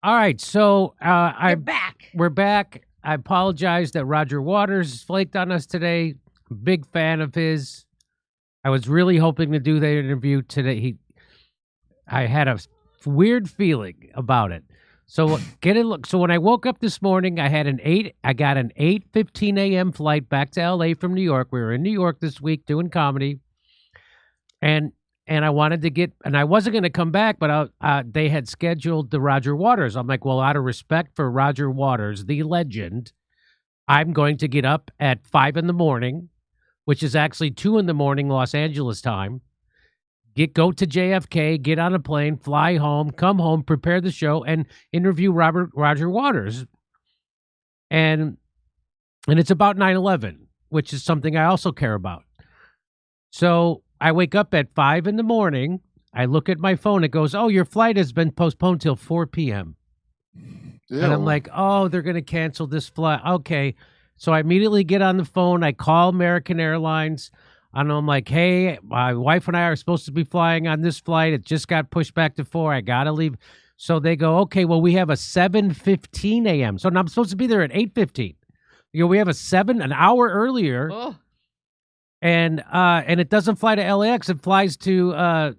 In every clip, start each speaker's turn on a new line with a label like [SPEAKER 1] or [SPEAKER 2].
[SPEAKER 1] All right, so
[SPEAKER 2] We're back.
[SPEAKER 1] We're back. I apologize that Roger Waters flaked on us today. Big fan of his. I was really hoping to do the interview today. I had a weird feeling about it. So So when I woke up this morning, I got an 8:15 a.m. flight back to LA from New York. We were in New York this week doing comedy, and I wanted to get, and I wasn't going to come back, but they had scheduled the Roger Waters. I'm like, well, out of respect for Roger Waters, the legend, I'm going to get up at 5 a.m, which is actually 2 a.m. Los Angeles time. Go to JFK, get on a plane, fly home, come home, prepare the show, and interview Roger Waters. And it's about 9/11, which is something I also care about. So I wake up at 5 a.m. I look at my phone. It goes, "Oh, your flight has been postponed till 4 p.m."
[SPEAKER 3] Ew.
[SPEAKER 1] And I'm like, "Oh, they're going to cancel this flight." Okay. So I immediately get on the phone. I call American Airlines. And I'm like, "Hey, my wife and I are supposed to be flying on this flight. It just got pushed back to 4. I got to leave." So they go, "Okay, well, we have a 7:15 a.m. So I'm supposed to be there at 8:15. We have an hour earlier.
[SPEAKER 2] Oh.
[SPEAKER 1] And it doesn't fly to LAX. It flies to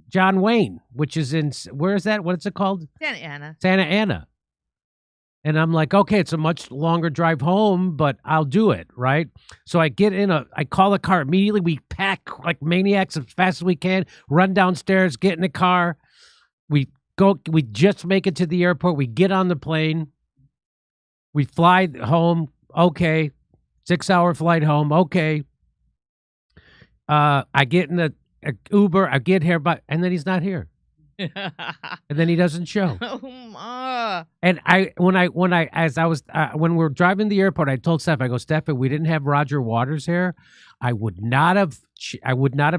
[SPEAKER 1] John Wayne, which is where is that? What's it called?
[SPEAKER 2] Santa Ana.
[SPEAKER 1] Santa Ana. And I'm like, okay, it's a much longer drive home, but I'll do it, right? So I call a car immediately. We pack like maniacs as fast as we can, run downstairs, get in the car. We just make it to the airport. We get on the plane. We fly home. Okay. 6-hour flight home. Okay. I get in the Uber. I get here, and then he's not here. And then he doesn't show. And when we were driving to the airport, I told Steph, I go, "Steph, if we didn't have Roger Waters here, I would not have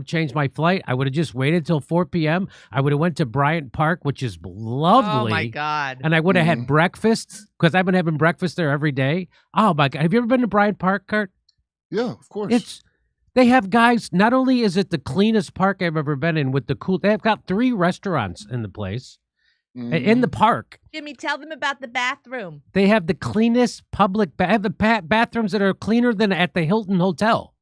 [SPEAKER 1] changed my flight. I would have just waited till 4 p.m. I would have went to Bryant Park, which is lovely.
[SPEAKER 2] Oh my God.
[SPEAKER 1] And I would have had breakfast, because I've been having breakfast there every day. Oh my God. Have you ever been to Bryant Park, Kurt?
[SPEAKER 3] Yeah, of course.
[SPEAKER 1] They have guys, not only is it the cleanest park I've ever been in they've got 3 restaurants in the place, in the park.
[SPEAKER 2] Jimmy, tell them about the bathroom.
[SPEAKER 1] They have the cleanest public, bathrooms that are cleaner than at the Hilton Hotel.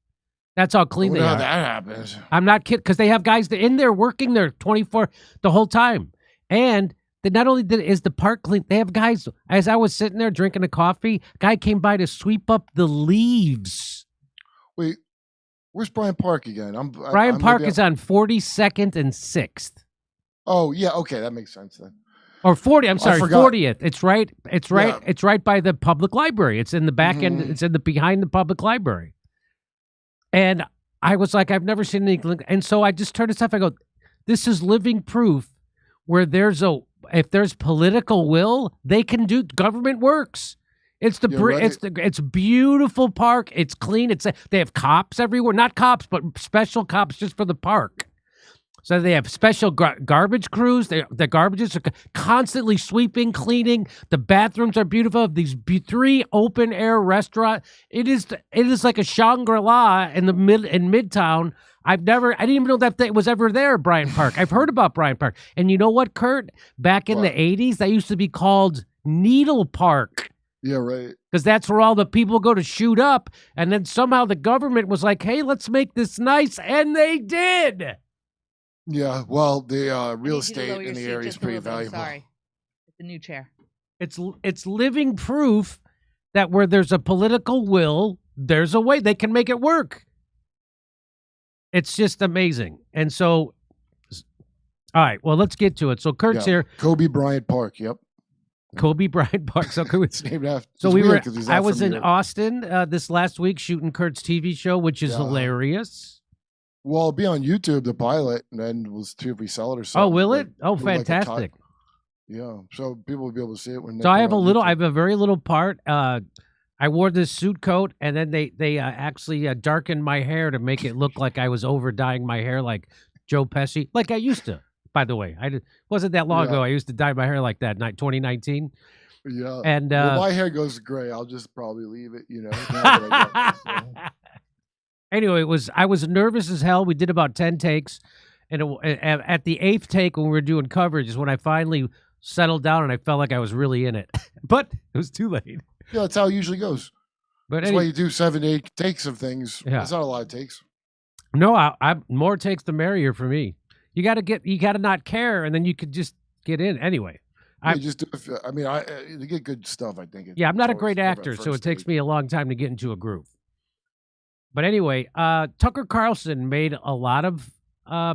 [SPEAKER 1] That's how clean they are.
[SPEAKER 3] That happens.
[SPEAKER 1] I'm not kidding, because they have guys that in there working there 24 the whole time. And not only is the park clean, they have guys, as I was sitting there drinking a coffee, guy came by to sweep up the leaves.
[SPEAKER 3] Wait. Where's Bryant Park again?
[SPEAKER 1] Bryant Park is on 42nd and 6th.
[SPEAKER 3] Oh, yeah. Okay, that makes sense then.
[SPEAKER 1] Or 40. I'm sorry, 40th. It's right.
[SPEAKER 3] Yeah.
[SPEAKER 1] It's right by the public library. It's in the back end. It's behind the public library. And I was like, I've never seen anything. And so I just turned to stuff. I go, this is living proof where if there's political will, they can do. Government works. It's it's beautiful park. It's clean. They have cops everywhere, not cops, but special cops just for the park. So they have special garbage crews. The garbages are constantly sweeping, cleaning. The bathrooms are beautiful. These 3 open air restaurants. It is like a Shangri-La in Midtown. I didn't even know that it was ever there, Bryant Park. I've heard about Bryant Park. And you know what, Kurt? Back in the 80s, that used to be called Needle Park.
[SPEAKER 3] Yeah, right.
[SPEAKER 1] Because that's where all the people go to shoot up. And then somehow the government was like, hey, let's make this nice. And they did.
[SPEAKER 3] Yeah, well, the real estate in the area is pretty valuable.
[SPEAKER 2] Sorry. It's a new chair.
[SPEAKER 1] It's living proof that where there's a political will, there's a way they can make it work. It's just amazing. And so, all right, well, let's get to it. So Kurt's here.
[SPEAKER 3] Kobe Bryant Park, yep.
[SPEAKER 1] Kobe Bryant Park. So
[SPEAKER 3] it's named after.
[SPEAKER 1] I was in Austin this last week shooting Kurt's TV show, which is hilarious.
[SPEAKER 3] Well, it'll be on YouTube, the pilot, and then we'll see if we sell it or something.
[SPEAKER 1] Oh, will it? Oh, fantastic.
[SPEAKER 3] Yeah, so people will be able to see it when.
[SPEAKER 1] So I have a very little part. I wore this suit coat, and then they actually darkened my hair to make it look like I was over dyeing my hair like Joe Pesci, like I used to. By the way, wasn't that long ago. I used to dye my hair like that. 2019.
[SPEAKER 3] Yeah,
[SPEAKER 1] and
[SPEAKER 3] my hair goes gray. I'll just probably leave it.
[SPEAKER 1] Anyway, I was nervous as hell. We did about 10 takes, and at the 8th take when we were doing coverage is when I finally settled down and I felt like I was really in it. But it was too late.
[SPEAKER 3] Yeah, that's how it usually goes.
[SPEAKER 1] But
[SPEAKER 3] That's why you do 7 to 8 takes of things.
[SPEAKER 1] Yeah.
[SPEAKER 3] It's not a lot of takes.
[SPEAKER 1] No, I more takes the merrier for me. You got to not care, and then you could just get in anyway.
[SPEAKER 3] Yeah, just do, to get good stuff, I think.
[SPEAKER 1] I'm not a great actor, so it takes me a long time to get into a groove. But anyway, Tucker Carlson made a lot of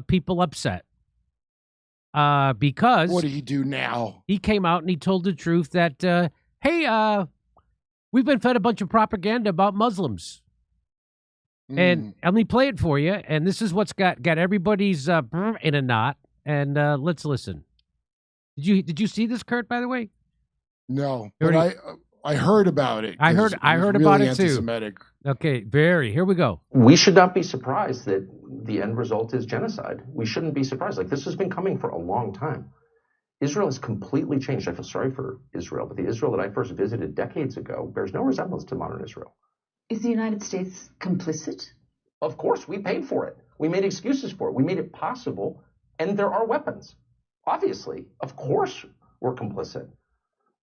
[SPEAKER 1] people upset because
[SPEAKER 3] what did he do now?
[SPEAKER 1] He came out and he told the truth that, hey, we've been fed a bunch of propaganda about Muslims. And let me play it for you. And this is what's got everybody's in a knot. And let's listen. Did you see this, Kurt, by the way?
[SPEAKER 3] No, but I heard about it.
[SPEAKER 1] I heard
[SPEAKER 3] really
[SPEAKER 1] about it
[SPEAKER 3] anti-Semitic.
[SPEAKER 1] too. Okay, here we go.
[SPEAKER 4] We should not be surprised that the end result is genocide. We shouldn't be surprised. Like, this has been coming for a long time. Israel has completely changed. I feel sorry for Israel, but the Israel that I first visited decades ago bears no resemblance to modern Israel.
[SPEAKER 5] Is the United States complicit?
[SPEAKER 4] Of course, we paid for it. We made excuses for it. We made it possible, and there are weapons. Obviously, of course, we're complicit.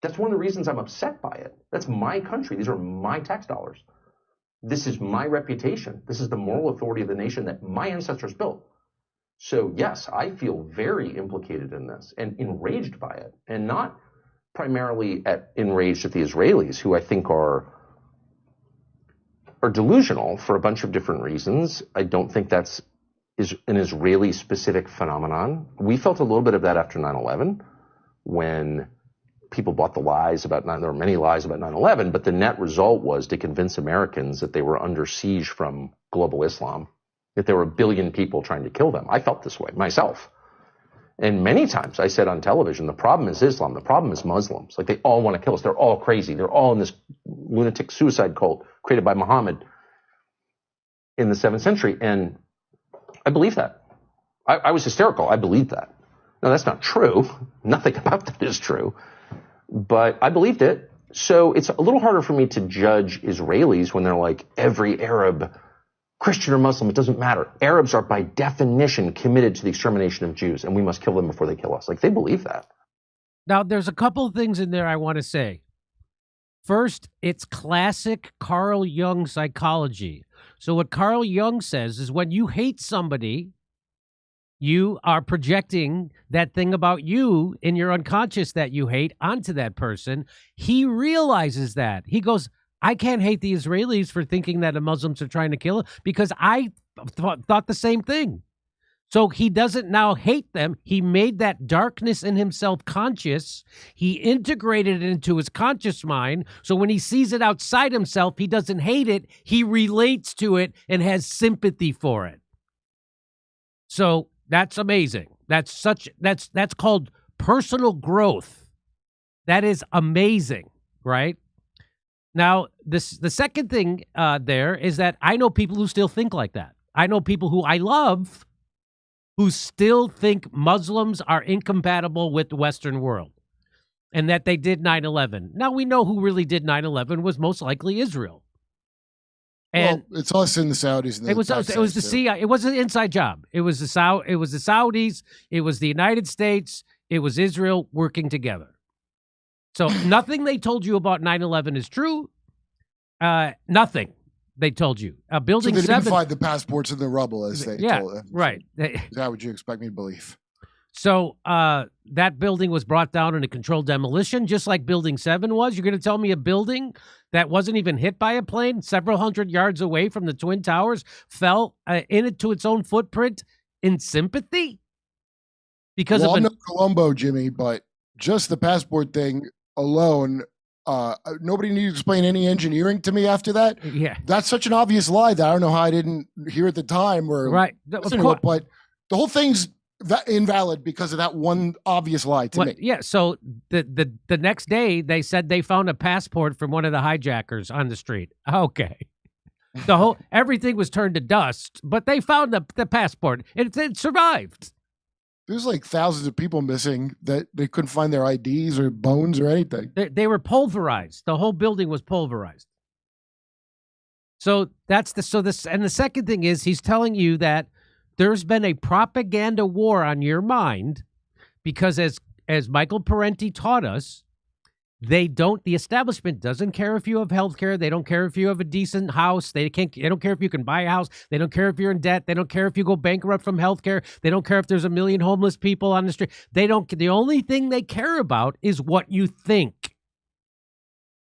[SPEAKER 4] That's one of the reasons I'm upset by it. That's my country. These are my tax dollars. This is my reputation. This is the moral authority of the nation that my ancestors built. So yes, I feel very implicated in this and enraged by it, and not primarily enraged at the Israelis, who I think are delusional for a bunch of different reasons. I don't think that's an Israeli-specific phenomenon. We felt a little bit of that after 9/11, when people bought the lies about there were many lies about 9/11, but the net result was to convince Americans that they were under siege from global Islam, that there were a billion people trying to kill them. I felt this way myself. And many times I said on television, the problem is Islam, the problem is Muslims. Like, they all want to kill us. They're all crazy. They're all in this lunatic suicide cult created by Muhammad in the 7th century. And I believe that. I was hysterical. I believed that. Now, that's not true. Nothing about that is true. But I believed it. So it's a little harder for me to judge Israelis when they're like, every Arab, Christian or Muslim, it doesn't matter. Arabs are by definition committed to the extermination of Jews, and we must kill them before they kill us. Like, they believe that.
[SPEAKER 1] Now, there's a couple of things in there I want to say. First, it's classic Carl Jung psychology. So what Carl Jung says is when you hate somebody, you are projecting that thing about you in your unconscious that you hate onto that person. He realizes that. He goes, I can't hate the Israelis for thinking that the Muslims are trying to kill us, because I thought the same thing. So he doesn't now hate them. He made that darkness in himself conscious. He integrated it into his conscious mind. So when he sees it outside himself, he doesn't hate it. He relates to it and has sympathy for it. So that's amazing. That's called personal growth. That is amazing, right? Now, the second thing there is that I know people who still think like that. I know people who I love who still think Muslims are incompatible with the Western world and that they did 9/11. Now, we know who really did 9/11 was most likely Israel. And
[SPEAKER 3] it's us and the Saudis. And
[SPEAKER 1] it was the CIA. It was an inside job. It was the Saudis. It was the United States. It was Israel working together. So nothing they told you about 9/11 is true. Nothing they told you. Building 7.
[SPEAKER 3] So they didn't find the passports in the rubble, as they told them.
[SPEAKER 1] Right.
[SPEAKER 3] Is that what you expect me to believe?
[SPEAKER 1] So that building was brought down in a controlled demolition, just like Building 7 was. You're going to tell me a building that wasn't even hit by a plane, several hundred yards away from the Twin Towers, fell into its own footprint in sympathy?
[SPEAKER 3] I'm no Columbo, Jimmy, but just the passport thing alone, nobody needs to explain any engineering to me after that.
[SPEAKER 1] Yeah.
[SPEAKER 3] That's such an obvious lie that I don't know how I didn't hear at the time.
[SPEAKER 1] Right.
[SPEAKER 3] But the whole thing's invalid because of that one obvious lie to me.
[SPEAKER 1] Yeah. So the next day they said they found a passport from one of the hijackers on the street. Okay. Everything was turned to dust, but they found the passport and it survived.
[SPEAKER 3] There's like thousands of people missing that they couldn't find their IDs or bones or anything.
[SPEAKER 1] They were pulverized. The whole building was pulverized. So and the second thing is he's telling you that there's been a propaganda war on your mind because as as Michael Parenti taught us, the establishment doesn't care if you have health care. They don't care if you have a decent house. They don't care if you can buy a house. They don't care if you're in debt. They don't care if you go bankrupt from health care. They don't care if there's 1 million homeless people on the street. The only thing they care about is what you think.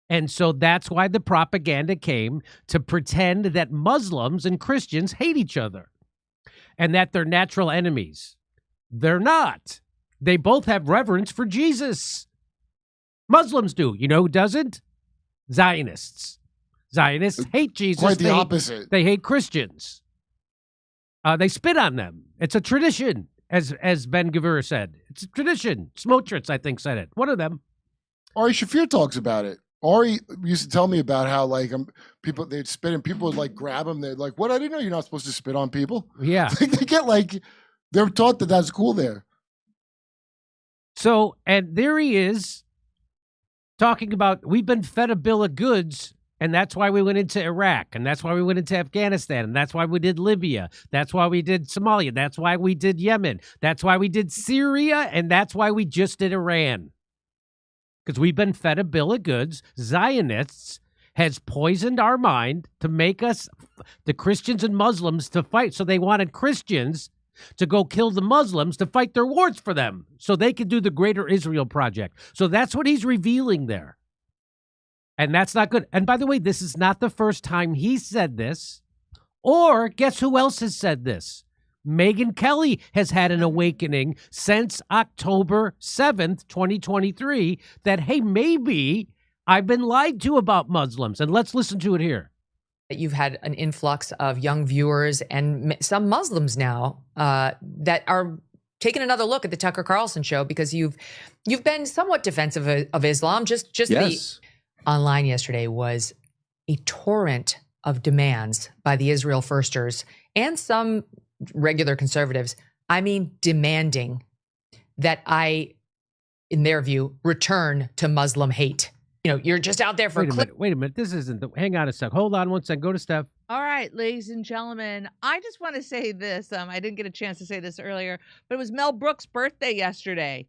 [SPEAKER 1] And so that's why the propaganda came to pretend that Muslims and Christians hate each other and that they're natural enemies. They're not. They both have reverence for Jesus. Muslims do. You know who doesn't? Zionists. Zionists hate Jesus.
[SPEAKER 3] Quite the opposite.
[SPEAKER 1] They hate Christians. They spit on them. It's a tradition, as Ben Gvir said. It's a tradition. Smotrich, I think, said it. One of them.
[SPEAKER 3] Ari Shafir talks about it. Ari used to tell me about how people, they'd spit and people would like grab them. They'd like, what? I didn't know you're not supposed to spit on people.
[SPEAKER 1] Yeah.
[SPEAKER 3] They get they're taught that that's cool there.
[SPEAKER 1] So, and there he is talking about, we've been fed a bill of goods, and that's why we went into Iraq, and that's why we went into Afghanistan, and that's why we did Libya, that's why we did Somalia, that's why we did Yemen, that's why we did Syria, and that's why we just did Iran. Because we've been fed a bill of goods. Zionists has poisoned our mind to make us, the Christians and Muslims, to fight. So they wanted Christians to go kill the Muslims to fight their wars for them so they could do the Greater Israel Project. So that's what he's revealing there. And that's not good. And by the way, this is not the first time he said this. Or guess who else has said this? Megyn Kelly has had an awakening since October 7th, 2023, that, hey, maybe I've been lied to about Muslims. And let's listen to it here.
[SPEAKER 6] You've had an influx of young viewers and some Muslims now that are taking another look at the Tucker Carlson show because you've been somewhat defensive of Islam. Just yes. The online yesterday was a torrent of demands by the Israel Firsters and some regular conservatives. I mean, demanding that I, in their view, return to Muslim hate. You know, you're just out there for
[SPEAKER 1] Wait a minute. This isn't hang on a sec. Hold on one sec. Go to Steph.
[SPEAKER 2] All right, ladies and gentlemen, I just want to say this. I didn't get a chance to say this earlier, but it was Mel Brooks' birthday yesterday.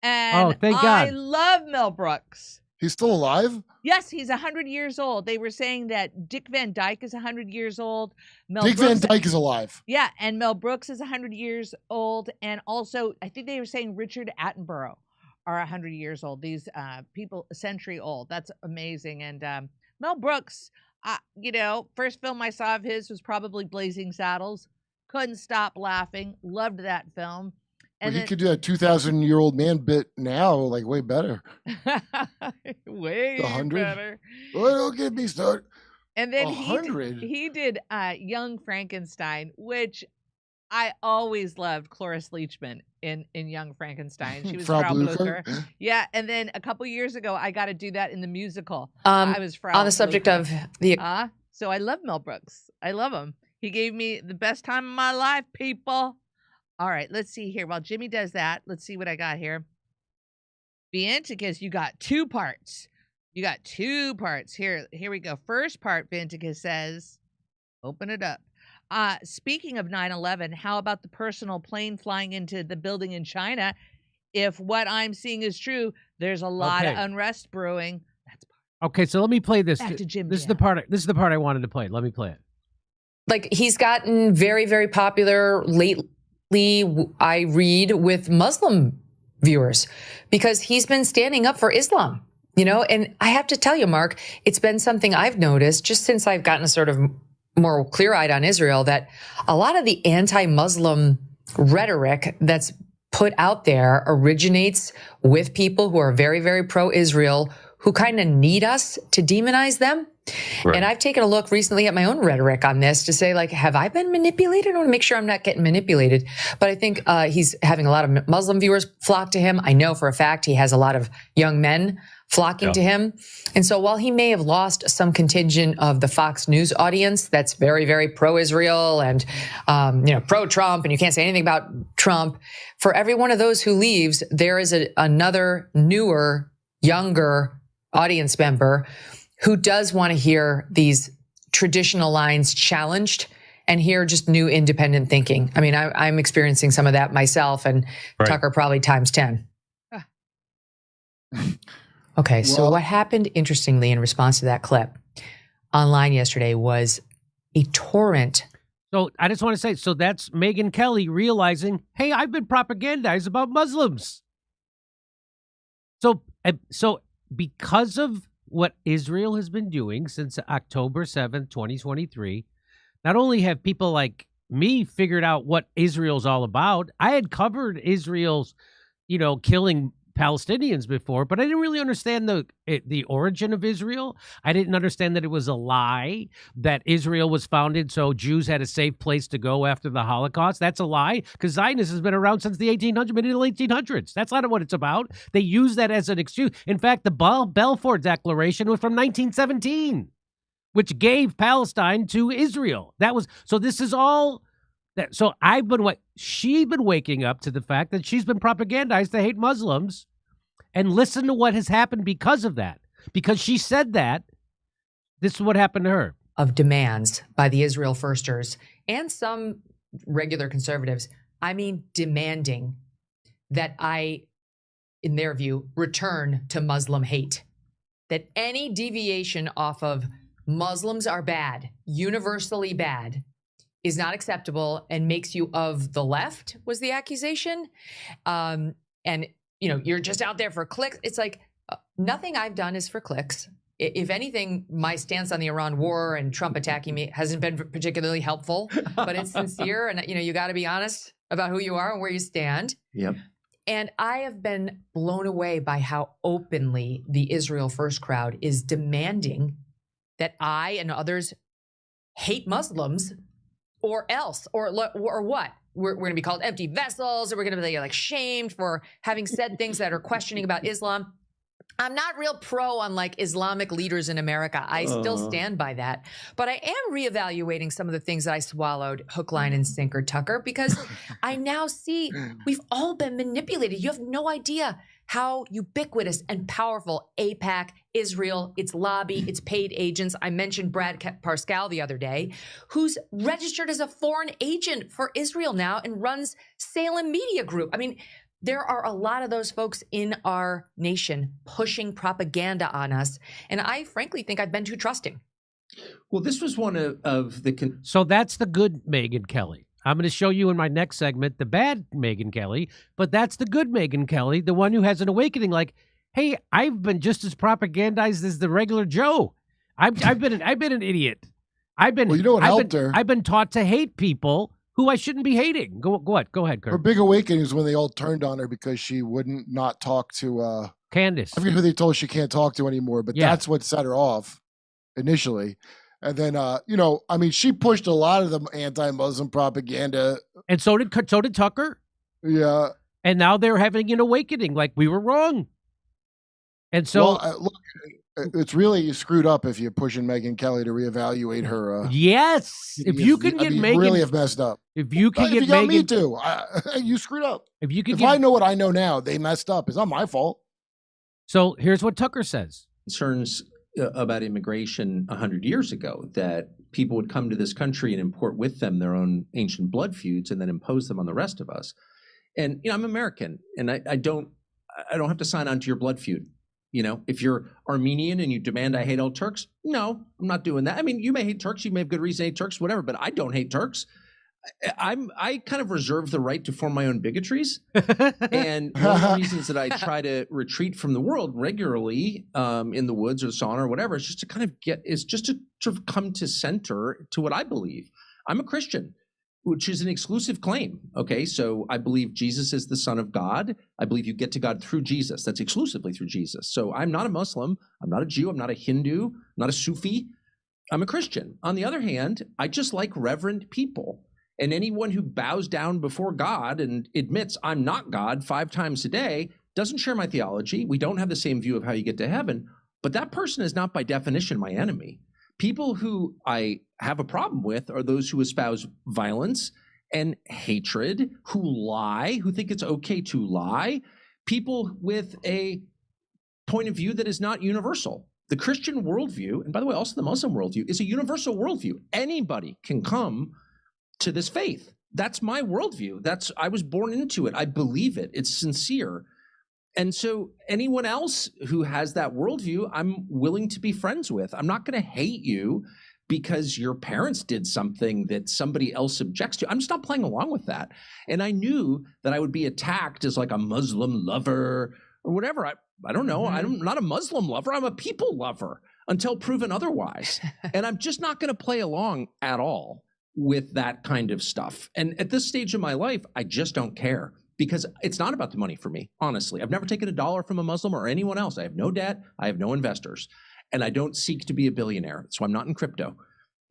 [SPEAKER 2] And
[SPEAKER 1] thank God.
[SPEAKER 2] I love Mel Brooks.
[SPEAKER 3] He's still alive?
[SPEAKER 2] Yes, he's 100 years old. They were saying that Dick Van Dyke is 100 years old.
[SPEAKER 3] Dick Van Dyke is alive.
[SPEAKER 2] Yeah, and Mel Brooks is 100 years old. And also, I think they were saying Richard Attenborough are 100 years old. These people, a century old. That's amazing. And Mel Brooks, first film I saw of his was probably Blazing Saddles. Couldn't stop laughing. Loved that film. And
[SPEAKER 3] he could do a 2,000-year-old man bit now, like way better.
[SPEAKER 2] Way
[SPEAKER 3] 100?
[SPEAKER 2] better.
[SPEAKER 3] Oh, don't get me started.
[SPEAKER 2] And then
[SPEAKER 3] 100.
[SPEAKER 2] he did Young Frankenstein, which I always loved Cloris Leachman in Young Frankenstein. She was Frau Blucher. Yeah, and then a couple years ago, I got to do that in the musical. I was Frau
[SPEAKER 6] on the subject
[SPEAKER 2] Blucher.
[SPEAKER 6] of the.
[SPEAKER 2] So I love Mel Brooks. I love him. He gave me the best time of my life, people. All right, let's see here. While Jimmy does that, let's see what I got here. Vianticus, you got two parts. Here we go. First part, Vianticus says, open it up. Speaking of 9/11, how about the personal plane flying into the building in China? If what I'm seeing is true, there's a lot of unrest brewing. That's
[SPEAKER 1] okay. So let me play this.
[SPEAKER 2] Back to Jim.
[SPEAKER 1] This is the part I wanted to play. Let me play it.
[SPEAKER 6] Like, he's gotten very, very popular lately. I read with Muslim viewers because he's been standing up for Islam. And I have to tell you, Mark, it's been something I've noticed just since I've gotten sort of more clear-eyed on Israel, that a lot of the anti-Muslim rhetoric that's put out there originates with people who are very, very pro-Israel, who kind of need us to demonize them. Right. And I've taken a look recently at my own rhetoric on this to say, like, have I been manipulated? I want to make sure I'm not getting manipulated. But I think he's having a lot of Muslim viewers flock to him. I know for a fact he has a lot of young men flocking to him. And so while he may have lost some contingent of the Fox News audience that's very, very pro-Israel and, pro-Trump, and you can't say anything about Trump, for every one of those who leaves, there is another newer, younger audience member who does want to hear these traditional lines challenged and hear just new independent thinking. I mean, I'm experiencing some of that myself, and Tucker probably times 10. Okay, so
[SPEAKER 3] Well-
[SPEAKER 6] what happened, interestingly, in response to that clip online yesterday was a torrent.
[SPEAKER 1] So I just want to say, so that's Megyn Kelly realizing, hey, I've been propagandized about Muslims. So because of what Israel has been doing since October 7th, 2023, not only have people like me figured out what Israel's all about, I had covered Israel's, killing Palestinians before, but I didn't really understand the origin of Israel. I didn't understand that it was a lie, that Israel was founded so Jews had a safe place to go after the Holocaust. That's a lie, because Zionism has been around since the 1800s. That's not what it's about. They use that as an excuse. In fact, the Balfour Declaration was from 1917, which gave Palestine to Israel. This is all that. So she's been waking up to the fact that she's been propagandized to hate Muslims, and listen to what has happened because of that. Because she said that, this is what happened to her.
[SPEAKER 6] Of demands by the Israel firsters and some regular conservatives, demanding that in their view, return to Muslim hate. That any deviation off of Muslims are bad, universally bad, is not acceptable and makes you of the left, was the accusation. And, you're just out there for clicks. It's like, nothing I've done is for clicks. If anything, my stance on the Iran war and Trump attacking me hasn't been particularly helpful, but it's sincere. And, you got to be honest about who you are and where you stand.
[SPEAKER 7] Yep.
[SPEAKER 6] And I have been blown away by how openly the Israel First crowd is demanding that I and others hate Muslims, or else, or what? We're going to be called empty vessels, or we're going to be shamed for having said things that are questioning about Islam. I'm not real pro on Islamic leaders in America. I still stand by that. But I am reevaluating some of the things that I swallowed hook, line, and sinker, Tucker, because I now see we've all been manipulated. You have no idea how ubiquitous and powerful AIPAC, Israel, its lobby, its paid agents. I mentioned Brad Parscale the other day, who's registered as a foreign agent for Israel now and runs Salem Media Group. There are a lot of those folks in our nation pushing propaganda on us. And I frankly think I've been too trusting.
[SPEAKER 7] Well, this was one of the...
[SPEAKER 1] So that's the good Megyn Kelly. I'm going to show you in my next segment the bad Megyn Kelly, but that's the good Megyn Kelly, the one who has an awakening. Hey, I've been just as propagandized as the regular Joe. I've been an idiot.
[SPEAKER 3] Well, you know what helped her?
[SPEAKER 1] I've been taught to hate people who I shouldn't be hating. Go ahead, Kurt.
[SPEAKER 3] Her big awakening is when they all turned on her because she wouldn't not talk to
[SPEAKER 1] Candace.
[SPEAKER 3] I forget who they told she can't talk to anymore, but that's what set her off initially. And then, she pushed a lot of the anti-Muslim propaganda.
[SPEAKER 1] And so did Tucker.
[SPEAKER 3] Yeah.
[SPEAKER 1] And now they're having an awakening, we were wrong. And so...
[SPEAKER 3] look, it's really screwed up if you're pushing Megyn Kelly to reevaluate her.
[SPEAKER 1] Yes. If you can get Megyn...
[SPEAKER 3] You really have messed up.
[SPEAKER 1] If you can get
[SPEAKER 3] Megyn...
[SPEAKER 1] me
[SPEAKER 3] too. You screwed up.
[SPEAKER 1] If
[SPEAKER 3] I know what I know now, they messed up. It's not my fault.
[SPEAKER 1] So here's what Tucker says.
[SPEAKER 7] Concerns about immigration 100 years ago, that people would come to this country and import with them their own ancient blood feuds and then impose them on the rest of us. And I'm American, and I don't have to sign on to your blood feud. If you're Armenian and you demand I hate all Turks, no, I'm not doing that. You may hate Turks, you may have good reason to hate Turks, whatever, but I don't hate Turks. I kind of reserve the right to form my own bigotries. And one of the reasons that I try to retreat from the world regularly in the woods or the sauna or whatever is just to sort of come to center to what I believe. I'm a Christian, which is an exclusive claim. Okay, so I believe Jesus is the Son of God. I believe you get to God through Jesus. That's exclusively through Jesus. So I'm not a Muslim. I'm not a Jew. I'm not a Hindu. I'm not a Sufi. I'm a Christian. On the other hand, I just like reverent people. And anyone who bows down before God and admits I'm not God 5 times a day doesn't share my theology. We don't have the same view of how you get to heaven. But that person is not by definition my enemy. People who I have a problem with are those who espouse violence and hatred, who lie, who think it's okay to lie. People with a point of view that is not universal. The Christian worldview, and by the way, also the Muslim worldview, is a universal worldview. Anybody can come to this faith. That's my worldview. I was born into it. I believe it. It's sincere. And so anyone else who has that worldview, I'm willing to be friends with. I'm not going to hate you because your parents did something that somebody else objects to. I'm just not playing along with that. And I knew that I would be attacked as like a Muslim lover or whatever. I don't know. I'm not a Muslim lover. I'm a people lover until proven otherwise. And I'm just not going to play along at all with that kind of stuff. And at this stage of my life, I just don't care. Because it's not about the money for me, honestly. I've never taken $1 from a Muslim or anyone else. I have no debt. I have no investors. And I don't seek to be a billionaire. So I'm not in crypto.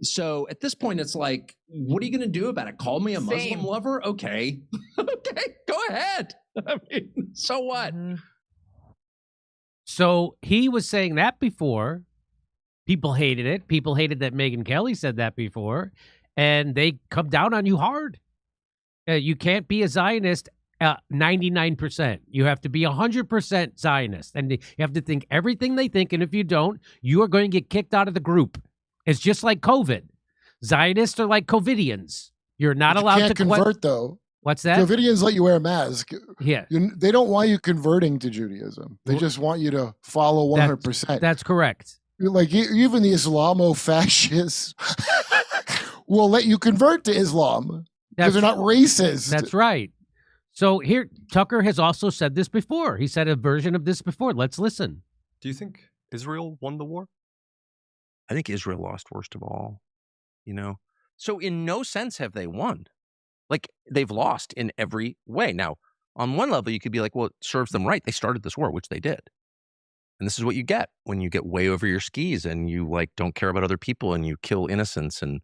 [SPEAKER 7] So at this point, it's like, what are you going to do about it? Call me a Muslim lover? Okay. Okay, go ahead. I mean, so what?
[SPEAKER 1] So he was saying that before. People hated it. People hated that Megyn Kelly said that before. And they come down on you hard. You can't be a Zionist 99%. You have to be 100% Zionist, and you have to think everything they think. And if you don't, you are going to get kicked out of the group. It's just like COVID. Zionists are like COVIDians. You're not allowed to
[SPEAKER 3] convert, though.
[SPEAKER 1] What's that?
[SPEAKER 3] COVIDians let you wear a mask.
[SPEAKER 1] Yeah,
[SPEAKER 3] they don't want you converting to Judaism. They just want you to follow 100%.
[SPEAKER 1] That's correct.
[SPEAKER 3] Like even the Islamo-fascists will let you convert to Islam because they're not racist.
[SPEAKER 1] That's right. So here, Tucker has also said this before. He said a version of this before. Let's listen.
[SPEAKER 8] Do you think Israel won the war?
[SPEAKER 9] I think Israel lost worst of all, you know? So in no sense have they won. Like, they've lost in every way. Now, on one level, you could be like, well, it serves them right. They started this war, which they did. And this is what you get when you get way over your skis and you, like, don't care about other people and you kill innocents and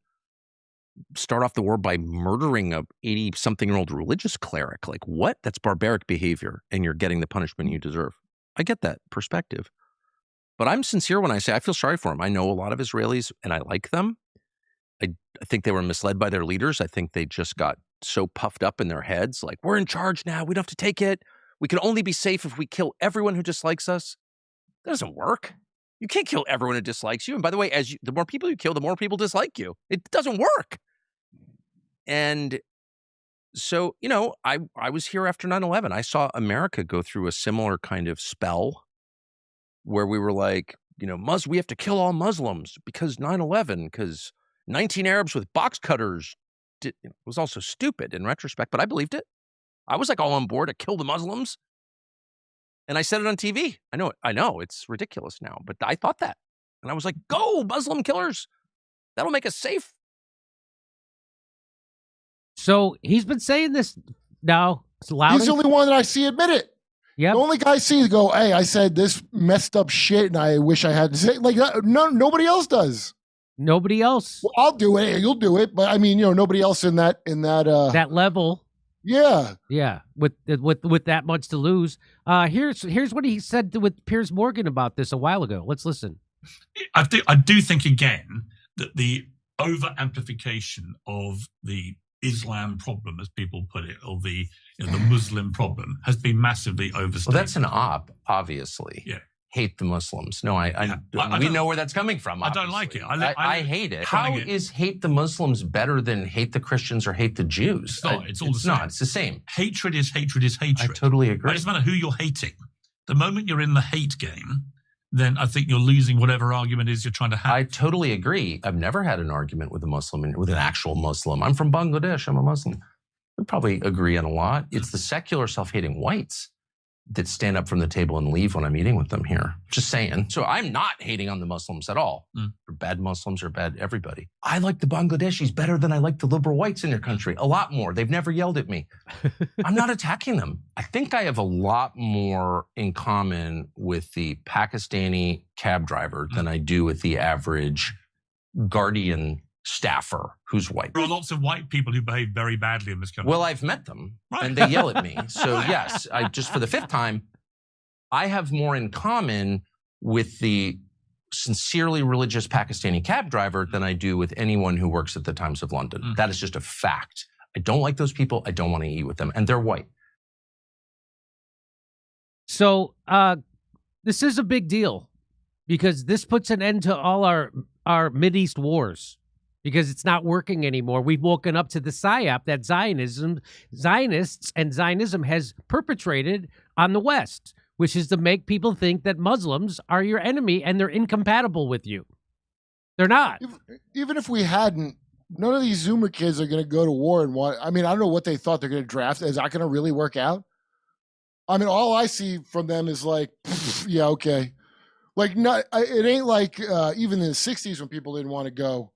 [SPEAKER 9] start off the war by murdering a 80-something-year-old religious cleric. Like, what? That's barbaric behavior, and you're getting the punishment you deserve. I get that perspective. But I'm sincere when I say I feel sorry for them. I know a lot of Israelis, and I like them. I think they were misled by their leaders. I think they just got so puffed up in their heads, like, we're in charge now. We don't have to take it. We can only be safe if we kill everyone who dislikes us. That doesn't work. You can't kill everyone who dislikes you. And by the way, the more people you kill, the more people dislike you. It doesn't work. And so, you know, I was here after 9/11. I saw America go through a similar kind of spell where we were like, you know, we have to kill all Muslims because 9/11, because 19 Arabs with box cutters it was also stupid in retrospect, but I believed it. I was like all on board to kill the Muslims. And I said it on TV. I know, it's ridiculous now, but I thought that. And I was like, go, Muslim killers. That'll make us safe.
[SPEAKER 1] So he's been saying this now.
[SPEAKER 3] He's the only one that I see admit it.
[SPEAKER 1] Yeah.
[SPEAKER 3] The only guy I see go, hey, I said this messed up shit and I wish I had to say like nobody else does.
[SPEAKER 1] Nobody else.
[SPEAKER 3] Well, I'll do it. You'll do it. But I mean, you know, nobody else in that
[SPEAKER 1] that level.
[SPEAKER 3] Yeah.
[SPEAKER 1] Yeah. With that much to lose. Here's what he said with Piers Morgan about this a while ago. Let's listen.
[SPEAKER 10] I do think again that the over amplification of the Islam problem, as people put it, or the Muslim problem, has been massively overstated.
[SPEAKER 4] Well, that's an obviously.
[SPEAKER 10] Yeah.
[SPEAKER 4] Hate the Muslims. No, we know where that's coming from. Obviously.
[SPEAKER 10] I don't like it.
[SPEAKER 4] I hate it. How is hate the Muslims better than hate the Christians or hate the Jews?
[SPEAKER 10] It's not. It's all the same.
[SPEAKER 4] Not. It's the same.
[SPEAKER 10] Hatred is hatred is hatred.
[SPEAKER 4] I totally agree.
[SPEAKER 10] It doesn't matter who you're hating. The moment you're in the hate game, then I think you're losing whatever argument is you're trying to have.
[SPEAKER 4] I totally agree. I've never had an argument with a Muslim, with an actual Muslim. I'm from Bangladesh. I'm a Muslim. We probably agree on a lot. It's the secular self-hating whites that stand up from the table and leave when I'm eating with them here. Just saying. So I'm not hating on the Muslims at all. Or bad Muslims or bad everybody. I like the Bangladeshis better than I like the liberal whites in your country. A lot more. They've never yelled at me. I'm not attacking them. I think I have a lot more in common with the Pakistani cab driver than I do with the average Guardian staffer who's white.
[SPEAKER 10] There are lots of white people who behave very badly in this country.
[SPEAKER 4] Well, I've met them, and they yell at me. So yes, I just for the fifth time, I have more in common with the sincerely religious Pakistani cab driver than I do with anyone who works at the Times of London. That is just a fact. I don't like those people. I don't want to eat with them, and they're white.
[SPEAKER 1] So this is a big deal because this puts an end to all our Mideast wars. Because it's not working anymore. We've woken up to the psyop that Zionists and Zionism has perpetrated on the West. which is to make people think that Muslims are your enemy and they're incompatible with you. They're not.
[SPEAKER 3] Even if we hadn't, none of these Zoomer kids are going to go to war and want. I mean, I don't know what they thought they're going to draft. Is that going to really work out? I mean, all I see from them is like, yeah, okay. Like, it ain't like even in the 60s when people didn't want to go,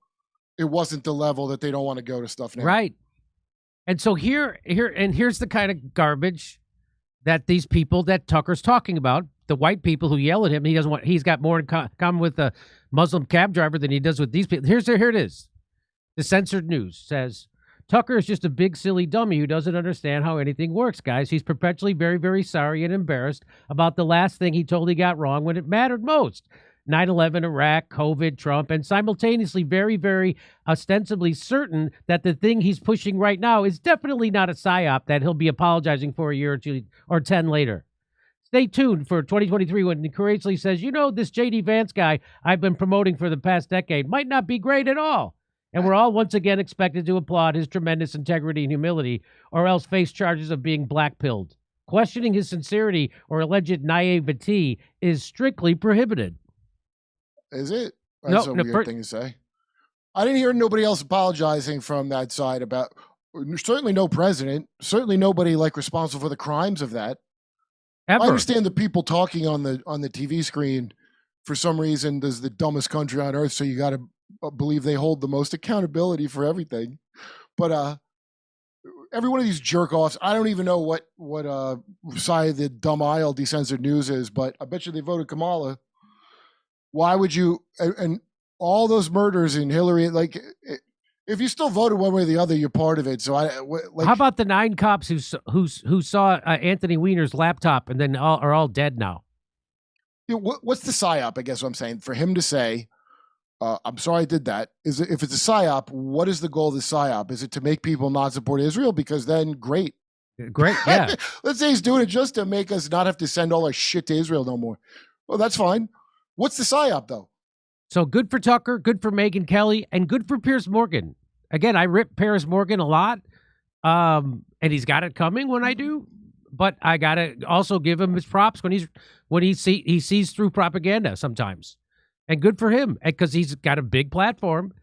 [SPEAKER 3] it wasn't the level that they don't want to go to stuff now.
[SPEAKER 1] Right. And so here's the kind of garbage that these people that Tucker's talking about, the white people who yell at him, he's got more in common with a Muslim cab driver than he does with these people. Here it is. The Censored News says, Tucker is just a big, silly dummy who doesn't understand how anything works, guys. He's perpetually very, very sorry and embarrassed about the last thing he totally got wrong when it mattered most. 9/11, Iraq, COVID, Trump, and simultaneously very, very ostensibly certain that the thing he's pushing right now is definitely not a psyop that he'll be apologizing for a year or 2 or 10 later. Stay tuned for 2023 when he courageously says, this J.D. Vance guy I've been promoting for the past decade might not be great at all. And we're all once again expected to applaud his tremendous integrity and humility, or else face charges of being black-pilled. Questioning his sincerity or alleged naivety is strictly prohibited.
[SPEAKER 3] Is it? That's a weird thing to say. I didn't hear nobody else apologizing from that side about, certainly no president, certainly nobody responsible for the crimes of that.
[SPEAKER 1] Ever.
[SPEAKER 3] I understand the people talking on the TV screen, for some reason, this is the dumbest country on earth, so you got to believe they hold the most accountability for everything. But every one of these jerk-offs, I don't even know what side of the dumb aisle Decensored News is, but I bet you they voted Kamala. Why would you, and all those murders in Hillary, if you still voted one way or the other, you're part of it. So
[SPEAKER 1] how about the 9 cops who saw Anthony Weiner's laptop and then are all dead now?
[SPEAKER 3] What's the psyop? I guess what I'm saying, for him to say, I'm sorry I did that. If it's a psyop, what is the goal of the psyop? Is it to make people not support Israel? Because then, great,
[SPEAKER 1] yeah.
[SPEAKER 3] Let's say he's doing it just to make us not have to send all our shit to Israel no more. Well, that's fine. What's the psyop though?
[SPEAKER 1] So good for Tucker, good for Megyn Kelly, and good for Piers Morgan. Again, I rip Piers Morgan a lot, and he's got it coming when I do. But I gotta also give him his props when he sees through propaganda sometimes. And good for him, because he's got a big platform,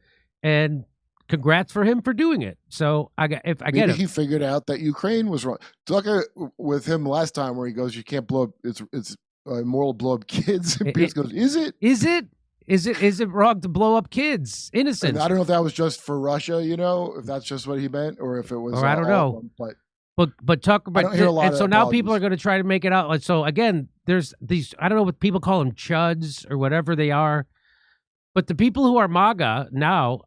[SPEAKER 1] and congrats for him for doing it. So
[SPEAKER 3] Maybe he figured out that Ukraine was wrong. Tucker with him last time, where he goes, "You can't blow up. It's immoral to blow up kids." And Pierce goes, "Is it?
[SPEAKER 1] Is it wrong to blow up kids? Innocent."
[SPEAKER 3] And I don't know if that was just for Russia, if that's just what he meant, or if it was.
[SPEAKER 1] Or I don't know. But Tucker, and so now people are going to try to make it out. So again, there's these, I don't know what people call them, chuds or whatever they are, but the people who are MAGA now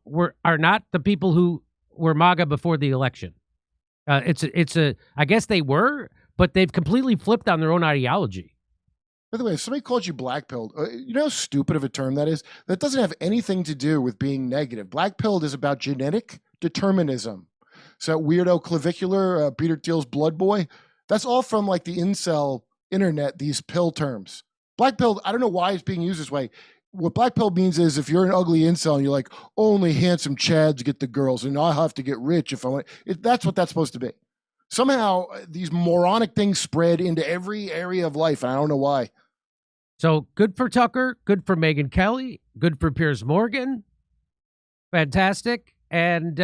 [SPEAKER 1] are not the people who were MAGA before the election. I guess they were, but they've completely flipped on their own ideology.
[SPEAKER 3] By the way, if somebody called you black-pilled, you know how stupid of a term that is? That doesn't have anything to do with being negative. Black-pilled is about genetic determinism. So that weirdo clavicular, Peter Thiel's blood boy, that's all from the incel internet, these pill terms. Black-pilled, I don't know why it's being used this way. What black-pilled means is if you're an ugly incel and you're like, only handsome chads get the girls and I'll have to get rich if I want. That's what that's supposed to be. Somehow these moronic things spread into every area of life, and I don't know why.
[SPEAKER 1] So good for Tucker, good for Megyn Kelly, good for Piers Morgan. Fantastic. And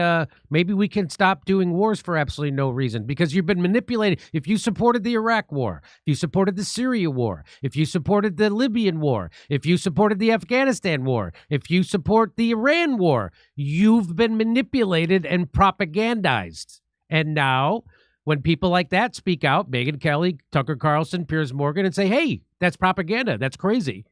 [SPEAKER 1] maybe we can stop doing wars for absolutely no reason, because you've been manipulated. If you supported the Iraq war, if you supported the Syria war, if you supported the Libyan war, if you supported the Afghanistan war, if you support the Iran war, you've been manipulated and propagandized. And now when people like that speak out, Megyn Kelly, Tucker Carlson, Piers Morgan, and say, hey, that's propaganda, that's crazy,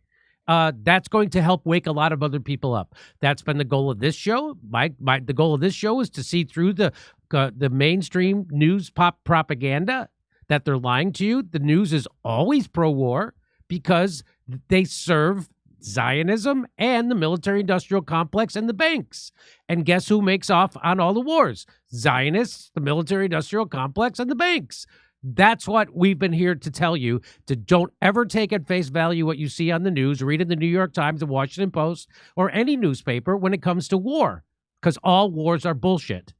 [SPEAKER 1] that's going to help wake a lot of other people up. That's been the goal of this show. The goal of this show is to see through the mainstream news propaganda that they're lying to you. The news is always pro-war because they serve Zionism and the military-industrial complex and the banks. And guess who makes off on all the wars? Zionists, the military-industrial complex, and the banks. That's what we've been here to tell you, to don't ever take at face value what you see on the news, read in the New York Times, the Washington Post, or any newspaper when it comes to war, because all wars are bullshit.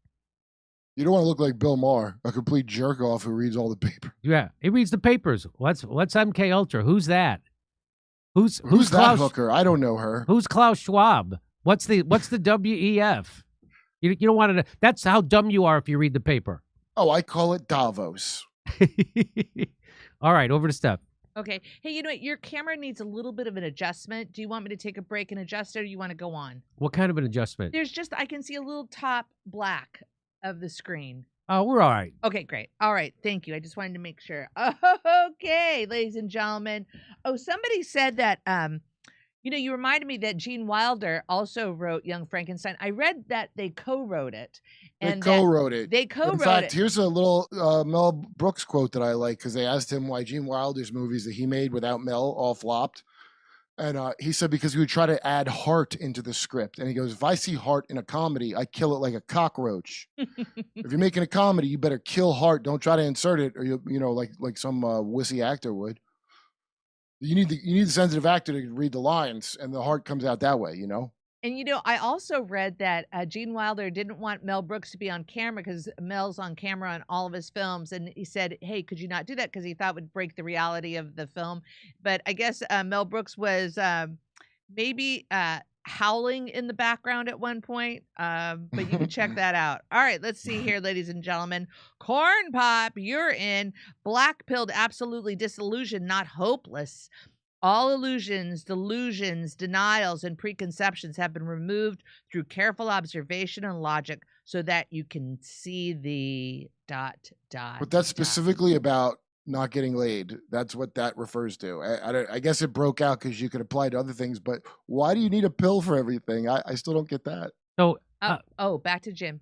[SPEAKER 3] You don't want to look like Bill Maher, a complete jerk off who reads all the paper.
[SPEAKER 1] Yeah, he reads the papers. What's MK Ultra? Who's that? Who's
[SPEAKER 3] that
[SPEAKER 1] Klaus,
[SPEAKER 3] hooker? I don't know her.
[SPEAKER 1] Who's Klaus Schwab? What's the WEF? You don't want to. That's how dumb you are if you read the paper.
[SPEAKER 3] Oh, I call it Davos.
[SPEAKER 1] All right, over to Steph.
[SPEAKER 2] Okay. Hey, you know what? Your camera needs a little bit of an adjustment. Do you want me to take a break and adjust it, or you want to go on?
[SPEAKER 1] What kind of an adjustment?
[SPEAKER 2] There's just, I can see a little top black of the screen.
[SPEAKER 1] Oh, we're all right.
[SPEAKER 2] Okay, great. All right. Thank you. I just wanted to make sure. Okay, ladies and gentlemen. Oh, somebody said that, you reminded me that Gene Wilder also wrote Young Frankenstein. I read that they co-wrote it.
[SPEAKER 3] They co-wrote it.
[SPEAKER 2] In
[SPEAKER 3] fact, here's a little Mel Brooks quote that I like, because they asked him why Gene Wilder's movies that he made without Mel all flopped. And he said because he would try to add heart into the script. And he goes, if I see heart in a comedy, I kill it like a cockroach. If you're making a comedy, you better kill heart. Don't try to insert it, or like some wussy actor would. You need the sensitive actor to read the lines, and the heart comes out that way,
[SPEAKER 2] And, I also read that Gene Wilder didn't want Mel Brooks to be on camera because Mel's on camera on all of his films. And he said, hey, could you not do that? Because he thought it would break the reality of the film. But I guess Mel Brooks was maybe howling in the background at one point. But you can check that out. All right, let's see here, ladies and gentlemen. Corn Pop, you're in. Black-pilled, absolutely disillusioned, not hopeless. All illusions, delusions, denials, and preconceptions have been removed through careful observation and logic so that you can see the ...
[SPEAKER 3] But that's specifically about not getting laid. That's what that refers to. I guess it broke out because you could apply to other things, but why do you need a pill for everything? I still don't get that.
[SPEAKER 1] So,
[SPEAKER 2] back to Jim.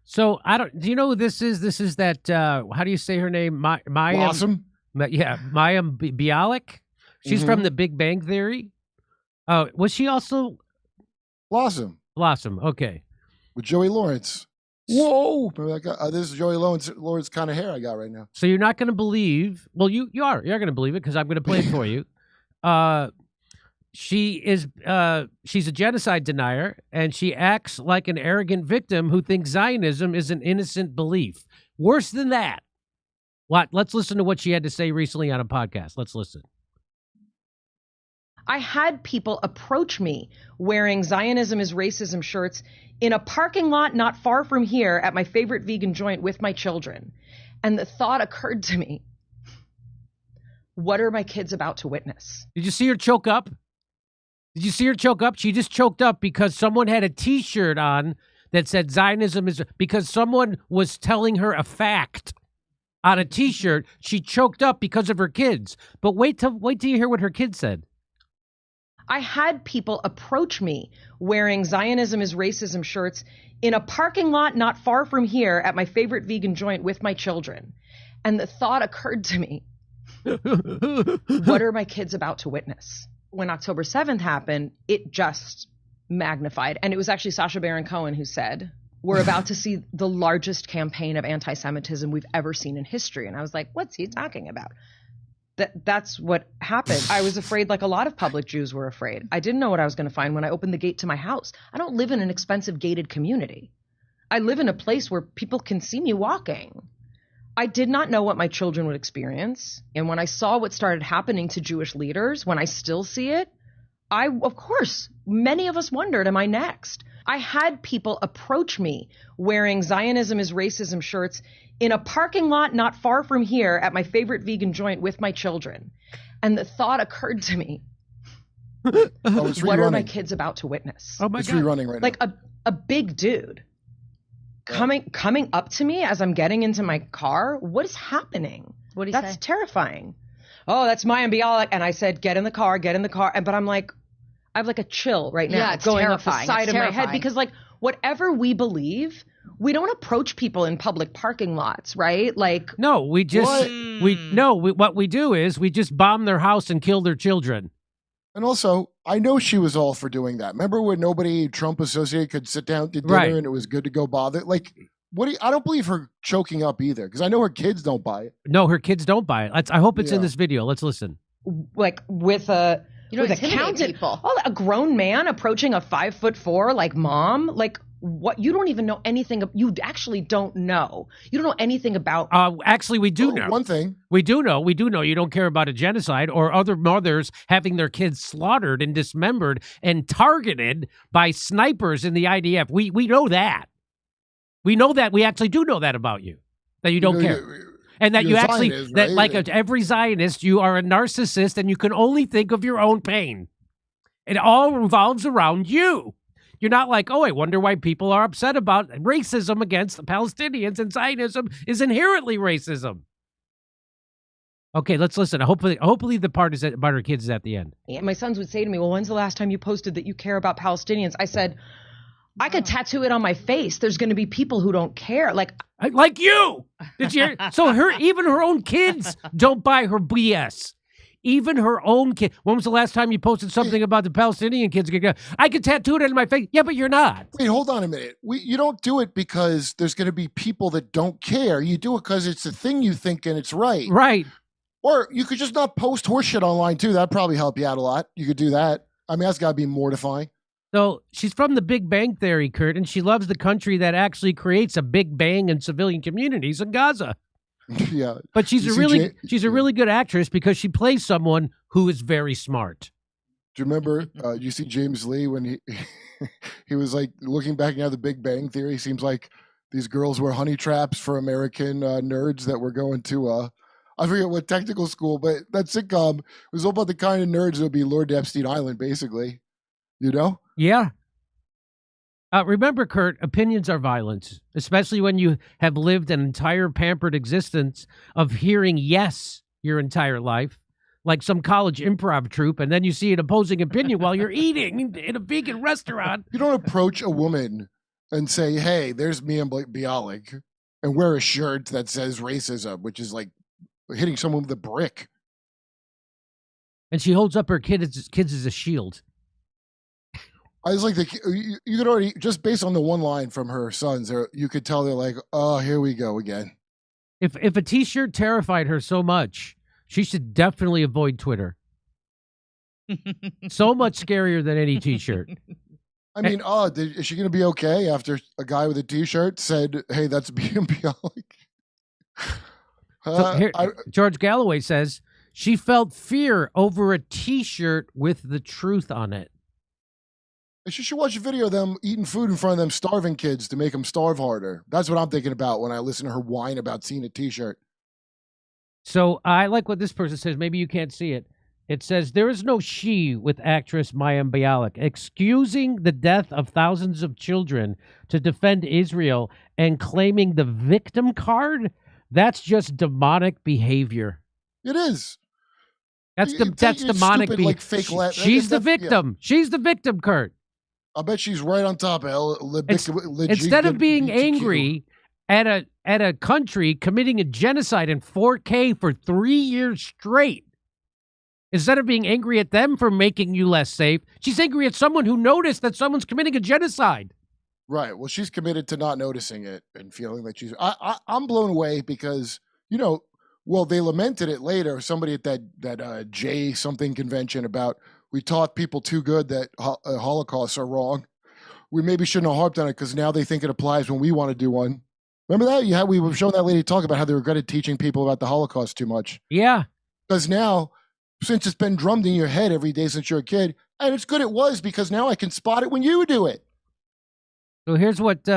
[SPEAKER 1] So do you know who this is? This is that, how do you say her name? Maya
[SPEAKER 3] Blossom?
[SPEAKER 1] Yeah, Maya Bialik. She's from The Big Bang Theory. Oh, was she also
[SPEAKER 3] Blossom?
[SPEAKER 1] Blossom, okay.
[SPEAKER 3] With Joey Lawrence. Whoa! Remember that guy? This is Joey Lawrence kind of hair I got right now.
[SPEAKER 1] So you're not going to believe? Well, you're going to believe it because I'm going to play it for you. She's a genocide denier, and she acts like an arrogant victim who thinks Zionism is an innocent belief. Worse than that. Let's listen to what she had to say recently on a podcast. Let's listen.
[SPEAKER 11] I had people approach me wearing Zionism is racism shirts in a parking lot not far from here at my favorite vegan joint with my children. And the thought occurred to me, what are my kids about to witness?
[SPEAKER 1] Did you see her choke up? She just choked up because someone had a T-shirt on that said Zionism is, because someone was telling her a fact on a T-shirt. She choked up because of her kids. But wait till you hear what her kids said.
[SPEAKER 11] I had people approach me wearing Zionism is racism shirts in a parking lot not far from here at my favorite vegan joint with my children. And the thought occurred to me, what are my kids about to witness? When October 7th happened, it just magnified. And it was actually Sacha Baron Cohen who said, we're about to see the largest campaign of anti-Semitism we've ever seen in history. And I was like, what's he talking about? That's what happened. I was afraid, like a lot of public Jews were afraid. I didn't know what I was going to find when I opened the gate to my house. I don't live in an expensive gated community. I live in a place where people can see me walking. I did not know what my children would experience. And when I saw what started happening to Jewish leaders, when I still see it, of course, many of us wondered, am I next? I had people approach me wearing Zionism is racism shirts in a parking lot not far from here at my favorite vegan joint with my children. And the thought occurred to me, what are my kids about to witness?
[SPEAKER 3] Oh my God. It's rerunning right
[SPEAKER 11] now. Like a big dude coming up to me as I'm getting into my car. What is happening?
[SPEAKER 2] What do you say?
[SPEAKER 11] That's terrifying. Oh, that's Maya Bialik. And I said, get in the car. But I'm like, I have like a chill right now going up the side of my head because like whatever we believe, we don't approach people in public parking lots, right? Like,
[SPEAKER 1] no, we just, what we do is we just bomb their house and kill their children.
[SPEAKER 3] And also, I know she was all for doing that. Remember when nobody Trump associated could sit down to dinner and it was good to go bother? Like, I don't believe her choking up either because I know her kids don't buy it.
[SPEAKER 1] No, her kids don't buy it. I hope it's in this video. Let's listen.
[SPEAKER 11] Like with a accountant, a grown man approaching a 5'4" like mom, like what you don't even know anything. You actually don't know. You don't know anything about.
[SPEAKER 1] Actually, we do know
[SPEAKER 3] one thing.
[SPEAKER 1] We do know you don't care about a genocide or other mothers having their kids slaughtered and dismembered and targeted by snipers in the IDF. We know that. We know that. We actually do know that about you, that you don't care. And that you actually, Zionist, that right? Like every Zionist, you are a narcissist and you can only think of your own pain. It all revolves around you. You're not like, oh, I wonder why people are upset about racism against the Palestinians, and Zionism is inherently racism. Okay, let's listen. Hopefully the part is about our kids is at the end.
[SPEAKER 11] Yeah, my sons would say to me, well, when's the last time you posted that you care about Palestinians? I said, I could tattoo it on my face. There's going to be people who don't care. Like
[SPEAKER 1] you. Did you hear? So even her own kids don't buy her BS. Even her own kid. When was the last time you posted something about the Palestinian kids? I could tattoo it on my face. Yeah, but you're not.
[SPEAKER 3] Wait, hold on a minute. You don't do it because there's going to be people that don't care. You do it because it's a thing you think and it's right.
[SPEAKER 1] Right.
[SPEAKER 3] Or you could just not post horse shit online too. That'd probably help you out a lot. You could do that. I mean, that's got to be mortifying.
[SPEAKER 1] So she's from the Big Bang Theory, Kurt, and she loves the country that actually creates a big bang in civilian communities in Gaza.
[SPEAKER 3] Yeah,
[SPEAKER 1] but she's a really good actress because she plays someone who is very smart.
[SPEAKER 3] Do you remember? You see James Lee when he was like looking back at the Big Bang Theory. Seems like these girls were honey traps for American nerds that were going to I forget what technical school, but that sitcom was all about the kind of nerds that would be Lord Epstein Island, basically. You know?
[SPEAKER 1] Yeah. Remember, Kurt, opinions are violence, especially when you have lived an entire pampered existence of hearing yes your entire life, like some college improv troupe, and then you see an opposing opinion while you're eating in a vegan restaurant.
[SPEAKER 3] You don't approach a woman and say, hey, there's me and Bialik, and wear a shirt that says racism, which is like hitting someone with a brick.
[SPEAKER 1] And she holds up her kids as a shield.
[SPEAKER 3] I was like, you could already, just based on the one line from her sons, you could tell they're like, oh, here we go again.
[SPEAKER 1] If a T-shirt terrified her so much, she should definitely avoid Twitter. So much scarier than any T-shirt.
[SPEAKER 3] I mean, is she going to be okay after a guy with a T-shirt said, hey, that's Bialik?
[SPEAKER 1] George Galloway says, she felt fear over a T-shirt with the truth on it.
[SPEAKER 3] She should watch a video of them eating food in front of them starving kids to make them starve harder. That's what I'm thinking about when I listen to her whine about seeing a T-shirt.
[SPEAKER 1] So I like what this person says. Maybe you can't see it. It says, there is no she with actress Mayim Bialik excusing the death of thousands of children to defend Israel and claiming the victim card. That's just demonic behavior.
[SPEAKER 3] It is.
[SPEAKER 1] That's demonic behavior.
[SPEAKER 3] Like, fake
[SPEAKER 1] she's the victim. Yeah. She's the victim, Kurt.
[SPEAKER 3] I bet she's right on top of
[SPEAKER 1] instead of being angry at a country committing a genocide in 4K for 3 years straight, instead of being angry at them for making you less safe, she's angry at someone who noticed that someone's committing a genocide.
[SPEAKER 3] Right. Well, she's committed to not noticing it and feeling that she's. I'm blown away because well, they lamented it later. Somebody at that J something convention about. We taught people too good that Holocausts are wrong. We maybe shouldn't have harped on it because now they think it applies when we want to do one. Remember that? We were showing that lady talk about how they regretted teaching people about the Holocaust too much.
[SPEAKER 1] Yeah.
[SPEAKER 3] Because now, since it's been drummed in your head every day since you're a kid, and it's good it was because now I can spot it when you do it.
[SPEAKER 1] So here's what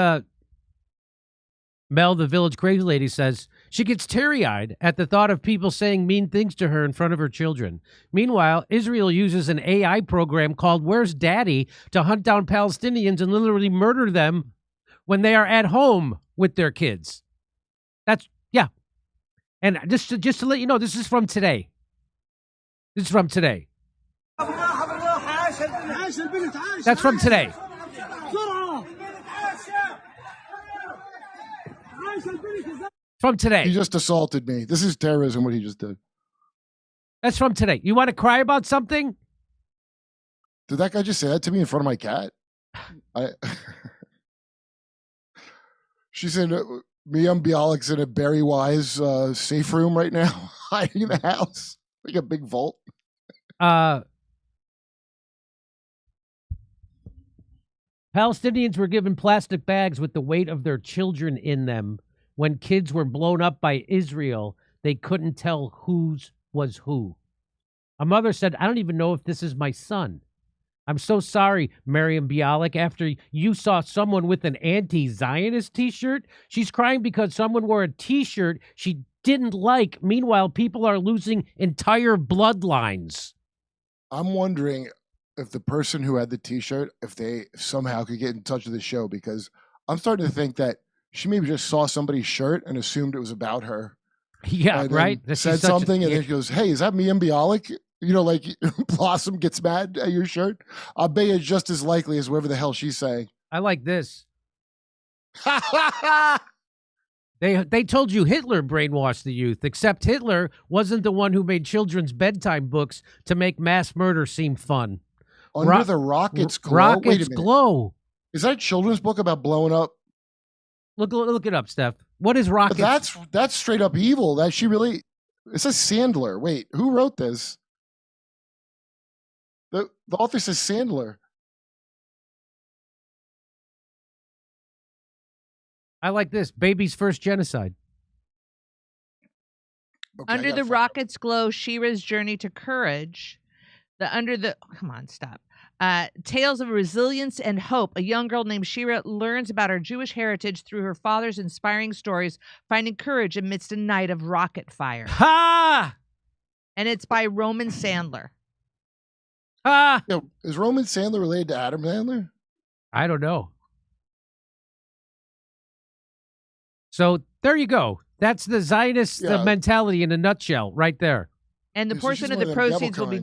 [SPEAKER 1] Mel, the village crazy lady, says. She gets teary-eyed at the thought of people saying mean things to her in front of her children. Meanwhile, Israel uses an AI program called Where's Daddy to hunt down Palestinians and literally murder them when they are at home with their kids. Yeah. And just to let you know, this is from today. This is from today. That's from today. From today.
[SPEAKER 3] He just assaulted me. This is terrorism, what he just did.
[SPEAKER 1] That's from today. You want to cry about something?
[SPEAKER 3] Did that guy just say that to me in front of my cat? She said, Mayim Bialik's in a Barry Wise safe room right now, hiding in the house. Like a big vault.
[SPEAKER 1] Palestinians were given plastic bags with the weight of their children in them. When kids were blown up by Israel, they couldn't tell whose was who. A mother said, I don't even know if this is my son. I'm so sorry, Miriam Bialik. After you saw someone with an anti-Zionist T-shirt, she's crying because someone wore a T-shirt she didn't like. Meanwhile, people are losing entire bloodlines.
[SPEAKER 3] I'm wondering if the person who had the T-shirt, if they somehow could get in touch with the show, because I'm starting to think that she maybe just saw somebody's shirt and assumed it was about her.
[SPEAKER 1] Yeah, right.
[SPEAKER 3] Said something, and then she goes, "Hey, is that Miriam Bialik?" You know, like Blossom gets mad at your shirt. I'll bet it's just as likely as whatever the hell she's saying.
[SPEAKER 1] I like this. They told you Hitler brainwashed the youth, except Hitler wasn't the one who made children's bedtime books to make mass murder seem fun.
[SPEAKER 3] Under the Rockets Glow?
[SPEAKER 1] Rockets
[SPEAKER 3] Wait a minute.
[SPEAKER 1] Glow.
[SPEAKER 3] Is that a children's book about blowing up?
[SPEAKER 1] Look it up, Steph. What is Rockets?
[SPEAKER 3] But that's straight up evil. That she really... It says Sandler. Wait, who wrote this? The author says Sandler.
[SPEAKER 1] I like this. Baby's first genocide.
[SPEAKER 3] Okay,
[SPEAKER 2] Under the Rockets Glow, Shira's Journey to Courage. Come on, stop. Tales of Resilience and Hope. A young girl named Shira learns about her Jewish heritage through her father's inspiring stories, finding courage amidst a night of rocket fire.
[SPEAKER 1] Ha!
[SPEAKER 2] And it's by Roman Sandler.
[SPEAKER 1] Ha!
[SPEAKER 3] Yeah, is Roman Sandler related to Adam Sandler?
[SPEAKER 1] I don't know. So there you go. That's the Zionist mentality in a nutshell right there.
[SPEAKER 2] And the portion of the proceeds will be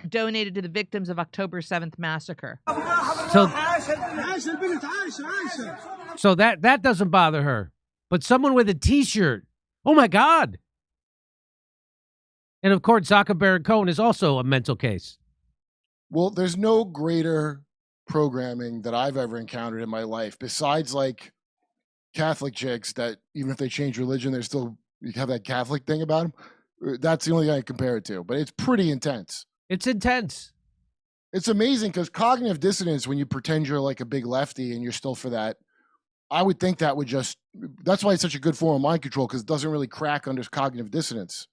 [SPEAKER 2] donated to the victims of October 7th massacre.
[SPEAKER 1] So that doesn't bother her. But someone with a T-shirt. Oh, my God. And, of course, Zaka Baron Cohen is also a mental case.
[SPEAKER 3] Well, there's no greater programming that I've ever encountered in my life besides, like, Catholic chicks that even if they change religion, they're still, you have that Catholic thing about them. That's the only thing I compare it to, but it's pretty intense.
[SPEAKER 1] It's intense.
[SPEAKER 3] It's amazing because cognitive dissonance, when you pretend you're like a big lefty and you're still for that, I would think that would just, that's why it's such a good form of mind control, because it doesn't really crack under cognitive dissonance.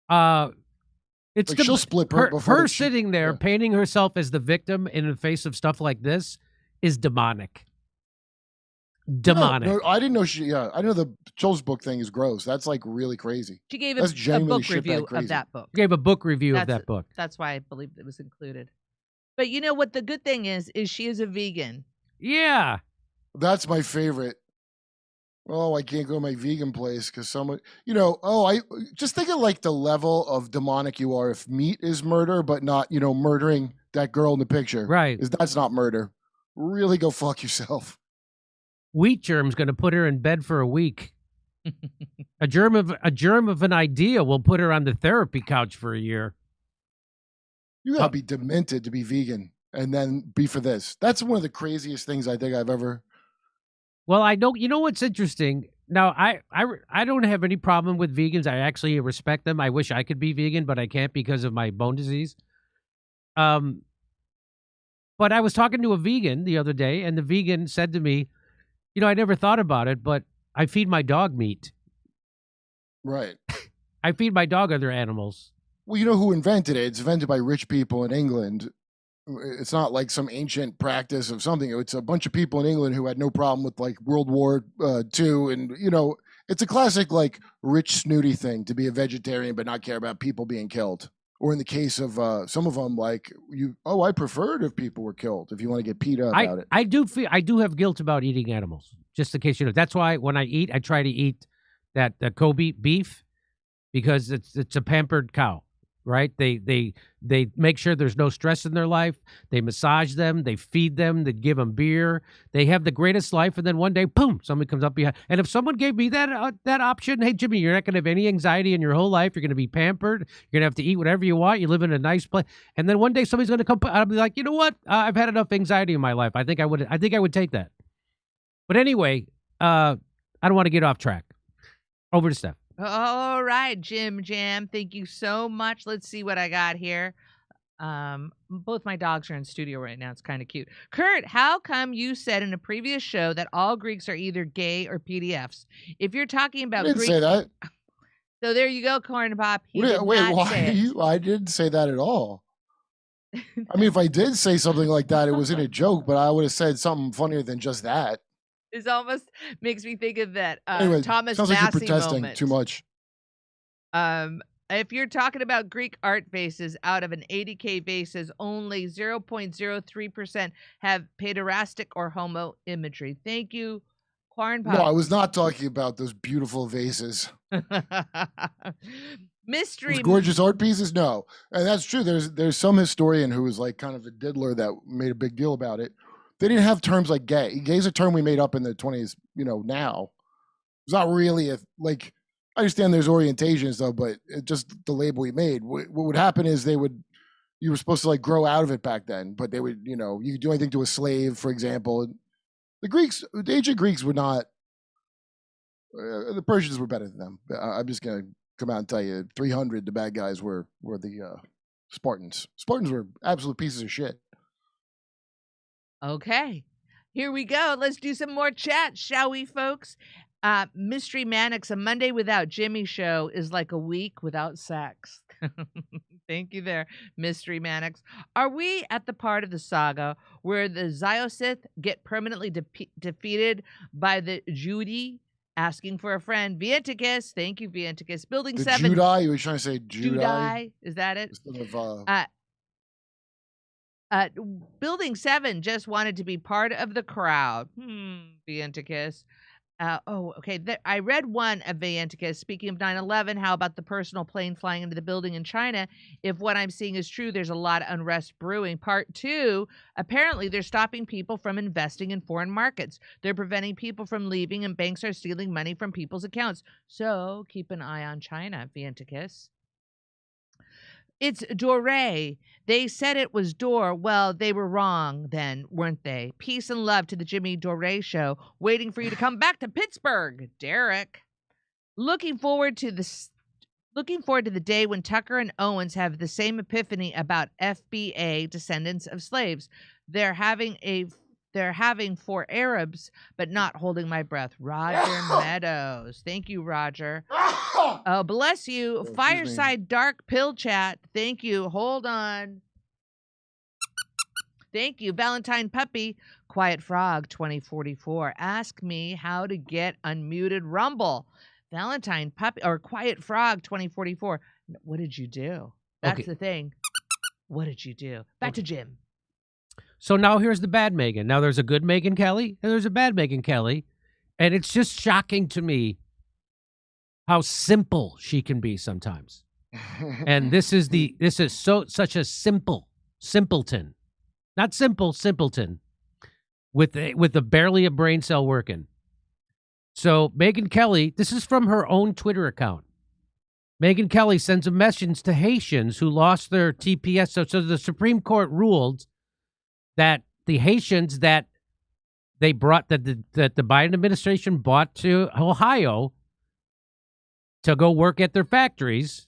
[SPEAKER 1] It's
[SPEAKER 3] like she'll split
[SPEAKER 1] her sitting there painting herself as the victim in the face of stuff like this is demonic.
[SPEAKER 3] No, I didn't know I know the Joel's book thing is gross. That's like really crazy.
[SPEAKER 2] She gave a book review of that book.
[SPEAKER 1] Gave a book review of that book.
[SPEAKER 2] That's why I believe it was included. But you know what the good thing is she is a vegan.
[SPEAKER 1] Yeah.
[SPEAKER 3] That's my favorite. Oh, I can't go to my vegan place because someone, I just think of like the level of demonic you are if meat is murder, but not, murdering that girl in the picture.
[SPEAKER 1] Right.
[SPEAKER 3] That's not murder. Really go fuck yourself.
[SPEAKER 1] Wheat germ's going to put her in bed for a week. a germ of an idea will put her on the therapy couch for a year.
[SPEAKER 3] You gotta be demented to be vegan and then be for this. That's one of the craziest things I think I've ever.
[SPEAKER 1] Well, I know. You know what's interesting? Now, I don't have any problem with vegans. I actually respect them. I wish I could be vegan, but I can't because of my bone disease. But I was talking to a vegan the other day, and the vegan said to me, I never thought about it, but I feed my dog meat.
[SPEAKER 3] Right.
[SPEAKER 1] I feed my dog other animals.
[SPEAKER 3] Well, you know who invented it? It's invented by rich people in England. It's not like some ancient practice of something. It's a bunch of people in England who had no problem with like World War II. And, it's a classic like rich snooty thing to be a vegetarian but not care about people being killed. Or in the case of some of them, like I preferred if people were killed. If you want to get peed up about it,
[SPEAKER 1] I do have guilt about eating animals. Just in case you know, that's why when I eat, I try to eat that Kobe beef because it's a pampered cow, right? They make sure there's no stress in their life. They massage them, they feed them, they give them beer. They have the greatest life, and then one day, boom, somebody comes up behind. And if someone gave me that option, hey Jimmy, you're not going to have any anxiety in your whole life. You're going to be pampered. You're going to have to eat whatever you want. You live in a nice place. And then one day somebody's going to come. I'll be like, you know what? I've had enough anxiety in my life. I think I would take that. But anyway, I don't want to get off track. Over to Steph.
[SPEAKER 2] All right, Jim Jam. Thank you so much. Let's see what I got here. both my dogs are in studio right now. It's kind of cute. Kurt, how come you said in a previous show that all Greeks are either gay or PDFs? If you're talking about
[SPEAKER 3] I didn't
[SPEAKER 2] Greek,
[SPEAKER 3] say that.
[SPEAKER 2] So there you go, Corn Pop. He
[SPEAKER 3] Wait,
[SPEAKER 2] did not
[SPEAKER 3] why?
[SPEAKER 2] say it.
[SPEAKER 3] I didn't say that at all. I mean, if I did say something like that, it was in a joke, but I would have said something funnier than just that.
[SPEAKER 2] This almost makes me think of that
[SPEAKER 3] Anyway,
[SPEAKER 2] Thomas
[SPEAKER 3] sounds like you're
[SPEAKER 2] Massey
[SPEAKER 3] protesting
[SPEAKER 2] moment.
[SPEAKER 3] too much.
[SPEAKER 2] If you're talking about Greek art vases, out of an 80K vases, only 0.03% have pederastic or homo imagery. Thank you, Corn Pop.
[SPEAKER 3] No, I was not talking about those beautiful vases.
[SPEAKER 2] Mystery.
[SPEAKER 3] Those gorgeous art pieces? No. And that's true. There's some historian who was like kind of a diddler that made a big deal about it. They didn't have terms like gay. Gay is a term we made up in the 20s, now. It's not really I understand there's orientations though, but it's just the label we made. What would happen is you were supposed to grow out of it back then, but they would, you could do anything to a slave, for example. The ancient Greeks were not, the Persians were better than them. I'm just going to come out and tell you, 300, the bad guys were the Spartans. Spartans were absolute pieces of shit.
[SPEAKER 2] Okay, here we go. Let's do some more chat, shall we, folks? Mystery Mannix, a Monday without Jimmy show is like a week without sex. Thank you there, Mystery Mannix. Are we at the part of the saga where the Zyosith get permanently defeated by the Judy asking for a friend? Vienticus, thank you, Vienticus. Building
[SPEAKER 3] the
[SPEAKER 2] 7.
[SPEAKER 3] Judai? You were trying to say Judai?
[SPEAKER 2] Judai, is that it?
[SPEAKER 3] Instead of,
[SPEAKER 2] Building 7 just wanted to be part of the crowd. Vienticus. Okay. I read one of Vienticus. Speaking of 9/11, how about the personal plane flying into the building in China? If what I'm seeing is true, there's a lot of unrest brewing. Part 2, apparently they're stopping people from investing in foreign markets. They're preventing people from leaving, and banks are stealing money from people's accounts. So keep an eye on China, Vienticus. It's Dore. They said it was Dore. Well, they were wrong then, weren't they? Peace and love to the Jimmy Dore show. Waiting for you to come back to Pittsburgh, Derek. Looking forward to the day when Tucker and Owens have the same epiphany about FBA, descendants of slaves. They're having for Arabs, but not holding my breath. Roger Meadows. Thank you, Roger. Oh, bless you. Fireside Dark Pill Chat. Thank you. Hold on. Thank you. Valentine Puppy. Quiet Frog 2044. Ask me how to get unmuted Rumble. Valentine Puppy or Quiet Frog 2044. What did you do? That's the thing. What did you do? Back to Jim.
[SPEAKER 1] So now here's the bad Megyn. Now there's a good Megyn Kelly and there's a bad Megyn Kelly. And it's just shocking to me how simple she can be sometimes. And this is such a simpleton. Not simple, simpleton. With barely a brain cell working. So Megyn Kelly, this is from her own Twitter account. Megyn Kelly sends a message to Haitians who lost their TPS. So the Supreme Court ruled that the Haitians that they brought that the Biden administration brought to Ohio to go work at their factories,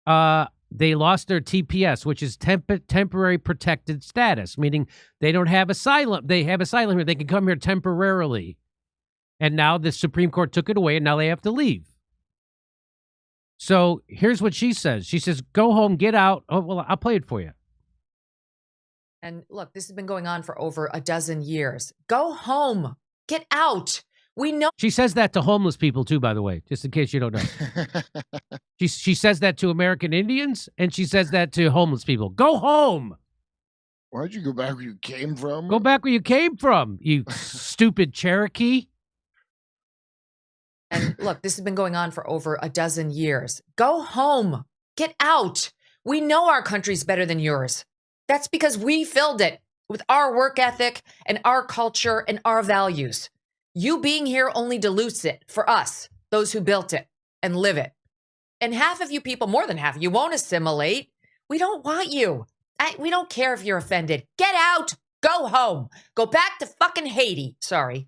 [SPEAKER 1] they lost their TPS, which is temporary protected status, meaning they don't have asylum. They have asylum here. They can come here temporarily. And now the Supreme Court took it away, and now they have to leave. So here's what she says. She says, go home, get out. Oh, well, I'll play it for you.
[SPEAKER 6] And look, this has been going on for over a dozen years. Go home, get out. We know.
[SPEAKER 1] She says that to homeless people, too, by the way, just in case you don't know. She says that to American Indians, and she says that to homeless people. Go home.
[SPEAKER 3] Why don't you go back where you came from?
[SPEAKER 1] Go back where you came from, you stupid Cherokee.
[SPEAKER 6] And look, this has been going on for over a dozen years. Go home, get out. We know our country's better than yours. That's because we filled it with our work ethic and our culture and our values. You being here only dilutes it for us, those who built it and live it. And half of you people, more than half of you, won't assimilate. We don't want you. We don't care if you're offended. Get out. Go home. Go back to fucking Haiti. Sorry.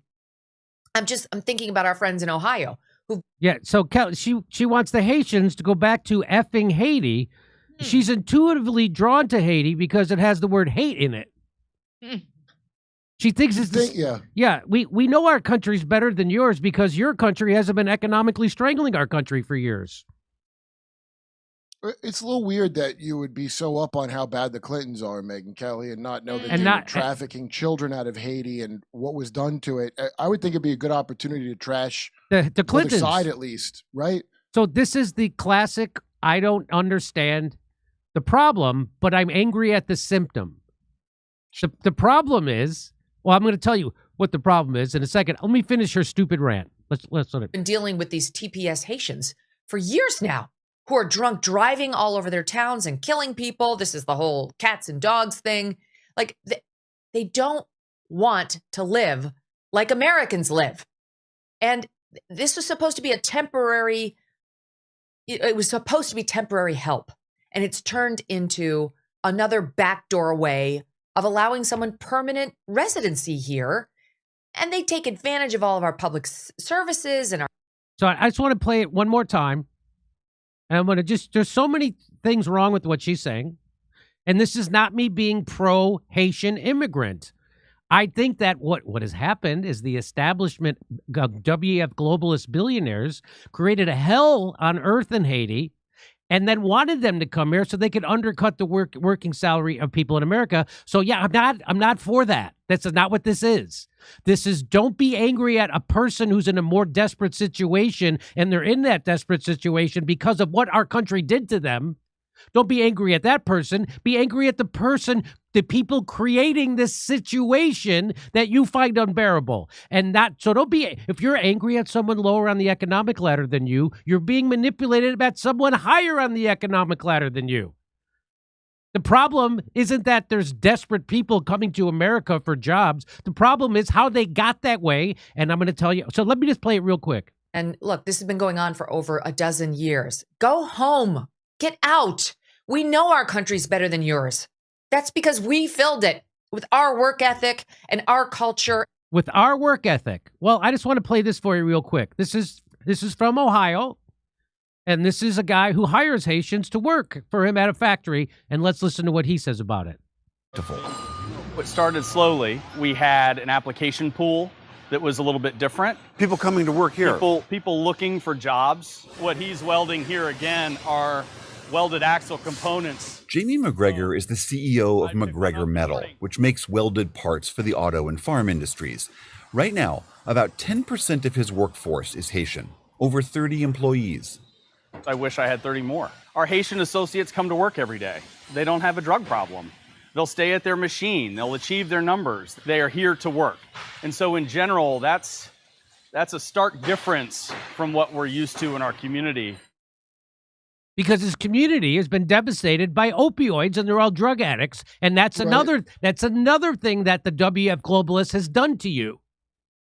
[SPEAKER 6] I'm thinking about our friends in Ohio who.
[SPEAKER 1] Yeah. So she wants the Haitians to go back to effing Haiti She's intuitively drawn to Haiti because it has the word hate in it. She thinks it's we know our country's better than yours because your country hasn't been economically strangling our country for years.
[SPEAKER 3] It's a little weird that you would be so up on how bad the Clintons are, Megyn Kelly, and not know that they were trafficking children out of Haiti and what was done to it. I would think it'd be a good opportunity to trash
[SPEAKER 1] the Clintons.
[SPEAKER 3] Other side, at least, right?
[SPEAKER 1] So this is the classic, I don't understand the problem, but I'm angry at the symptom. The problem is, well, I'm going to tell you what the problem is in a second. Let me finish her stupid rant. Let's let it.
[SPEAKER 6] Been dealing with these TPS Haitians for years now, who are drunk driving all over their towns and killing people. This is the whole cats and dogs thing. Like, they don't want to live like Americans live. And this was supposed to be it was supposed to be temporary help. And it's turned into another backdoor way of allowing someone permanent residency here. And they take advantage of all of our public services and our.
[SPEAKER 1] So I just want to play it one more time. And I'm going to there's so many things wrong with what she's saying. And this is not me being pro-Haitian immigrant. I think that what has happened is the establishment of WEF globalist billionaires created a hell on earth in Haiti and then wanted them to come here so they could undercut the working salary of people in America. So yeah, I'm not for that. That's not what this is. This is, don't be angry at a person who's in a more desperate situation and they're in that desperate situation because of what our country did to them. Don't be angry at that person. Be angry at the people creating this situation that you find unbearable. And so don't be, if you're angry at someone lower on the economic ladder than you, you're being manipulated at someone higher on the economic ladder than you. The problem isn't that there's desperate people coming to America for jobs. The problem is how they got that way. And I'm going to tell you. So let me just play it real quick.
[SPEAKER 6] And look, this has been going on for over a dozen years. Go home. Get out. We know our country's better than yours. That's because we filled it with our work ethic and our culture.
[SPEAKER 1] With our work ethic. Well, I just want to play this for you real quick. This is from Ohio. And this is a guy who hires Haitians to work for him at a factory. And let's listen to what he says about it.
[SPEAKER 12] What started slowly, we had an application pool that was a little bit different.
[SPEAKER 13] People coming to work here.
[SPEAKER 12] People looking for jobs. What he's welding here again are welded axle components.
[SPEAKER 13] Jamie McGregor is the CEO of McGregor Metal, which makes welded parts for the auto and farm industries. Right now, about 10% of his workforce is Haitian, over 30 employees.
[SPEAKER 12] I wish I had 30 more. Our Haitian associates come to work every day. They don't have a drug problem. They'll stay at their machine. They'll achieve their numbers. They are here to work. And so in general, that's a stark difference from what we're used to in our community.
[SPEAKER 1] Because his community has been devastated by opioids and they're all drug addicts. And that's another thing that the WF globalist has done to you.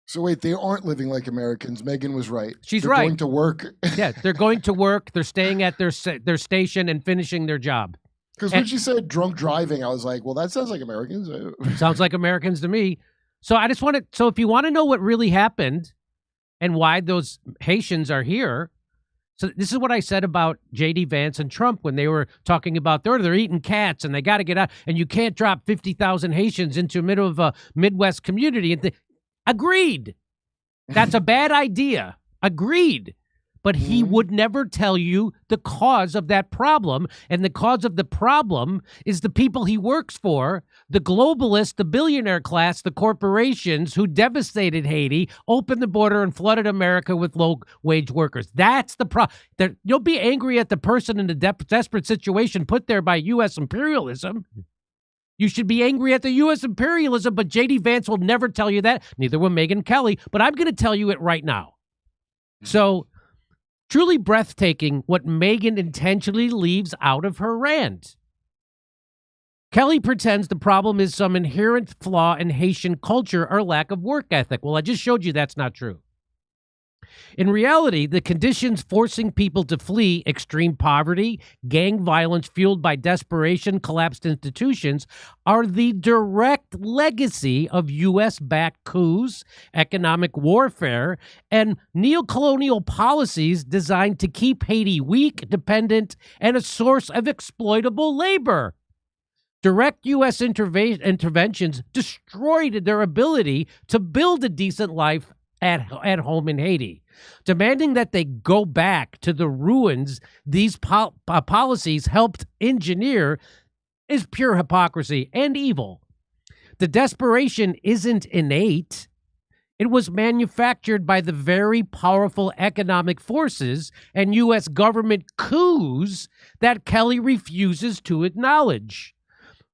[SPEAKER 3] So wait, they aren't living like Americans. Megyn was right.
[SPEAKER 1] They're
[SPEAKER 3] right. Going to work.
[SPEAKER 1] Yeah, they're going to work. They're staying at their station and finishing their job.
[SPEAKER 3] Because when she said drunk driving, I was like, well, that sounds like Americans.
[SPEAKER 1] Sounds like Americans to me. So I just want to, so if you want to know what really happened and why those Haitians are here, so this is what I said about J.D. Vance and Trump when they were talking about they're eating cats and they got to get out and you can't drop 50,000 Haitians into the middle of a Midwest community. And agreed. That's a bad idea. Agreed. But he would never tell you the cause of that problem. And the cause of the problem is the people he works for, the globalists, the billionaire class, the corporations who devastated Haiti, opened the border and flooded America with low-wage workers. That's the problem. You'll be angry at the person in the desperate situation put there by U.S. imperialism. You should be angry at the U.S. imperialism, but J.D. Vance will never tell you that. Neither will Megyn Kelly, but I'm going to tell you it right now. So, truly breathtaking what Megyn intentionally leaves out of her rant. Kelly pretends the problem is some inherent flaw in Haitian culture or lack of work ethic. Well, I just showed you that's not true. In reality, the conditions forcing people to flee extreme poverty, gang violence fueled by desperation, collapsed institutions are the direct legacy of U.S.-backed coups, economic warfare, and neocolonial policies designed to keep Haiti weak, dependent, and a source of exploitable labor. Direct U.S. interventions destroyed their ability to build a decent life at home in Haiti. Demanding that they go back to the ruins these policies helped engineer is pure hypocrisy and evil. The desperation isn't innate. It was manufactured by the very powerful economic forces and U.S. government coups that Kelly refuses to acknowledge.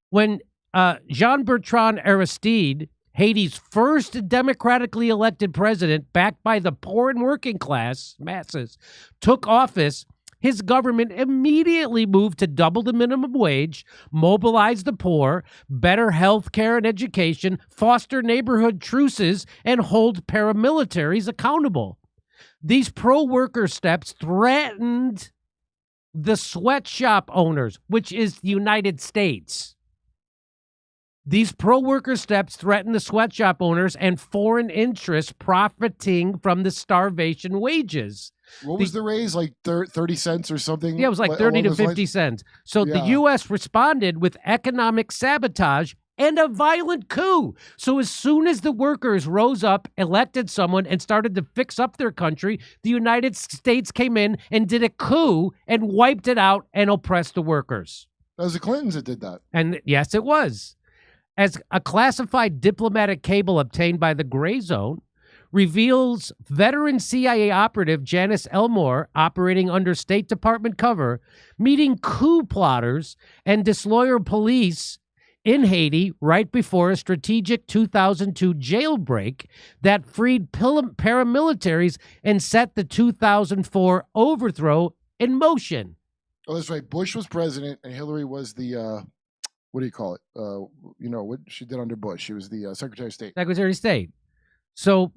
[SPEAKER 1] When Jean-Bertrand Aristide, Haiti's first democratically elected president, backed by the poor and working class masses, took office, his government immediately moved to double the minimum wage, mobilize the poor, better health care and education, foster neighborhood truces, and hold paramilitaries accountable. These pro-worker steps threatened the sweatshop owners, which is the United States. These pro-worker steps threaten the sweatshop owners and foreign interests profiting from the starvation wages.
[SPEAKER 3] What was the raise? Like 30 cents or something?
[SPEAKER 1] Yeah, it was like 30 to 50 cents. So the U.S. responded with economic sabotage and a violent coup. So as soon as the workers rose up, elected someone, and started to fix up their country, the United States came in and did a coup and wiped it out and oppressed the workers.
[SPEAKER 3] That was the Clintons that did that.
[SPEAKER 1] And yes, it was. As a classified diplomatic cable obtained by the Gray Zone reveals, veteran CIA operative Janice Elmore, operating under State Department cover, meeting coup plotters and disloyal police in Haiti right before a strategic 2002 jailbreak that freed paramilitaries and set the 2004 overthrow in motion.
[SPEAKER 3] Oh, that's right. Bush was president and Hillary was the... what do you call it? You know, what she did under Bush. She was the Secretary of State.
[SPEAKER 1] Secretary of State. So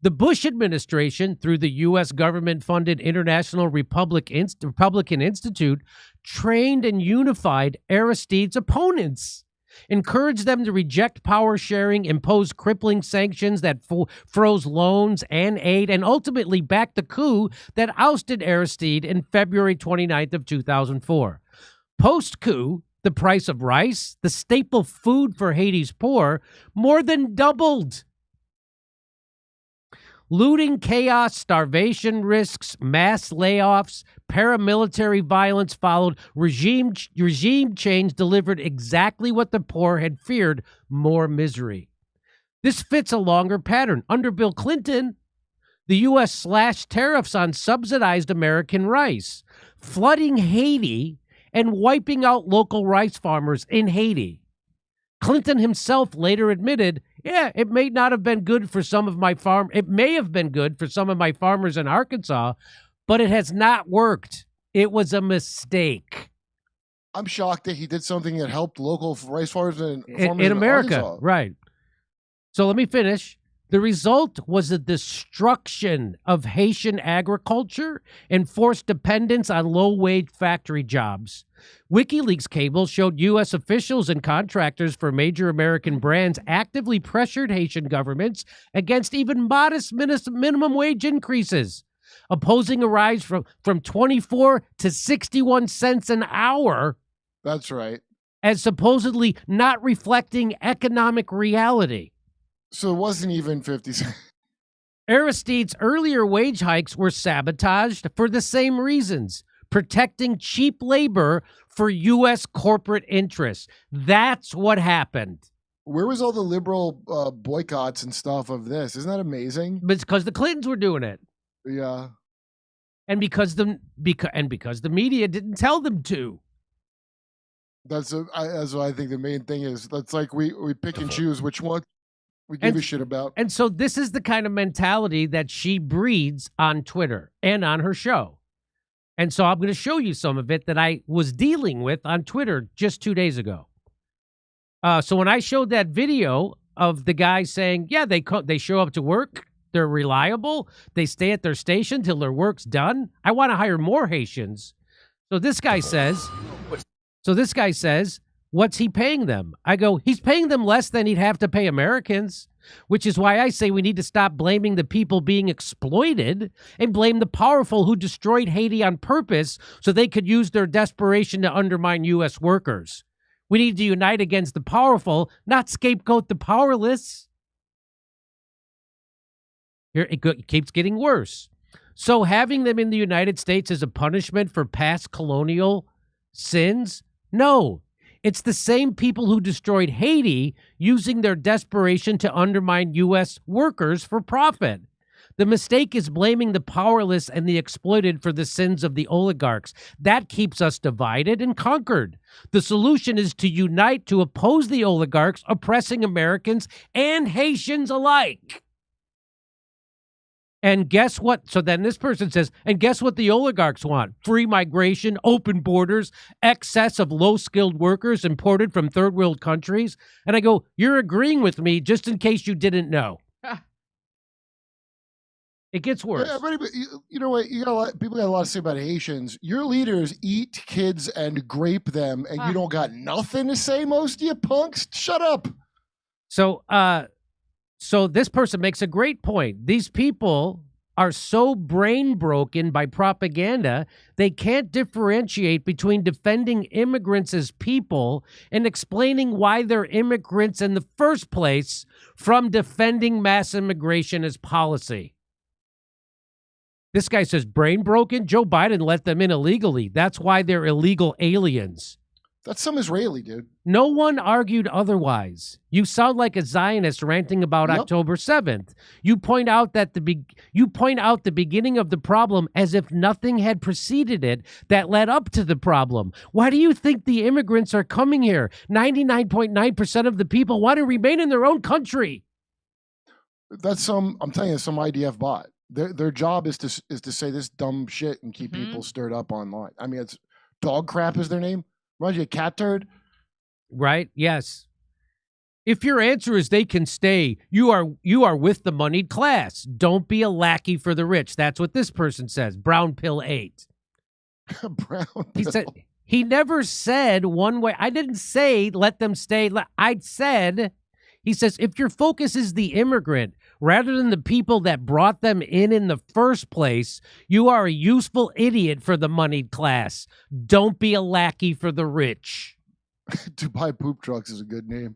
[SPEAKER 1] the Bush administration, through the U.S. government-funded International Republican Institute, trained and unified Aristide's opponents, encouraged them to reject power sharing, impose crippling sanctions that froze loans and aid, and ultimately backed the coup that ousted Aristide in February 29th of 2004. Post-coup, the price of rice, the staple food for Haiti's poor, more than doubled. Looting, chaos, starvation risks, mass layoffs, paramilitary violence followed. Regime change delivered exactly what the poor had feared, more misery. This fits a longer pattern. Under Bill Clinton, the U.S. slashed tariffs on subsidized American rice, flooding Haiti and wiping out local rice farmers in Haiti. Clinton himself later admitted, yeah, it may not have been good for some of my it may have been good for some of my farmers in Arkansas, but it has not worked. It was a mistake.
[SPEAKER 3] I'm shocked that he did something that helped local rice farmers in
[SPEAKER 1] America.
[SPEAKER 3] Arkansas.
[SPEAKER 1] Right. So let me finish. The result was the destruction of Haitian agriculture and forced dependence on low-wage factory jobs. WikiLeaks cables showed U.S. officials and contractors for major American brands actively pressured Haitian governments against even modest minimum wage increases, opposing a rise from 24 to 61 cents an hour.
[SPEAKER 3] That's right.
[SPEAKER 1] As supposedly not reflecting economic reality.
[SPEAKER 3] So it wasn't even 50 cents.
[SPEAKER 1] Aristide's earlier wage hikes were sabotaged for the same reasons, protecting cheap labor for U.S. corporate interests. That's what happened.
[SPEAKER 3] Where was all the liberal boycotts and stuff of this? Isn't that amazing?
[SPEAKER 1] But it's because the Clintons were doing it.
[SPEAKER 3] Yeah.
[SPEAKER 1] And because the media didn't tell them to.
[SPEAKER 3] That's what I think the main thing is. That's like we pick and choose which one we give a shit about.
[SPEAKER 1] And so this is the kind of mentality that she breeds on Twitter and on her show. And so I'm going to show you some of it that I was dealing with on Twitter just 2 days ago. So when I showed that video of the guy saying, yeah, they show up to work, They're reliable. They stay at their station till their work's done. I want to hire more Haitians. So this guy says, what's he paying them? I go, he's paying them less than he'd have to pay Americans, which is why I say we need to stop blaming the people being exploited and blame the powerful who destroyed Haiti on purpose so they could use their desperation to undermine U.S. workers. We need to unite against the powerful, not scapegoat the powerless. Here it keeps getting worse. So having them in the United States as a punishment for past colonial sins? No. It's the same people who destroyed Haiti using their desperation to undermine U.S. workers for profit. The mistake is blaming the powerless and the exploited for the sins of the oligarchs. That keeps us divided and conquered. The solution is to unite to oppose the oligarchs oppressing Americans and Haitians alike. And guess what? So then this person says, and guess what the oligarchs want? Free migration, open borders, excess of low-skilled workers imported from third world countries. And I go, you're agreeing with me just in case you didn't know. It gets worse.
[SPEAKER 3] Yeah, but you know what? People got a lot to say about Haitians. Your leaders eat kids and grape them, and you don't got nothing to say, most of you punks? Shut up.
[SPEAKER 1] So this person makes a great point. These people are so brain broken by propaganda, they can't differentiate between defending immigrants as people and explaining why they're immigrants in the first place from defending mass immigration as policy. This guy says brain broken. Joe Biden let them in illegally. That's why they're illegal aliens.
[SPEAKER 3] That's some Israeli, dude.
[SPEAKER 1] No one argued otherwise. You sound like a Zionist ranting about October 7th. You point out the beginning of the problem as if nothing had preceded it that led up to the problem. Why do you think the immigrants are coming here? 99.9% of the people want to remain in their own country.
[SPEAKER 3] That's I'm telling you, some IDF bot. Their job is to say this dumb shit and keep people stirred up online. I mean, it's dog crap is their name. Reminds you of cat turd?
[SPEAKER 1] Right? Yes. If your answer is they can stay, you are with the moneyed class. Don't be a lackey for the rich. That's what this person says. Brown pill 8.
[SPEAKER 3] Brown pill.
[SPEAKER 1] He never said one way. I didn't say let them stay. He says, if your focus is the immigrant rather than the people that brought them in the first place, you are a useful idiot for the moneyed class. Don't be a lackey for the rich.
[SPEAKER 3] Dubai poop trucks is a good name.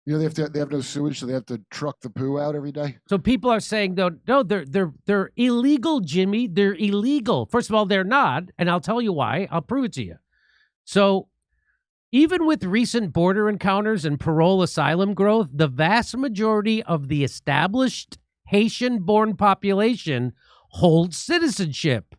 [SPEAKER 3] You know, they have no sewage, so they have to truck the poo out every day.
[SPEAKER 1] So people are saying, no, they're illegal, Jimmy. They're illegal. First of all, they're not, and I'll tell you why. I'll prove it to you. So even with recent border encounters and parole asylum growth, the vast majority of the established Haitian-born population holds citizenship,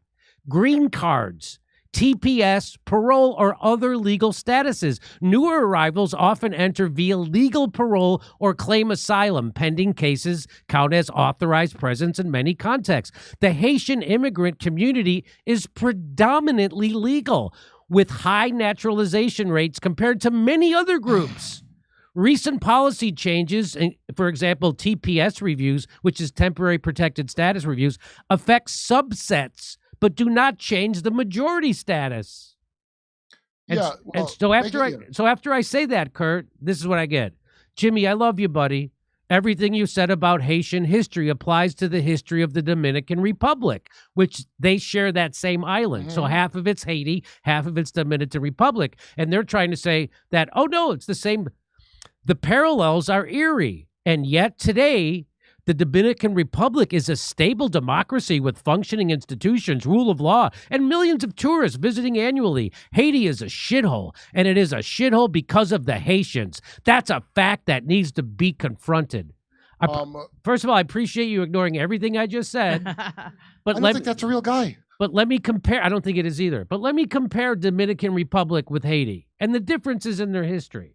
[SPEAKER 1] green cards, TPS, parole, or other legal statuses. Newer arrivals often enter via legal parole or claim asylum. Pending cases count as authorized presence in many contexts. The Haitian immigrant community is predominantly legal, with high naturalization rates compared to many other groups. Recent policy changes, for example, TPS reviews, which is temporary protected status reviews, affect subsets, but do not change the majority status. So after I say that, Kurt, this is what I get. Jimmy, I love you, buddy. Everything you said about Haitian history applies to the history of the Dominican Republic, which they share that same island. So half of it's Haiti, half of it's Dominican Republic. And they're trying to say that, oh, no, it's the same. The parallels are eerie. And yet today, the Dominican Republic is a stable democracy with functioning institutions, rule of law, and millions of tourists visiting annually. Haiti is a shithole, and it is a shithole because of the Haitians. That's a fact that needs to be confronted. First of all, I appreciate you ignoring everything I just said. But
[SPEAKER 3] I don't think that's a real guy.
[SPEAKER 1] But let me compare. I don't think it is either. But let me compare Dominican Republic with Haiti and the differences in their history.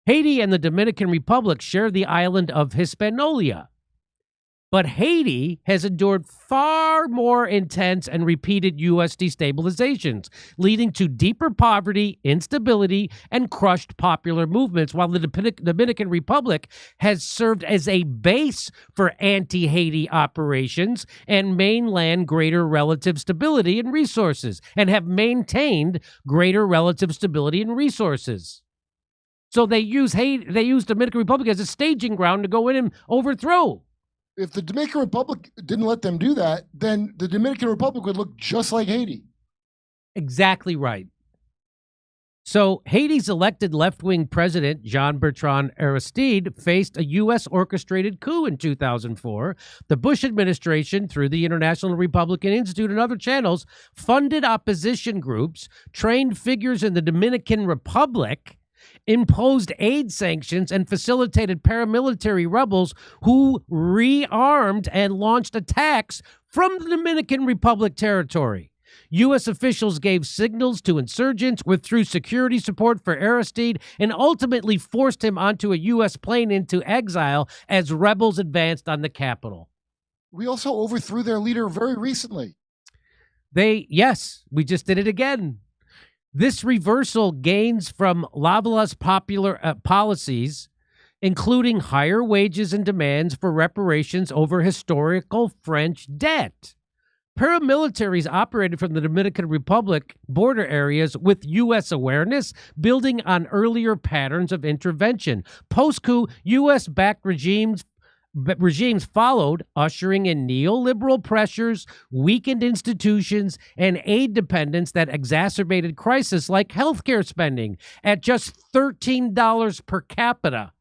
[SPEAKER 1] Haiti and the Dominican Republic share the island of Hispaniola. But Haiti has endured far more intense and repeated U.S. destabilizations, leading to deeper poverty, instability, and crushed popular movements, while the Dominican Republic has served as a base for anti-Haiti operations and mainland greater relative stability and resources, and have maintained greater relative stability and resources. So they use Dominican Republic as a staging ground to go in and overthrow.
[SPEAKER 3] If the Dominican Republic didn't let them do that, then the Dominican Republic would look just like Haiti.
[SPEAKER 1] Exactly right. So Haiti's elected left-wing president, Jean-Bertrand Aristide, faced a U.S.-orchestrated coup in 2004. The Bush administration, through the International Republican Institute and other channels, funded opposition groups, trained figures in the Dominican Republic, imposed aid sanctions, and facilitated paramilitary rebels who rearmed and launched attacks from the Dominican Republic territory. U.S. officials gave signals to insurgents, withdrew security support for Aristide, and ultimately forced him onto a U.S. plane into exile as rebels advanced on the capital.
[SPEAKER 3] We also overthrew their leader very recently.
[SPEAKER 1] Yes, we just did it again. This reversal gains from Lavala's popular policies, including higher wages and demands for reparations over historical French debt. Paramilitaries operated from the Dominican Republic border areas with U.S. awareness, building on earlier patterns of intervention. Post-coup, U.S.-backed regimes followed, ushering in neoliberal pressures, weakened institutions, and aid dependence that exacerbated crises like healthcare spending at just $13 per capita.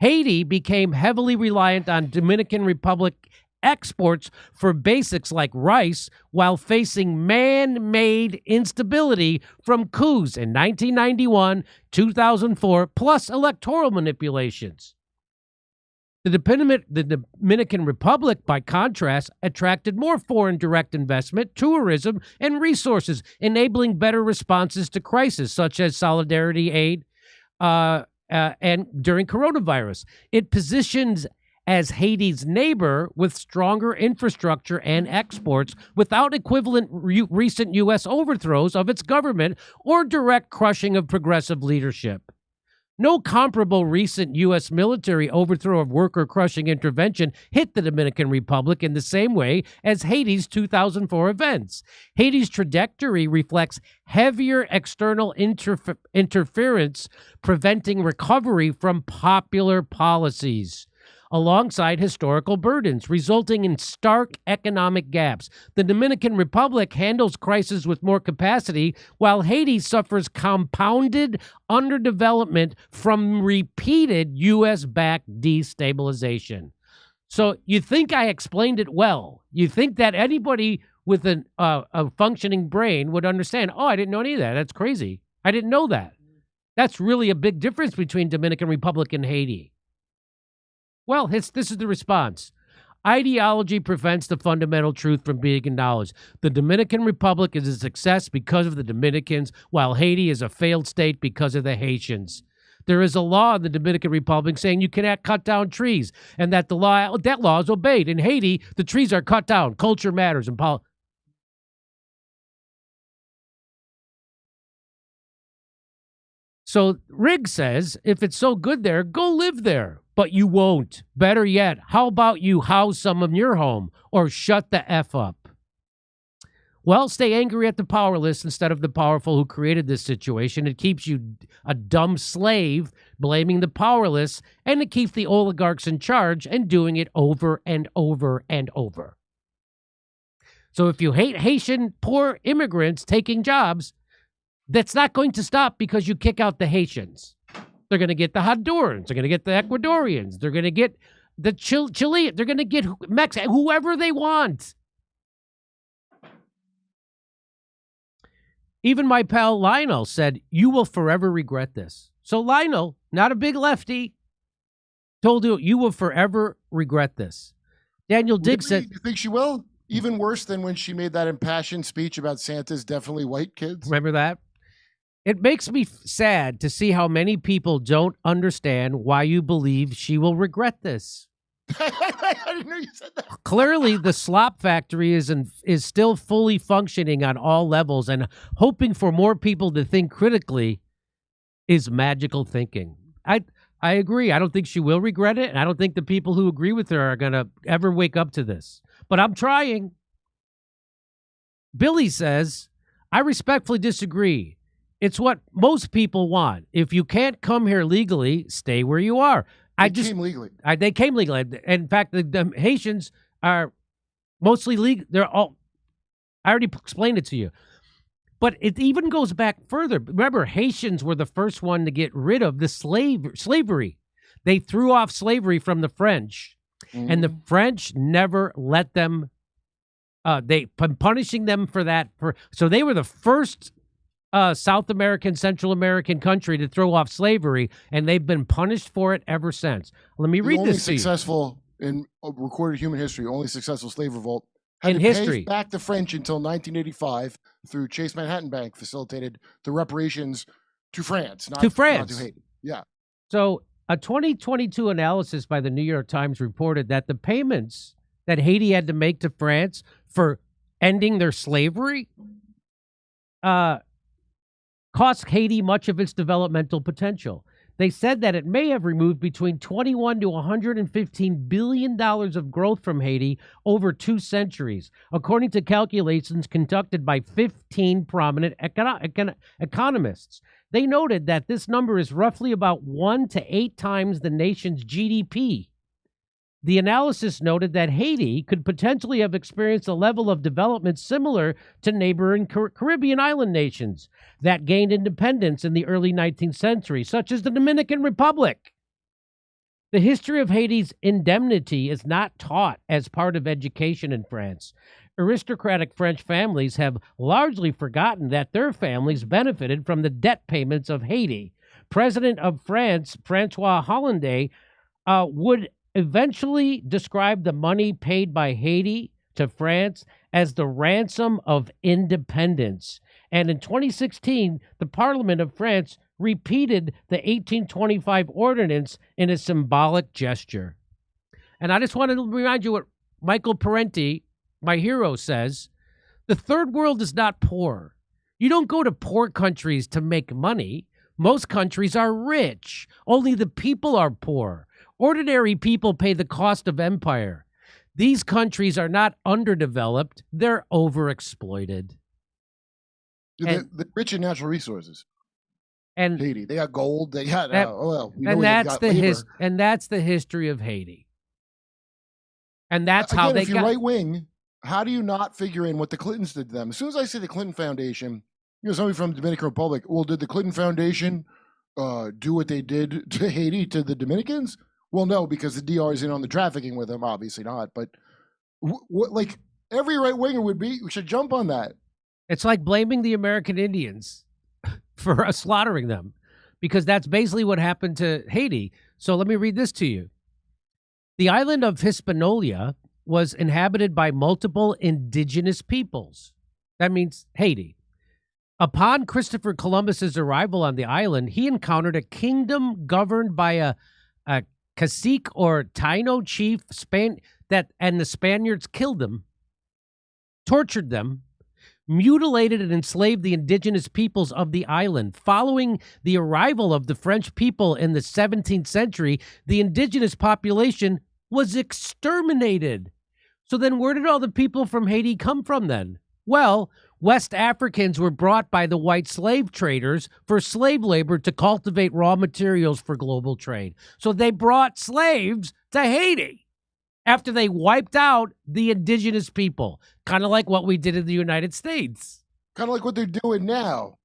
[SPEAKER 1] Haiti became heavily reliant on Dominican Republic exports for basics like rice, while facing man-made instability from coups in 1991, 2004, plus electoral manipulations. The Dominican Republic, by contrast, attracted more foreign direct investment, tourism, and resources, enabling better responses to crises such as solidarity aid and during coronavirus. It positions as Haiti's neighbor with stronger infrastructure and exports without equivalent recent U.S. overthrows of its government or direct crushing of progressive leadership. No comparable recent U.S. military overthrow of worker-crushing intervention hit the Dominican Republic in the same way as Haiti's 2004 events. Haiti's trajectory reflects heavier external interference, preventing recovery from popular policies, alongside historical burdens, resulting in stark economic gaps. The Dominican Republic handles crisis with more capacity, while Haiti suffers compounded underdevelopment from repeated U.S.-backed destabilization. So you think I explained it well. You think that anybody with a functioning brain would understand, oh, I didn't know any of that. That's crazy. I didn't know that. That's really a big difference between Dominican Republic and Haiti. Well, this is the response. Ideology prevents the fundamental truth from being acknowledged. The Dominican Republic is a success because of the Dominicans, while Haiti is a failed state because of the Haitians. There is a law in the Dominican Republic saying you cannot cut down trees, and that law is obeyed. In Haiti, the trees are cut down. Culture matters. And So Riggs says, if it's so good there, go live there. But you won't. Better yet, how about you house some in your home or shut the F up? Well, stay angry at the powerless instead of the powerful who created this situation. It keeps you a dumb slave blaming the powerless, and it keeps the oligarchs in charge and doing it over and over and over. So if you hate Haitian poor immigrants taking jobs, that's not going to stop because you kick out the Haitians. They're going to get the Hondurans. They're going to get the Ecuadorians. They're going to get the Chile. They're going to get whoever they want. Even my pal Lionel said, you will forever regret this. So Lionel, not a big lefty, told you will forever regret this. Daniel Diggs said...
[SPEAKER 3] You think she will? Even worse than when she made that impassioned speech about Santa's definitely white kids?
[SPEAKER 1] Remember that? It makes me sad to see how many people don't understand why you believe she will regret this.
[SPEAKER 3] I didn't know you said that.
[SPEAKER 1] Clearly, the slop factory is still fully functioning on all levels, and hoping for more people to think critically is magical thinking. I agree. I don't think she will regret it, and I don't think the people who agree with her are going to ever wake up to this. But I'm trying. Billy says, I respectfully disagree. It's what most people want. If you can't come here legally, stay where you are. They came legally. They came legally. In fact, the Haitians are mostly legal. They're all. I already explained it to you. But it even goes back further. Remember, Haitians were the first one to get rid of the slavery. They threw off slavery from the French, and the French never let them. They punishing them for that. So they were the first South American, Central American country to throw off slavery, and they've been punished for it ever since. Let me read this to you.
[SPEAKER 3] Only successful in recorded human history, only successful slave revolt had
[SPEAKER 1] in
[SPEAKER 3] to
[SPEAKER 1] history.
[SPEAKER 3] Pay back the French until 1985 through Chase Manhattan Bank facilitated the reparations to France, not to Haiti. Yeah.
[SPEAKER 1] So a 2022 analysis by the New York Times reported that the payments that Haiti had to make to France for ending their slavery cost Haiti much of its developmental potential. They said that it may have removed between $21 to $115 billion of growth from Haiti over 2 centuries, according to calculations conducted by 15 prominent economists. They noted that this number is roughly about 1 to 8 times the nation's GDP. The analysis noted that Haiti could potentially have experienced a level of development similar to neighboring Caribbean island nations that gained independence in the early 19th century, such as the Dominican Republic. The history of Haiti's indemnity is not taught as part of education in France. Aristocratic French families have largely forgotten that their families benefited from the debt payments of Haiti. President of France, François Hollande, would eventually described the money paid by Haiti to France as the ransom of independence. And in 2016, the Parliament of France repeated the 1825 ordinance in a symbolic gesture. And I just want to remind you what Michael Parenti, my hero, says. The third world is not poor. You don't go to poor countries to make money. Most countries are rich. Only the people are poor. Ordinary people pay the cost of empire. These countries are not underdeveloped. They're overexploited.
[SPEAKER 3] They're rich in natural resources.
[SPEAKER 1] And
[SPEAKER 3] Haiti, they got gold. They got
[SPEAKER 1] that's the history of Haiti. And that's how they
[SPEAKER 3] if you're right wing, how do you not figure in what the Clintons did to them? As soon as I say the Clinton Foundation, somebody from the Dominican Republic, well, did the Clinton Foundation do what they did to Haiti to the Dominicans? Well, no, because the DR is in on the trafficking with them. Obviously not. But like every right winger we should jump on that.
[SPEAKER 1] It's like blaming the American Indians for slaughtering them, because that's basically what happened to Haiti. So let me read this to you. The island of Hispaniola was inhabited by multiple indigenous peoples. That means Haiti. Upon Christopher Columbus's arrival on the island, he encountered a kingdom governed by a cacique or Taino chief, and the Spaniards killed them, tortured them, mutilated and enslaved the indigenous peoples of the island. Following the arrival of the French people in the 17th century, the indigenous population was exterminated. So then where did all the people from Haiti come from then? Well, West Africans were brought by the white slave traders for slave labor to cultivate raw materials for global trade. So they brought slaves to Haiti after they wiped out the indigenous people, kind of like what we did in the United States.
[SPEAKER 3] Kind of like what they're doing now.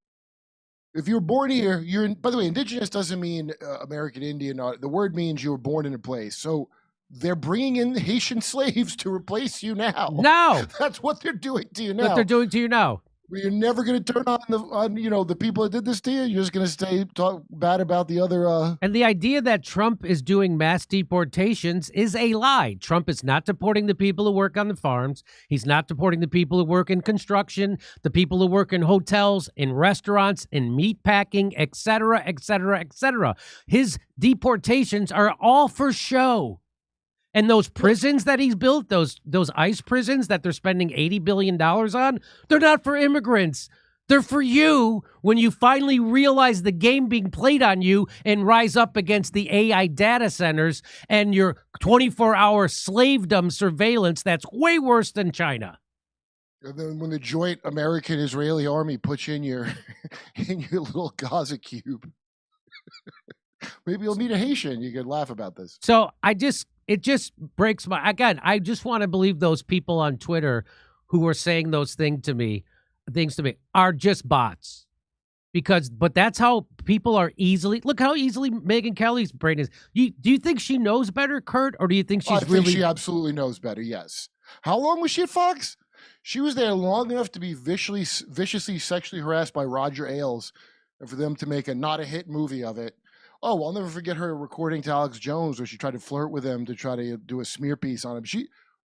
[SPEAKER 3] If you're born here, by the way, indigenous doesn't mean American Indian. The word means you were born in a place. So they're bringing in Haitian slaves to replace you now.
[SPEAKER 1] No,
[SPEAKER 3] that's what they're doing to you now.
[SPEAKER 1] What they're doing to you now.
[SPEAKER 3] You're never going to turn on the people that did this to you. You're just going to talk bad about the other.
[SPEAKER 1] And the idea that Trump is doing mass deportations is a lie. Trump is not deporting the people who work on the farms. He's not deporting the people who work in construction, the people who work in hotels, in restaurants, in meat packing, et cetera, et cetera, et cetera. His deportations are all for show. And those prisons that he's built, those ICE prisons that they're spending $80 billion on, they're not for immigrants. They're for you when you finally realize the game being played on you and rise up against the AI data centers and your 24-hour slavedom surveillance that's way worse than China.
[SPEAKER 3] And then when the joint American-Israeli army puts you in your little Gaza cube, maybe you'll meet a Haitian. You could laugh about this.
[SPEAKER 1] So it just breaks my, again, I just want to believe those people on Twitter who were saying those things to me are just bots. But that's how people are easily, look how easily Megyn Kelly's brain is. Do you think she knows better, Kurt, or do you think she's
[SPEAKER 3] I think she absolutely knows better, yes. How long was she at Fox? She was there long enough to be viciously sexually harassed by Roger Ailes and for them to make a not a hit movie of it. Oh, I'll never forget her recording to Alex Jones where she tried to flirt with him to try to do a smear piece on him.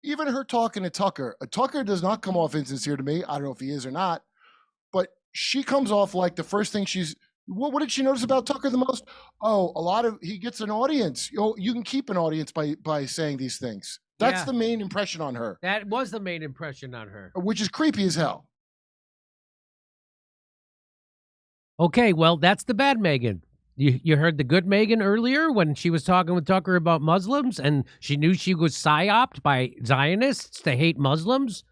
[SPEAKER 3] Even her talking to Tucker. Tucker does not come off insincere to me. I don't know if he is or not. But she comes off like the first thing what did she notice about Tucker the most? Oh, he gets an audience. You can keep an audience by saying these things. That's the main impression on her.
[SPEAKER 1] That was the main impression on her.
[SPEAKER 3] Which is creepy as hell.
[SPEAKER 1] Okay, well, that's the bad Megyn. You heard the good Megyn earlier when she was talking with Tucker about Muslims and she knew she was psyoped by Zionists to hate Muslims.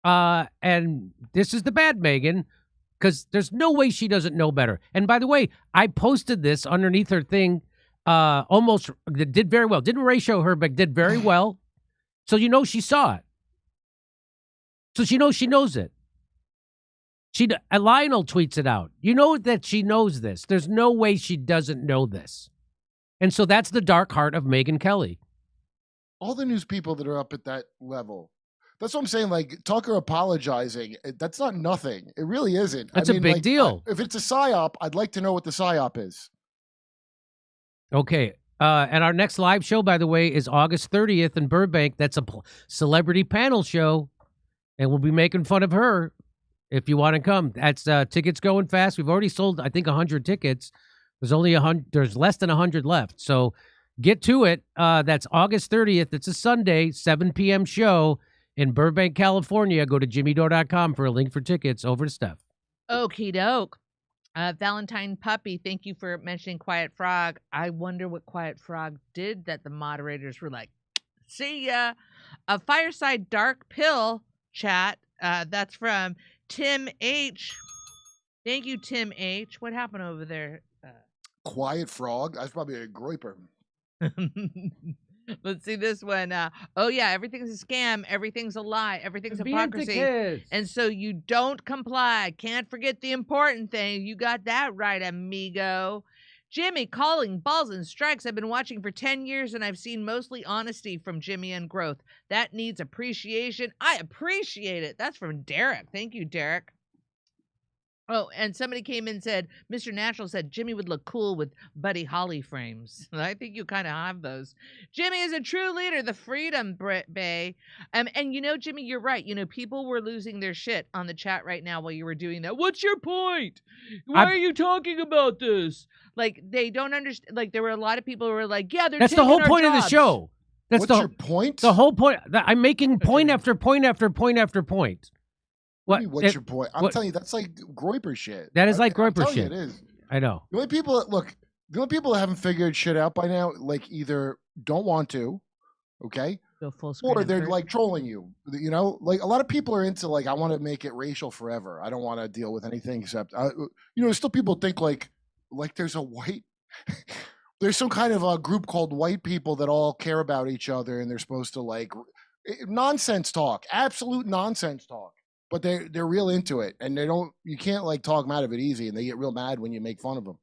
[SPEAKER 1] And this is the bad Megyn because there's no way she doesn't know better. And by the way, I posted this underneath her thing. Almost did very well. Didn't ratio her, but did very well. So she saw it. So she knows it. Lionel tweets it out. You know that she knows this. There's no way she doesn't know this. And so that's the dark heart of Megyn Kelly.
[SPEAKER 3] All the news people that are up at that level. That's what I'm saying. Like Tucker apologizing, that's not nothing. It really isn't.
[SPEAKER 1] That's a big deal.
[SPEAKER 3] If it's a psyop, I'd like to know what the psyop is.
[SPEAKER 1] Okay. And our next live show, by the way, is August 30th in Burbank. That's a celebrity panel show. And we'll be making fun of her if you want to come. That's tickets going fast. We've already sold, I think, 100 tickets. There's less than 100 left. So get to it. That's August 30th. It's a Sunday, 7 p.m. show in Burbank, California. Go to jimmydore.com for a link for tickets. Over to Steph.
[SPEAKER 2] Okie doke. Valentine Puppy, thank you for mentioning Quiet Frog. I wonder what Quiet Frog did that the moderators were like, see ya. A Fireside Dark Pill chat. That's from Tim H. Thank you, Tim H. What happened over there?
[SPEAKER 3] Quiet Frog? That's probably a groiper.
[SPEAKER 2] Let's see this one. Oh, yeah, everything's a scam. Everything's a lie. Everything's hypocrisy. And so you don't comply. Can't forget the important thing. You got that right, amigo. Jimmy, calling balls and strikes. I've been watching for 10 years, and I've seen mostly honesty from Jimmy and growth. That needs appreciation. I appreciate it. That's from Derek. Thank you, Derek. Oh, and somebody came in and said, Mr. Natural said Jimmy would look cool with Buddy Holly frames. I think you kind of have those. Jimmy is a true leader, the Freedom Bay. And Jimmy, you're right. People were losing their shit on the chat right now while you were doing that. What's your point? Why are you talking about this? Like, they don't understand. Like, there were a lot of people who were like, yeah,
[SPEAKER 1] that's the whole point of the show.
[SPEAKER 3] What's your point?
[SPEAKER 1] The whole point. I'm making point after point after point after point.
[SPEAKER 3] What's your point? I'm telling you, that's like groiper shit.
[SPEAKER 1] That is like groiper shit.
[SPEAKER 3] It is.
[SPEAKER 1] I know.
[SPEAKER 3] The only people that haven't figured shit out by now, like either don't want to, okay, or they're like trolling you. Like a lot of people are into like, I want to make it racial forever. I don't want to deal with anything except, still people think like there's a white. There's some kind of a group called white people that all care about each other, and they're supposed to like nonsense talk, absolute nonsense talk. But they're real into it, and you can't like talk them out of it easy, and they get real mad when you make fun of them.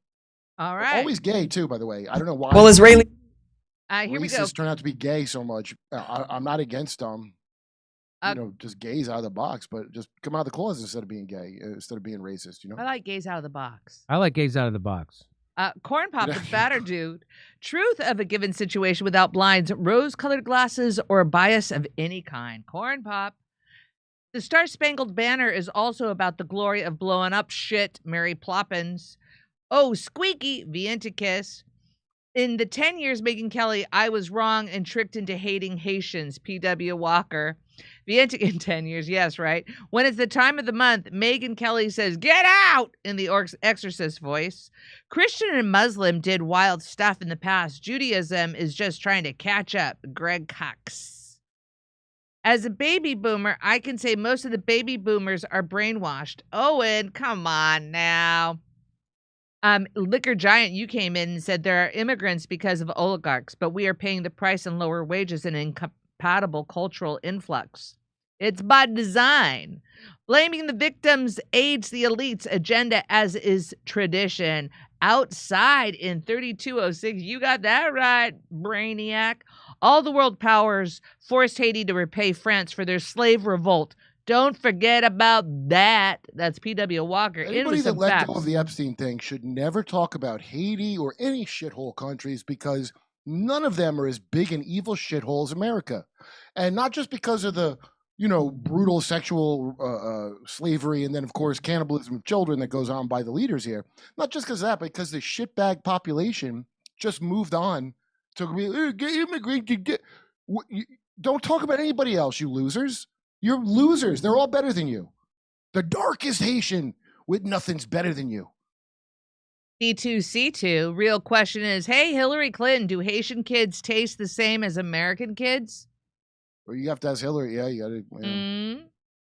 [SPEAKER 2] All right.
[SPEAKER 3] They're always gay too, by the way. I don't know why.
[SPEAKER 6] Well, Israeli
[SPEAKER 2] here we go.
[SPEAKER 3] Turn out to be gay so much. I'm not against them. Just gays out of the box, but just come out of the closet instead of being gay, instead of being racist.
[SPEAKER 2] I like gays out of the box.
[SPEAKER 1] I like gays out of the box.
[SPEAKER 2] Corn Pop, the batter dude. Truth of a given situation without blinds, rose-colored glasses, or a bias of any kind. Corn Pop. The Star-Spangled Banner is also about the glory of blowing up shit, Mary Ploppins. Oh, Squeaky, Vientikis. In the 10 years, Megyn Kelly, I was wrong and tricked into hating Haitians, P.W. Walker. In 10 years, yes, right? When it's the time of the month, Megyn Kelly says, get out, in the Exorcist voice. Christian and Muslim did wild stuff in the past. Judaism is just trying to catch up, Greg Cox. As a baby boomer, I can say most of the baby boomers are brainwashed. Owen, come on now. Liquor Giant, you came in and said there are immigrants because of oligarchs, but we are paying the price in lower wages and incompatible cultural influx. It's by design. Blaming the victims aids the elite's agenda, as is tradition. Outside in 3206, you got that right, Brainiac. All the world powers forced Haiti to repay France for their slave revolt. Don't forget about that. That's P.W. Walker.
[SPEAKER 3] Anybody that let go of the Epstein thing should never talk about Haiti or any shithole countries, because none of them are as big an evil shithole as America. And not just because of the, brutal sexual slavery and then, of course, cannibalism of children that goes on by the leaders here. Not just because of that, but because the shitbag population just moved on to immigrate. Don't talk about anybody else, you losers. You're losers. They're all better than you. The darkest Haitian with nothing's better than you.
[SPEAKER 2] C2C2. Real question is, hey, Hillary Clinton, do Haitian kids taste the same as American kids?
[SPEAKER 3] Well, you have to ask Hillary. Yeah, you got to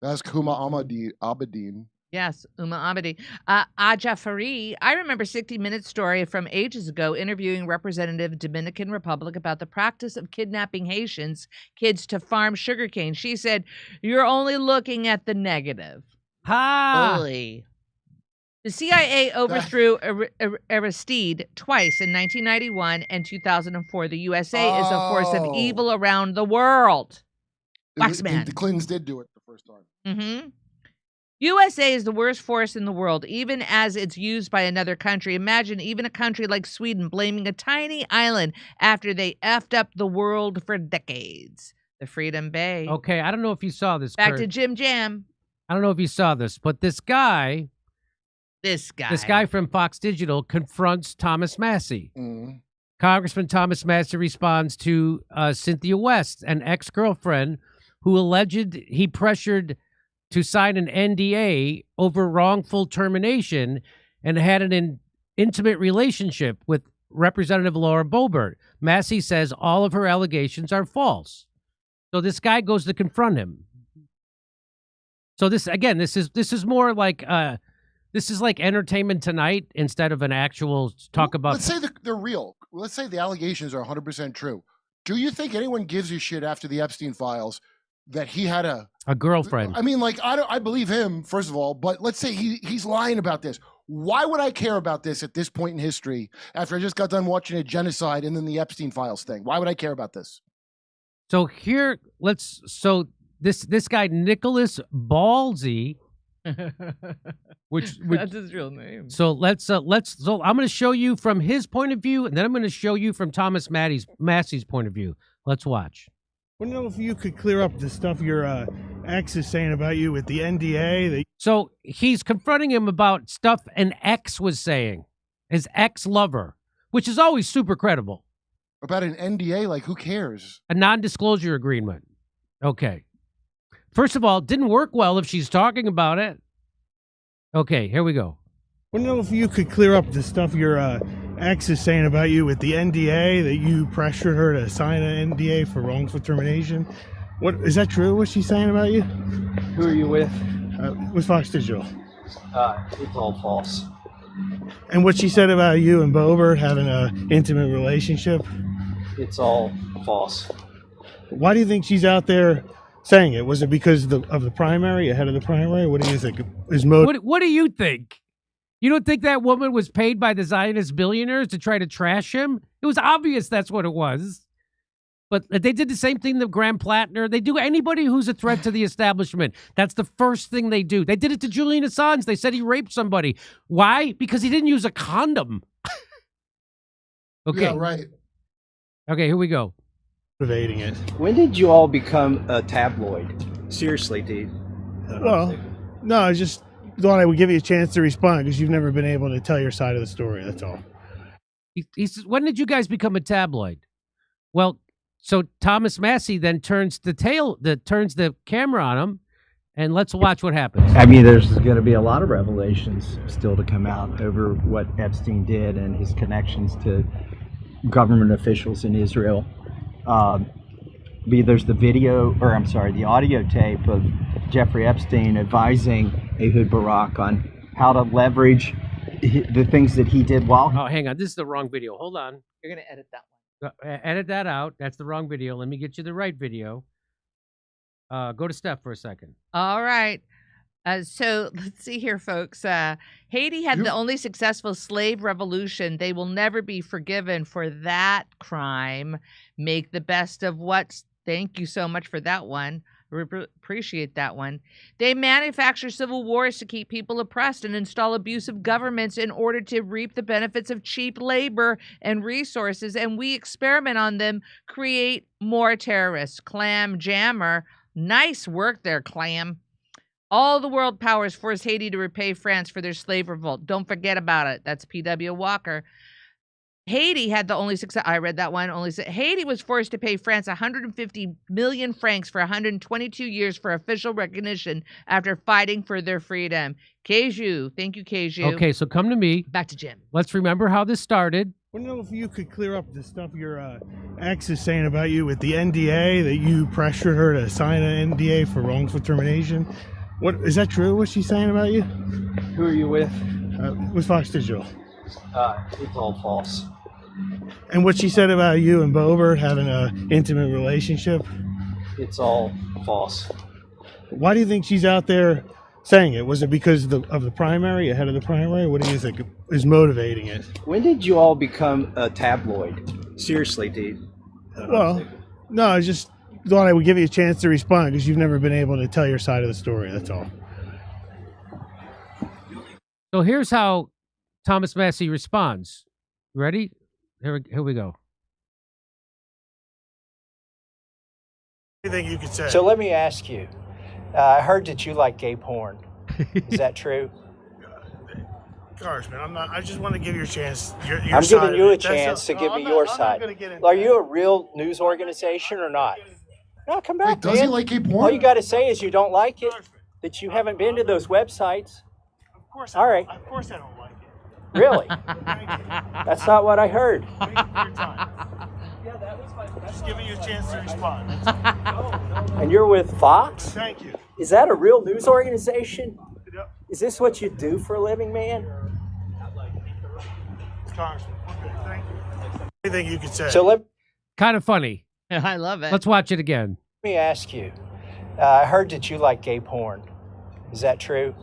[SPEAKER 3] ask Huma Abedin.
[SPEAKER 2] Yes, Uma Abedi. Ajafari, I remember 60 Minutes story from ages ago interviewing Representative Dominican Republic about the practice of kidnapping Haitians kids to farm sugarcane. She said, you're only looking at the negative.
[SPEAKER 1] Ha!
[SPEAKER 2] Bully. The CIA overthrew Aristide twice in 1991 and 2004. The USA is a force of evil around the world. Waxman.
[SPEAKER 3] The Clintons did do it the first time.
[SPEAKER 2] Mm-hmm. USA is the worst force in the world, even as it's used by another country. Imagine even a country like Sweden blaming a tiny island after they effed up the world for decades. The Freedom Bay.
[SPEAKER 1] Okay, I don't know if you saw this.
[SPEAKER 2] Back
[SPEAKER 1] Kurt.
[SPEAKER 2] to Jim Jam.
[SPEAKER 1] I don't know if you saw this, but this guy from Fox Digital confronts Thomas Massey.
[SPEAKER 3] Mm-hmm.
[SPEAKER 1] Congressman Thomas Massey responds to Cynthia West, an ex-girlfriend who alleged he pressured to sign an NDA over wrongful termination and had an intimate relationship with Representative Laura Boebert. Massey says all of her allegations are false. So this guy goes to confront him. So this is more like this is like Entertainment Tonight instead of an actual talk about.
[SPEAKER 3] Let's say they're real. Let's say the allegations are 100% true. Do you think anyone gives a shit after the Epstein files that he had a
[SPEAKER 1] girlfriend?
[SPEAKER 3] I mean, like, I believe him, first of all, but let's say he's lying about this. Why would I care about this at this point in history after I just got done watching a genocide and then the Epstein files thing? Why would I care about this?
[SPEAKER 1] So this guy, Nicholas Ballsy, which
[SPEAKER 2] that's his real name.
[SPEAKER 1] So so I'm going to show you from his point of view, and then I'm going to show you from Thomas Massey's point of view. Let's watch.
[SPEAKER 14] I want to know if you could clear up the stuff your ex is saying about you with the NDA.
[SPEAKER 1] So he's confronting him about stuff an ex was saying, his ex-lover, which is always super credible.
[SPEAKER 3] About an NDA? Like, who cares?
[SPEAKER 1] A non-disclosure agreement. Okay. First of all, it didn't work well if she's talking about it. Okay, here we go.
[SPEAKER 14] I want to know if you could clear up the stuff your ex is saying about you with the NDA, that you pressured her to sign an NDA for wrongful termination. What is that true? What's she saying about you?
[SPEAKER 15] Who are you with?
[SPEAKER 14] With Fox Digital.
[SPEAKER 15] It's all false.
[SPEAKER 14] And what she said about you and Boebert having an intimate relationship?
[SPEAKER 15] It's all false.
[SPEAKER 14] Why do you think she's out there saying it? Was it because of the primary, ahead of the primary? What do you think?
[SPEAKER 1] What do you think? You don't think that woman was paid by the Zionist billionaires to try to trash him? It was obvious that's what it was. But they did the same thing to Graham Plattner. They do anybody who's a threat to the establishment. That's the first thing they do. They did it to Julian Assange. They said he raped somebody. Why? Because he didn't use a condom. Okay.
[SPEAKER 3] Yeah, right.
[SPEAKER 1] Okay, here we go.
[SPEAKER 14] Evading it.
[SPEAKER 15] When did you all become a tabloid? Seriously, dude.
[SPEAKER 14] Well, no, I just thought I would give you a chance to respond because you've never been able to tell your side of the story. That's all.
[SPEAKER 1] He says, when did you guys become a tabloid? Well, so Thomas Massey then turns the camera on him, and let's watch what happens.
[SPEAKER 15] I mean, there's going to be a lot of revelations still to come out over what Epstein did and his connections to government officials in Israel. There's the audio tape of Jeffrey Epstein advising Ehud Barak on how to leverage the things that he did while.
[SPEAKER 1] Oh, hang on. This is the wrong video. Hold on.
[SPEAKER 2] You're going to edit that one.
[SPEAKER 1] Edit that out. That's the wrong video. Let me get you the right video. Go to Steph for a second.
[SPEAKER 2] All right. So let's see here, folks. Haiti had the only successful slave revolution. They will never be forgiven for that crime. Make the best of what's. Thank you so much for that one. Appreciate that one. They manufacture civil wars to keep people oppressed and install abusive governments in order to reap the benefits of cheap labor and resources. And we experiment on them, create more terrorists. Clam Jammer. Nice work there, Clam. All the world powers forced Haiti to repay France for their slave revolt. Don't forget about it. That's P.W. Walker. Haiti had the only success. I read that one. Haiti was forced to pay France 150 million francs for 122 years for official recognition after fighting for their freedom. Keju. Thank you, Keju.
[SPEAKER 1] Okay, so come to me.
[SPEAKER 2] Back to Jim.
[SPEAKER 1] Let's remember how this started.
[SPEAKER 14] I want to know if you could clear up the stuff your ex is saying about you with the NDA, that you pressured her to sign an NDA for wrongful termination. What is that true? What's she saying about you?
[SPEAKER 15] Who are you with?
[SPEAKER 14] With Fox Digital.
[SPEAKER 15] It's all false.
[SPEAKER 14] And what she said about you and Boebert having an intimate relationship?
[SPEAKER 15] It's all false.
[SPEAKER 14] Why do you think she's out there saying it? Was it because of the primary, ahead of the primary? What do you think is motivating it?
[SPEAKER 15] When did you all become a tabloid? Seriously, dude.
[SPEAKER 14] Well, no, I just thought I would give you a chance to respond because you've never been able to tell your side of the story. That's all.
[SPEAKER 1] So here's how Thomas Massey responds. Ready? Here we go.
[SPEAKER 14] Anything you could say.
[SPEAKER 15] So let me ask you. I heard that you like gay porn. Is that true?
[SPEAKER 14] Gosh, man, I just want to give you a chance.
[SPEAKER 15] I'm giving you a chance to give me your side. Are you a real news organization or not? No, come back,
[SPEAKER 3] does he like gay porn?
[SPEAKER 15] All you got to say is you don't like it, that you haven't been to those websites.
[SPEAKER 14] Of course.
[SPEAKER 15] All right.
[SPEAKER 14] Of course I don't like it.
[SPEAKER 15] Really? That's not what I heard.
[SPEAKER 14] Thank you for your time. Just giving you a chance to respond.
[SPEAKER 15] And you're with Fox?
[SPEAKER 14] Thank you.
[SPEAKER 15] Is that a real news organization? Is this what you do for a living, man?
[SPEAKER 14] Congressman, okay, thank you. Anything you could say.
[SPEAKER 15] So
[SPEAKER 1] kind of funny.
[SPEAKER 2] I love it.
[SPEAKER 1] Let's watch it again.
[SPEAKER 15] Let me ask you. I heard that you like gay porn. Is that true?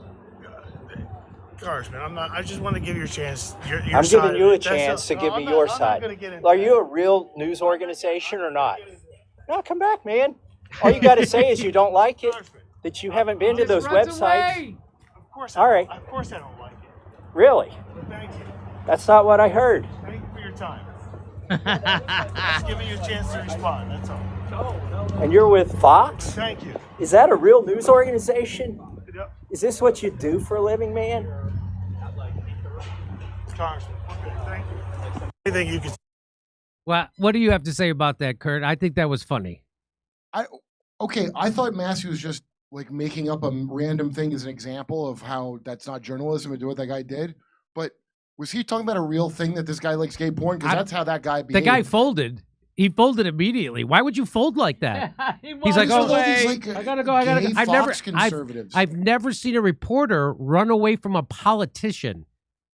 [SPEAKER 14] Gosh, man, I just want to give you a chance.
[SPEAKER 15] I'm giving you a chance to give me your side. Are you a real news organization or not? No, come back, man. All you got to say is you don't like it, that you haven't been to those websites.
[SPEAKER 14] Of course.
[SPEAKER 15] All right.
[SPEAKER 14] Of course I don't like it.
[SPEAKER 15] Really?
[SPEAKER 14] Thank you.
[SPEAKER 15] That's not what I heard.
[SPEAKER 14] Thank you for your time. Just giving you a chance to respond. That's all.
[SPEAKER 15] And you're with Fox?
[SPEAKER 14] Thank you.
[SPEAKER 15] Is that a real news organization? Is this what you do for a living, man?
[SPEAKER 14] Congressman, okay, thank you. Anything you could.
[SPEAKER 1] Well, what do you have to say about that, Kurt? I think that was funny.
[SPEAKER 3] I thought Massey was just like making up a random thing as an example of how that's not journalism to do what that guy did. But was he talking about a real thing that this guy likes gay porn? Because that's how that guy behaved.
[SPEAKER 1] The guy folded. He folded immediately. Why would you fold like that? He's like, oh, I gotta go. I've never seen a reporter run away from a politician.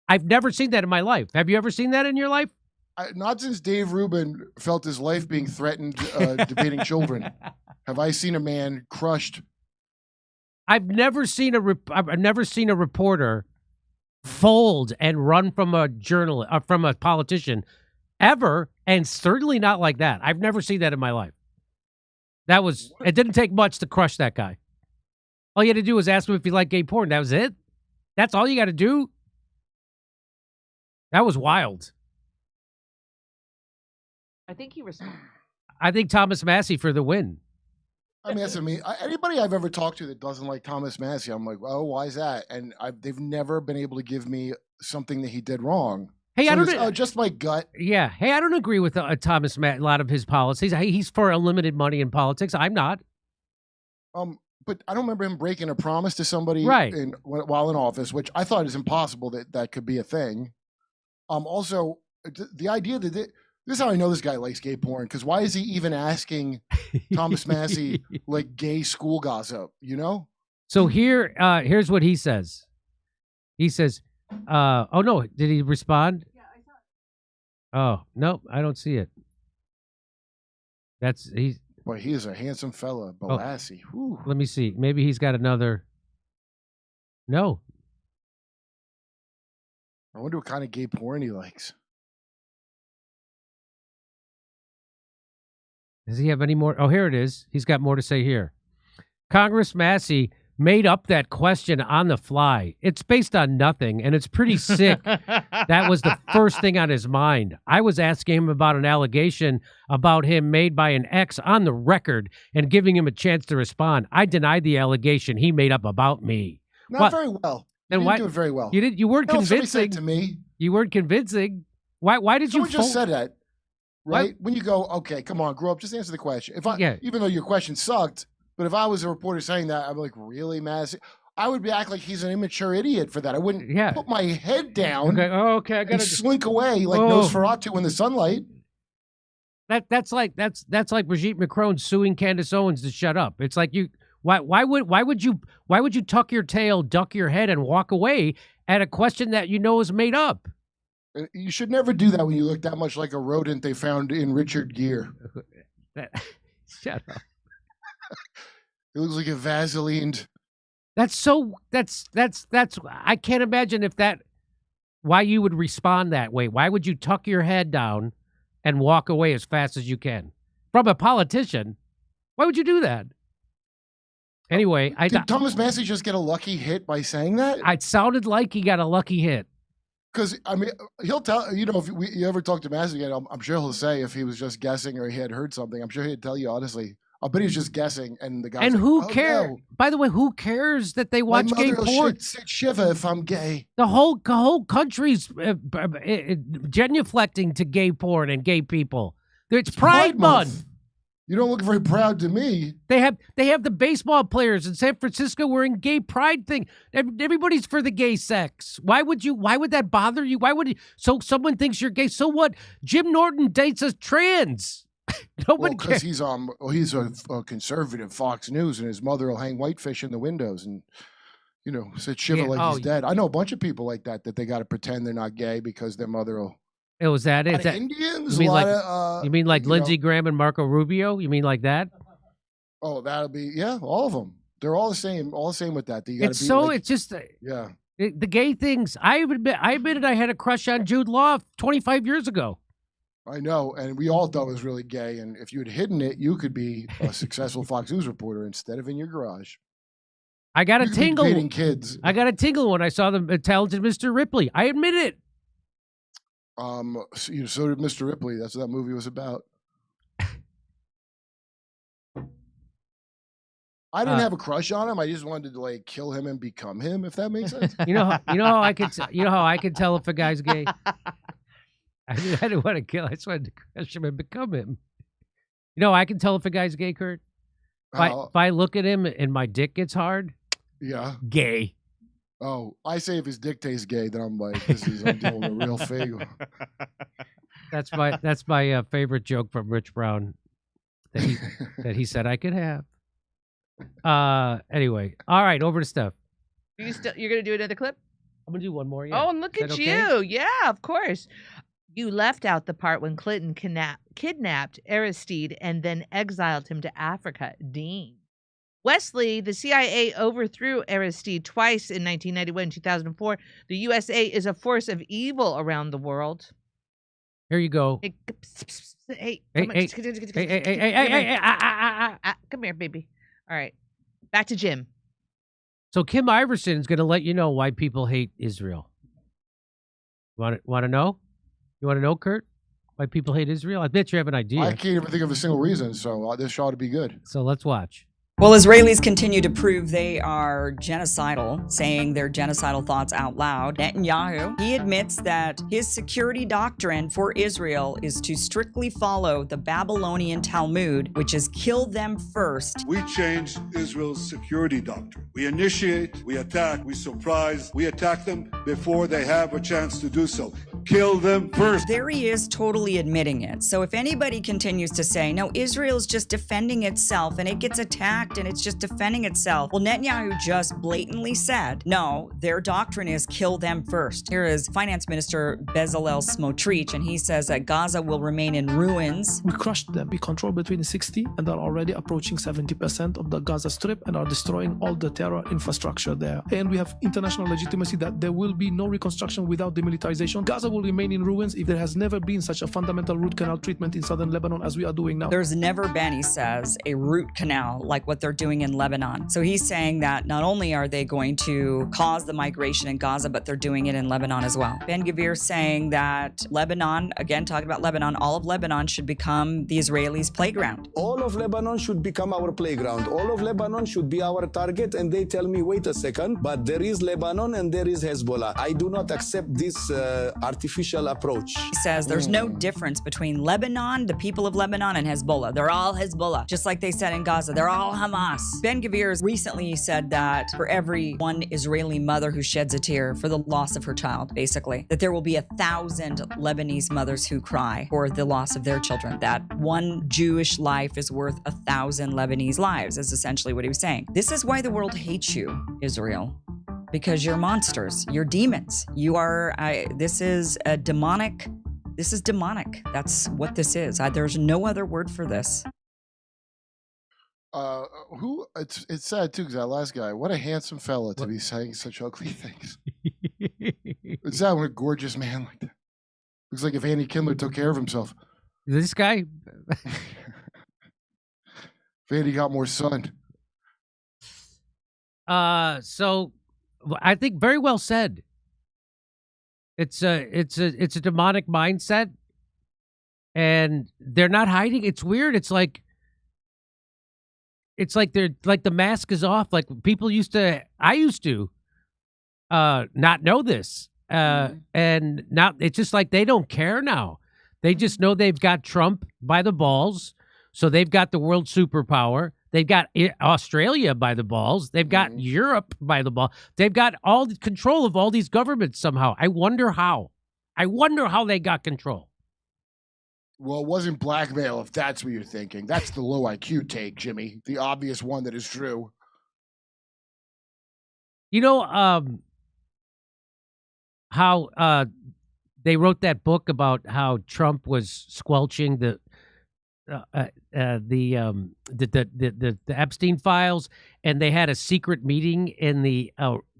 [SPEAKER 1] I've never seen that in my life. Have you ever seen that in your life?
[SPEAKER 3] Not since Dave Rubin felt his life being threatened debating children. Have I seen a man crushed?
[SPEAKER 1] I've never seen a reporter fold and run from a from a politician ever, and certainly not like that. I've never seen that in my life. It didn't take much to crush that guy. All you had to do was ask him if he liked gay porn. That was it. That's all you got to do. That was wild.
[SPEAKER 2] I think he responded.
[SPEAKER 1] I think Thomas Massey for the win.
[SPEAKER 3] I mean, that's me. Anybody I've ever talked to that doesn't like Thomas Massey, I'm like, oh, why is that? And they've never been able to give me something that he did wrong.
[SPEAKER 1] Hey,
[SPEAKER 3] So
[SPEAKER 1] I don't
[SPEAKER 3] it's,
[SPEAKER 1] know.
[SPEAKER 3] just my gut.
[SPEAKER 1] Yeah. Hey, I don't agree with Thomas Matt, a lot of his policies. He's for unlimited money in politics. I'm not.
[SPEAKER 3] But I don't remember him breaking a promise to somebody
[SPEAKER 1] Right.
[SPEAKER 3] while in office, which I thought is impossible that could be a thing. Also, the idea that this is how I know this guy likes gay porn, because why is he even asking Thomas Massey like gay school gossip? You know.
[SPEAKER 1] So here's what he says. He says, "Oh no, did he respond?" Yeah, I saw it. Oh no, I don't see it. He's.
[SPEAKER 3] Boy, he is a handsome fella, Balassi.
[SPEAKER 1] Oh, let me see. Maybe he's got another. No.
[SPEAKER 3] I wonder what kind of gay porn he likes.
[SPEAKER 1] Does he have any more? Oh, here it is. He's got more to say here. Congress Massey made up that question on the fly. It's based on nothing, and it's pretty sick. That was the first thing on his mind. I was asking him about an allegation about him made by an ex on the record and giving him a chance to respond. I denied the allegation he made up about me.
[SPEAKER 3] Not very well. You didn't do it very well.
[SPEAKER 1] You weren't convincing.
[SPEAKER 3] Said to me.
[SPEAKER 1] You weren't convincing. Why did
[SPEAKER 3] Someone
[SPEAKER 1] you
[SPEAKER 3] just said that, right? When you go, okay, come on, grow up, just answer the question. Even though your question sucked, but if I was a reporter saying that, I'm like, really, Massey? I would act like he's an immature idiot for that. I wouldn't put my head down.
[SPEAKER 1] Okay, I gotta
[SPEAKER 3] slink away like Nosferatu in the sunlight.
[SPEAKER 1] That's like Brigitte Macron suing Candace Owens to shut up. It's like why would you tuck your tail, duck your head, and walk away at a question that you know is made up?
[SPEAKER 3] You should never do that when you look that much like a rodent they found in Richard Gere.
[SPEAKER 1] Shut up.
[SPEAKER 3] It looks like a Vaselined.
[SPEAKER 1] That's I can't imagine why you would respond that way. Why would you tuck your head down and walk away as fast as you can from a politician? Why would you do that? Anyway,
[SPEAKER 3] did Thomas Massey just get a lucky hit by saying that?
[SPEAKER 1] It sounded like he got a lucky hit.
[SPEAKER 3] Because, I mean, he'll tell, you know, if you ever talk to Massey again, I'm sure he'll say if he was just guessing or he had heard something. I'm sure he'd tell you, honestly. I bet he was just guessing, and the guy.
[SPEAKER 1] And
[SPEAKER 3] like,
[SPEAKER 1] who cares? No. By the way, who cares that they watch gay porn?
[SPEAKER 3] Shiver if I'm gay.
[SPEAKER 1] The whole country's genuflecting to gay porn and gay people. It's Pride Month.
[SPEAKER 3] You don't look very proud to me.
[SPEAKER 1] They have the baseball players in San Francisco wearing gay pride thing. Everybody's for the gay sex. Why would that bother you? Why would so someone thinks you're gay? So what? Jim Norton dates a trans. Nobody
[SPEAKER 3] cares. Because he's a conservative Fox News, and his mother will hang whitefish in the windows and sit shiver like he's dead. I know a bunch of people like that they got to pretend they're not gay because their mother will.
[SPEAKER 1] Oh, was that it?
[SPEAKER 3] Indians?
[SPEAKER 1] You mean like Lindsey Graham and Marco Rubio? You mean like that?
[SPEAKER 3] Oh, that'll be all of them. They're all the same. All the same with that.
[SPEAKER 1] It's just the gay things. I admitted I had a crush on Jude Law 25 years ago.
[SPEAKER 3] I know, and we all thought it was really gay. And if you had hidden it, you could be a successful Fox News reporter instead of in your garage.
[SPEAKER 1] I got a tingle.
[SPEAKER 3] Dating kids.
[SPEAKER 1] I got a tingle when I saw the talented Mr. Ripley. I admit it.
[SPEAKER 3] So did Mr. Ripley. That's what that movie was about. I didn't have a crush on him. I just wanted to kill him and become him. If that makes sense.
[SPEAKER 1] You know how I could tell if a guy's gay. I didn't want to kill. I just wanted to crush him and become him. I can tell if a guy's gay, Kurt. If I look at him and my dick gets hard.
[SPEAKER 3] Yeah.
[SPEAKER 1] Gay.
[SPEAKER 3] Oh, I say if his dick tastes gay, then I'm like, I'm dealing with a real fig.
[SPEAKER 1] That's my favorite joke from Rich Brown that he said I could have. Anyway, all right, over to Steph.
[SPEAKER 2] You're gonna do another clip?
[SPEAKER 1] I'm gonna do one more. Yeah.
[SPEAKER 2] Oh, and look at you! Yeah, of course. You left out the part when Clinton kidnapped Aristide and then exiled him to Africa. Dean. Wesley, the CIA overthrew Aristide twice in 1991 and 2004. The USA is a force of evil around the world.
[SPEAKER 1] Here you go.
[SPEAKER 2] Hey, come here, baby. All right, back to Jim.
[SPEAKER 1] So Kim Iverson is going to let you know why people hate Israel. Want to know? You want to know, Kurt? Why people hate Israel? I bet you have an idea.
[SPEAKER 3] I can't even think of a single reason, so this ought to be good.
[SPEAKER 1] So let's watch.
[SPEAKER 16] Well, Israelis continue to prove they are genocidal, saying their genocidal thoughts out loud. Netanyahu, he admits that his security doctrine for Israel is to strictly follow the Babylonian Talmud, which is kill them first.
[SPEAKER 17] We changed Israel's security doctrine. We initiate, we attack, we surprise, we attack them before they have a chance to do so. Kill them first.
[SPEAKER 16] There he is, totally admitting it. So if anybody continues to say, no, Israel's just defending itself and it gets attacked and it's just defending itself. Well, Netanyahu just blatantly said, no, their doctrine is kill them first. Here is Finance Minister Bezalel Smotrich, and he says that Gaza will remain in ruins.
[SPEAKER 18] We crushed them. We control between 60 and are already approaching 70% of the Gaza Strip and are destroying all the terror infrastructure there. And we have international legitimacy that there will be no reconstruction without demilitarization. Gaza will remain in ruins if there has never been such a fundamental root canal treatment in southern Lebanon as we are doing now.
[SPEAKER 16] There's never been, he says, a root canal like what they're doing in Lebanon. So he's saying that not only are they going to cause the migration in Gaza, but they're doing it in Lebanon as well. Ben-Gvir saying that Lebanon, again talking about Lebanon, all of Lebanon should become the Israelis' playground.
[SPEAKER 19] All of Lebanon should become our playground. All of Lebanon should be our target. And they tell me, wait a second, but there is Lebanon and there is Hezbollah. I do not accept this artificial approach.
[SPEAKER 16] He says there's no difference between Lebanon, the people of Lebanon, and Hezbollah. They're all Hezbollah. Just like they said in Gaza, they're all Hamas. Ben-Gvir recently said that for every one Israeli mother who sheds a tear for the loss of her child, basically, that there will be 1,000 Lebanese mothers who cry for the loss of their children. That one Jewish life is worth 1,000 Lebanese lives, is essentially what he was saying. This is why the world hates you, Israel. Because you're monsters. You're demons. You are, this is a demonic, this is demonic. That's what this is. There's no other word for this.
[SPEAKER 3] It's sad too, because that last guy, what a handsome fella to be saying such ugly things. It's sad when a gorgeous man like that. Looks like if Andy Kindler took care of himself.
[SPEAKER 1] This guy?
[SPEAKER 3] If Andy got more sun.
[SPEAKER 1] So I think very well said. It's a demonic mindset, and they're not hiding. It's weird. It's like they're like the mask is off. Like I used to not know this. And now it's just like they don't care now. They just know they've got Trump by the balls. So they've got the world superpower. They've got Australia by the balls. They've got Europe by the ball. They've got all the control of all these governments somehow. I wonder how. They got control.
[SPEAKER 3] Well, it wasn't blackmail, if that's what you're thinking. That's the low IQ take, Jimmy. The obvious one that is true.
[SPEAKER 1] You know how they wrote that book about how Trump was squelching the Epstein files, and they had a secret meeting in the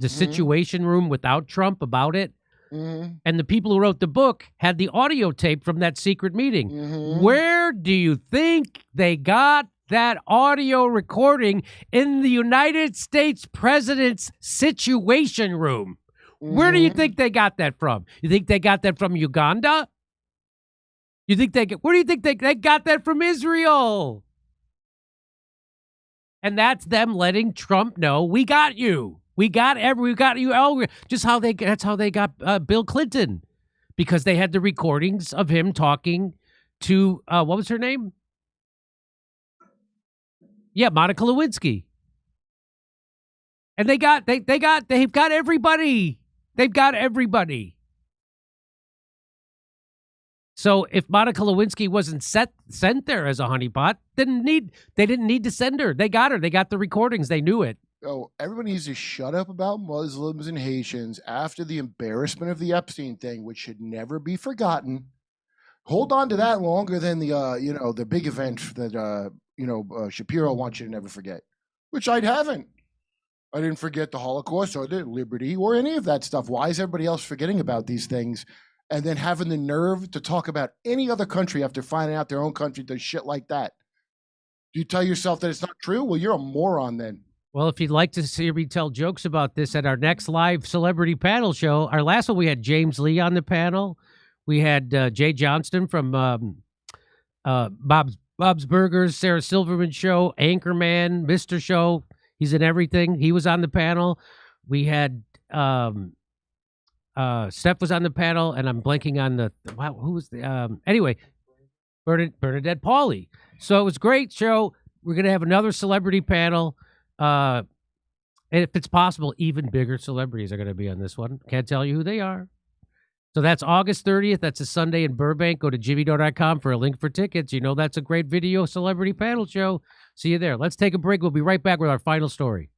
[SPEAKER 1] Situation Room without Trump about it. And the people who wrote the book had the audio tape from that secret meeting. Where do you think they got that audio recording? In the United States President's Situation Room. Where do you think they got that from? You think they got that from Uganda? Where do you think they got that from? Israel? And that's them letting Trump know, we got you. We got you. That's how they got Bill Clinton, because they had the recordings of him talking to what was her name? Yeah, Monica Lewinsky. And they've got everybody. They've got everybody. So if Monica Lewinsky wasn't sent there as a honeypot, they didn't need to send her. They got her. They got the recordings. They knew it.
[SPEAKER 3] Oh, everybody needs to shut up about Muslims and Haitians after the embarrassment of the Epstein thing, which should never be forgotten. Hold on to that longer than the big event that Shapiro wants you to never forget, which I haven't. I didn't forget the Holocaust or the Liberty or any of that stuff. Why is everybody else forgetting about these things and then having the nerve to talk about any other country after finding out their own country does shit like that? Do you tell yourself that it's not true? Well, you're a moron then.
[SPEAKER 1] Well, if you'd like to see me tell jokes about this at our next live celebrity panel show, our last one we had James Lee on the panel. We had Jay Johnston from Bob's Bob's Burgers, Sarah Silverman Show, Anchorman, Mr. Show. He's in everything. He was on the panel. We had Steph was on the panel, and I'm blanking on who was the anyway, Bernadette Pauly. So it was a great show. We're gonna have another celebrity panel. And if it's possible, even bigger celebrities are gonna be on this one. Can't tell you who they are. So that's August 30th. That's a Sunday in Burbank. Go to jimmydore.com for a link for tickets. You know that's a great video celebrity panel show. See you there. Let's take a break. We'll be right back with our final story.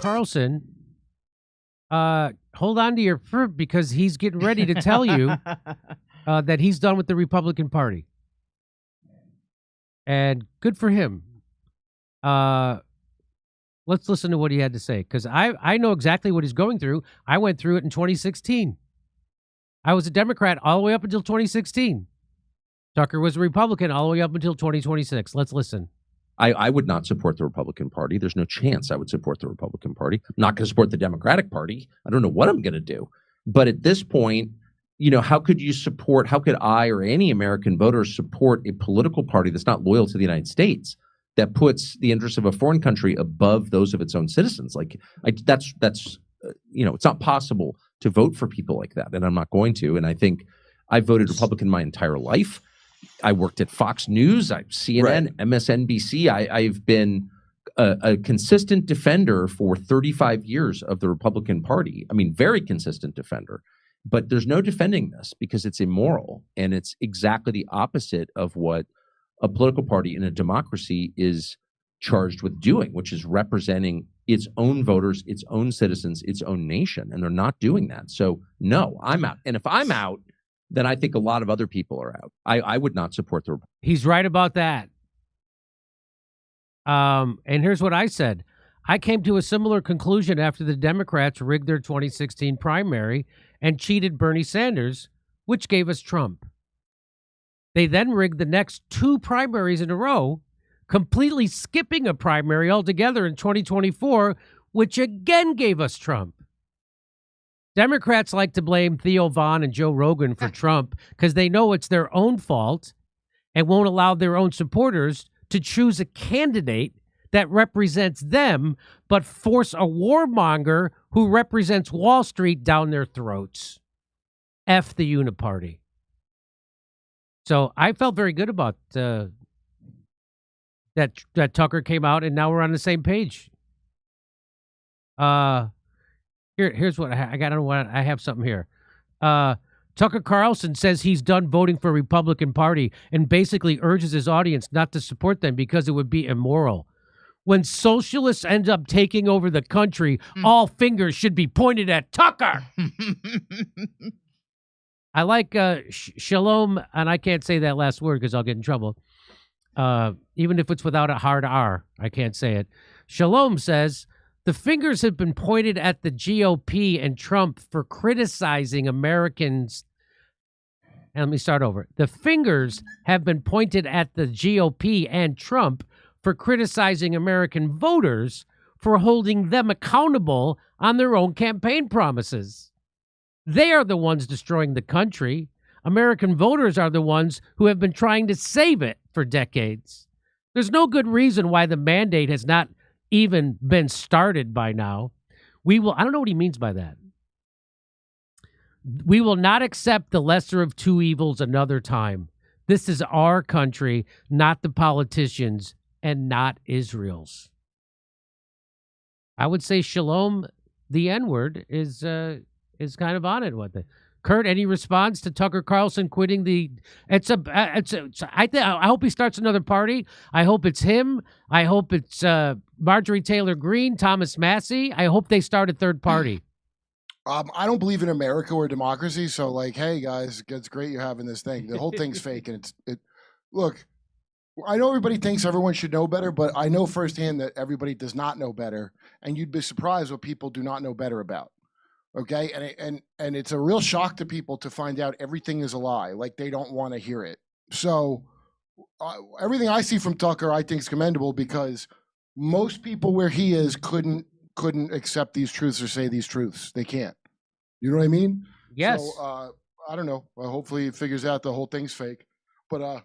[SPEAKER 1] Carlson, hold on to your fruit because he's getting ready to tell you that he's done with the Republican Party. And good for him. Let's listen to what he had to say, because I know exactly what he's going through. I went through it in 2016. I was a Democrat all the way up until 2016. Tucker was a Republican all the way up until 2026. Let's listen.
[SPEAKER 9] I would not support the Republican Party. There's no chance I would support the Republican Party. I'm not going to support the Democratic Party. I don't know what I'm going to do. But at this point, how could I or any American voter support a political party that's not loyal to the United States, that puts the interests of a foreign country above those of its own citizens? It's not possible to vote for people like that, and I'm not going to. And I think I voted Republican my entire life. I worked at Fox News, CNN, MSNBC. I've been a consistent defender for 35 years of the Republican Party. I mean, very consistent defender. But there's no defending this because it's immoral, and it's exactly the opposite of what a political party in a democracy is charged with doing, which is representing its own voters, its own citizens, its own nation, and they're not doing that. So, no, I'm out. And if I'm out, then I think a lot of other people are out. I would not support the.
[SPEAKER 1] He's right about that. And here's what I said. I came to a similar conclusion after the Democrats rigged their 2016 primary and cheated Bernie Sanders, which gave us Trump. They then rigged the next two primaries in a row, completely skipping a primary altogether in 2024, which again gave us Trump. Democrats like to blame Theo Von and Joe Rogan for Trump because they know it's their own fault and won't allow their own supporters to choose a candidate that represents them, but force a warmonger who represents Wall Street down their throats. F the Uniparty. So I felt very good about that Tucker came out, and now we're on the same page. Here's what I got. I have something here. Tucker Carlson says he's done voting for Republican Party and basically urges his audience not to support them because it would be immoral. When socialists end up taking over the country, all fingers should be pointed at Tucker. I like Shalom, and I can't say that last word because I'll get in trouble. Even if it's without a hard R, I can't say it. Shalom says, the fingers have been pointed at the GOP and Trump for criticizing Americans. And let me start over. The fingers have been pointed at the GOP and Trump for criticizing American voters for holding them accountable on their own campaign promises. They are the ones destroying the country. American voters are the ones who have been trying to save it for decades. There's no good reason why the mandate has not even been started by now. I don't know what he means by that. We will not accept the lesser of two evils another time. This is our country, not the politicians, and not Israel's. I would say Shalom, the N-word, is kind of on it with it. Kurt, any response to Tucker Carlson quitting the? I hope he starts another party. I hope it's him. I hope it's Marjorie Taylor Greene, Thomas Massey. I hope they start a third party.
[SPEAKER 3] I don't believe in America or democracy. So, like, hey guys, it's great you're having this thing. The whole thing's fake, and look. I know everybody thinks everyone should know better, but I know firsthand that everybody does not know better, and you'd be surprised what people do not know better about. Okay, and it's a real shock to people to find out everything is a lie, like they don't want to hear it. So everything I see from Tucker, I think is commendable because most people where he is couldn't accept these truths or say these truths. They can't. You know what I mean?
[SPEAKER 1] Yes.
[SPEAKER 3] So I don't know. Hopefully, he figures out the whole thing's fake, but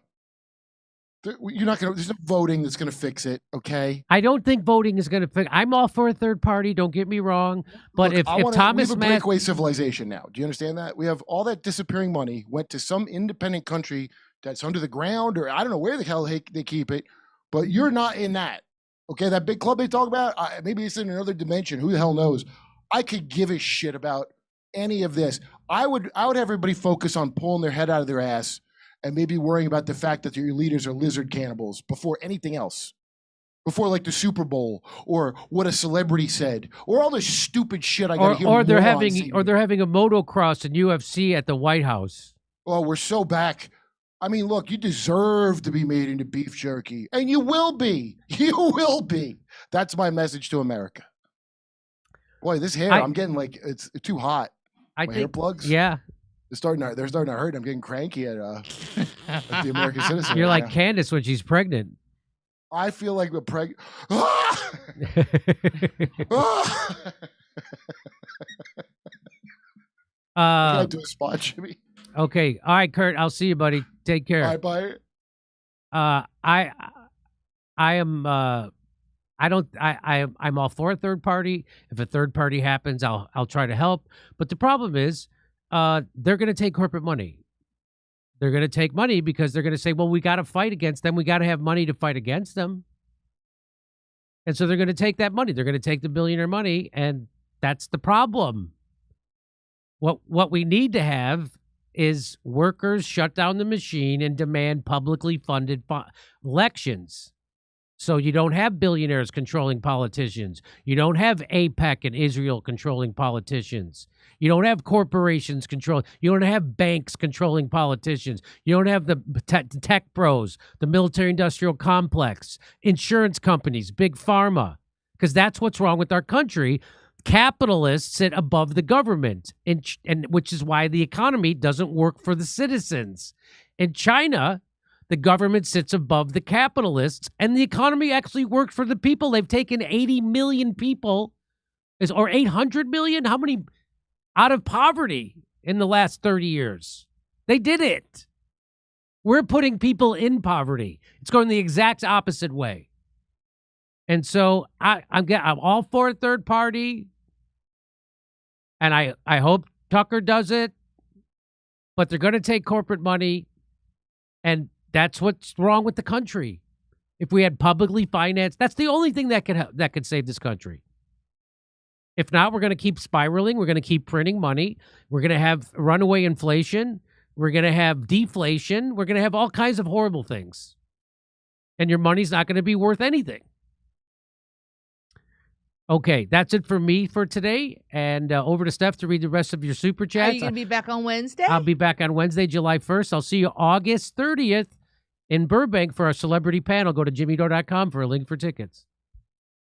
[SPEAKER 3] you're not gonna. There's no voting that's gonna fix it. Okay.
[SPEAKER 1] I don't think voting is gonna fix. I'm all for a third party. Don't get me wrong. But
[SPEAKER 3] Look,
[SPEAKER 1] if Thomas
[SPEAKER 3] we have a breakaway civilization now. Do you understand that? We have all that disappearing money went to some independent country that's under the ground, or I don't know where the hell they keep it. But you're not in that. Okay, that big club they talk about. Maybe it's in another dimension. Who the hell knows? I could give a shit about any of this. I would have everybody focus on pulling their head out of their ass and maybe worrying about the fact that your leaders are lizard cannibals before anything else. Before like the Super Bowl or what a celebrity said or all this stupid shit I got to hear.
[SPEAKER 1] Or they're having a motocross in UFC at the White House.
[SPEAKER 3] Oh, we're so back. I mean, look, you deserve to be made into beef jerky, and you will be. You will be. That's my message to America. Boy, this hair, I'm getting like it's too hot. My hair plugs.
[SPEAKER 1] Yeah.
[SPEAKER 3] They're starting to hurt. I'm getting cranky at the American citizen.
[SPEAKER 1] You're
[SPEAKER 3] right
[SPEAKER 1] like
[SPEAKER 3] now.
[SPEAKER 1] Candace when she's pregnant.
[SPEAKER 3] I feel like a pregnant. Can I do a spot, Jimmy?
[SPEAKER 1] Okay. All right, Kurt. I'll see you, buddy. Take care.
[SPEAKER 3] All right, bye.
[SPEAKER 1] I'm all for a third party. If a third party happens, I'll try to help. But the problem is, they're going to take corporate money. They're going to take money because they're going to say, well, we got to fight against them. We got to have money to fight against them. And so they're going to take that money. They're going to take the billionaire money. And that's the problem. What we need to have is workers shut down the machine and demand publicly funded elections. So you don't have billionaires controlling politicians. You don't have AIPAC and Israel controlling politicians. You don't have corporations controlling. You don't have banks controlling politicians. You don't have the tech bros, the military-industrial complex, insurance companies, big pharma, because that's what's wrong with our country. Capitalists sit above the government, and which is why the economy doesn't work for the citizens. In China, the government sits above the capitalists, and the economy actually works for the people. They've taken 80 million people, or 800 million, how many, out of poverty in the last 30 years. They did it. We're putting people in poverty. It's going the exact opposite way. And so I'm all for a third party, and I hope Tucker does it, but they're going to take corporate money, and that's what's wrong with the country. If we had publicly financed, that's the only thing that could save this country. If not, we're going to keep spiraling. We're going to keep printing money. We're going to have runaway inflation. We're going to have deflation. We're going to have all kinds of horrible things. And your money's not going to be worth anything. Okay, that's it for me for today. And over to Steph to read the rest of your super chats.
[SPEAKER 2] Are you going to be back on Wednesday?
[SPEAKER 1] I'll be back on Wednesday, July 1st. I'll see you August 30th in Burbank for our celebrity panel. Go to jimmydore.com for a link for tickets.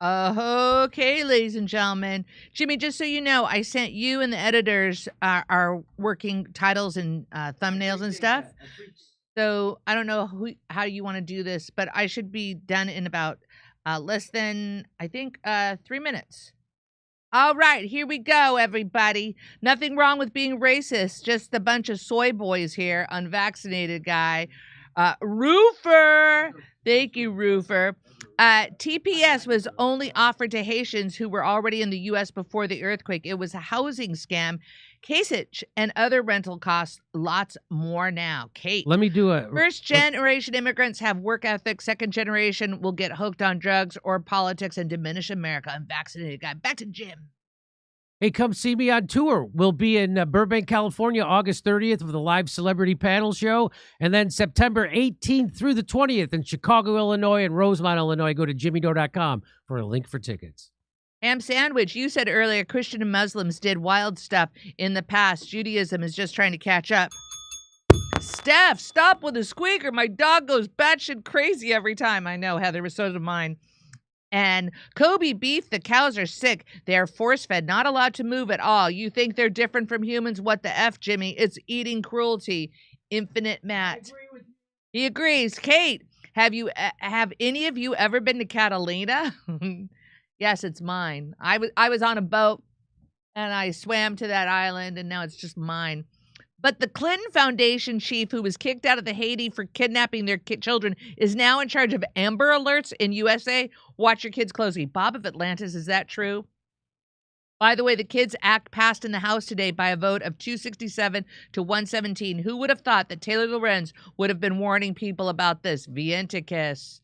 [SPEAKER 2] Okay, ladies and gentlemen. Jimmy, just so you know, I sent you and the editors our working titles and thumbnails and stuff. So I don't know how you want to do this, but I should be done in about less than, I think, 3 minutes. All right, here we go, everybody. Nothing wrong with being racist. Just a bunch of soy boys here. Unvaccinated guy. Roofer. Thank you, Roofer. TPS was only offered to Haitians who were already in the U.S. before the earthquake. It was a housing scam. Kasich and other rental costs, lots more now. Kate.
[SPEAKER 1] Let me do a
[SPEAKER 2] First-generation immigrants have work ethic. Second generation will get hooked on drugs or politics and diminish America. Unvaccinated guy. Back to Jim.
[SPEAKER 1] Hey, come see me on tour. We'll be in Burbank, California, August 30th with a live celebrity panel show. And then September 18th through the 20th in Chicago, Illinois and Rosemont, Illinois. Go to jimmydore.com for a link for tickets.
[SPEAKER 2] Ham Sandwich, you said earlier Christian and Muslims did wild stuff in the past. Judaism is just trying to catch up. Steph, stop with the squeaker. My dog goes batshit crazy every time. I know, Heather, was so did mine. And Kobe beef, the cows are sick. They are force-fed, not allowed to move at all. You think they're different from humans? What the F, Jimmy? It's eating cruelty. Infinite Matt. He agrees. Kate, have any of you ever been to Catalina? Yes, it's mine. I was on a boat, and I swam to that island, and now it's just mine. But the Clinton Foundation chief, who was kicked out of the Haiti for kidnapping their children, is now in charge of Amber Alerts in USA. Watch your kids closely. Bob of Atlantis, is that true? By the way, the Kids Act passed in the House today by a vote of 267 to 117. Who would have thought that Taylor Lorenz would have been warning people about this? Vienticus.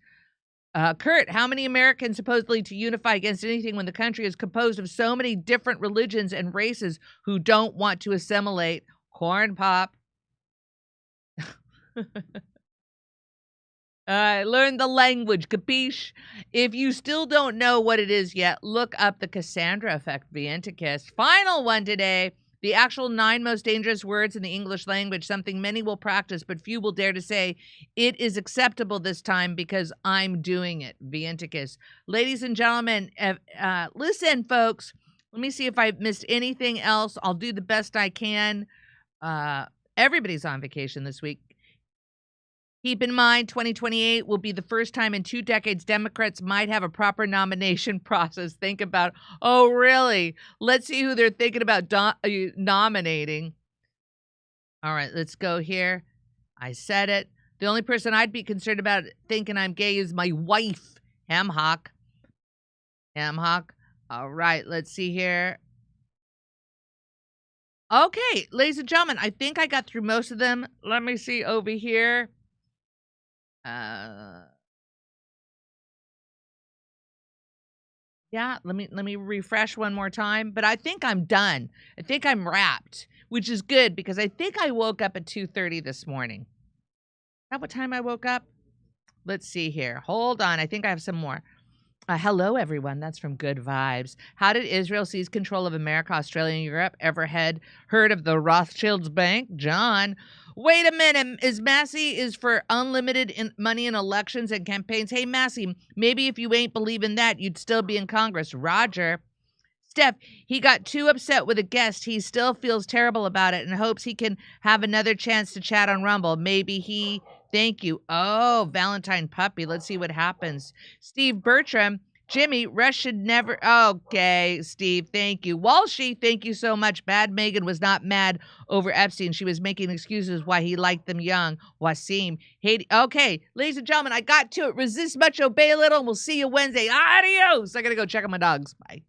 [SPEAKER 2] Kurt, how many Americans supposedly to unify against anything when the country is composed of so many different religions and races who don't want to assimilate? Corn Pop. Learn the language, capiche? If you still don't know what it is yet, look up the Cassandra effect, Vienticus. Final one today. The actual 9 most dangerous words in the English language, something many will practice, but few will dare to say it is acceptable this time because I'm doing it, Vienticus. Ladies and gentlemen, listen, folks. Let me see if I missed anything else. I'll do the best I can. Everybody's on vacation this week. Keep in mind, 2028 will be the first time in 2 decades Democrats might have a proper nomination process. Think about, oh, really? Let's see who they're thinking about nominating. All right, let's go here. I said it. The only person I'd be concerned about thinking I'm gay is my wife, Hamhock. Hamhock. All right, let's see here. Okay, ladies and gentlemen, I think I got through most of them. Let me see over here. Yeah, let me refresh one more time. But I think I'm done. I think I'm wrapped, which is good because I think I woke up at 2:30 this morning. Is that what time I woke up? Let's see here. Hold on. I think I have some more. Hello, everyone. That's from Good Vibes. How did Israel seize control of America, Australia, and Europe? Ever heard of the Rothschilds Bank? John. Wait a minute. Massey is for unlimited money in elections and campaigns? Hey, Massey, maybe if you ain't believing that, you'd still be in Congress. Roger. Steph, he got too upset with a guest. He still feels terrible about it and hopes he can have another chance to chat on Rumble. Maybe he... Thank you. Oh, Valentine Puppy. Let's see what happens. Steve Bertram. Jimmy, Rush should never... Okay, Steve, thank you. Walshy, thank you so much. Bad Megan was not mad over Epstein. She was making excuses why he liked them young. Wasim. Haiti. Okay, ladies and gentlemen, I got to it. Resist much, obey a little, and we'll see you Wednesday. Adios. I got to go check on my dogs. Bye.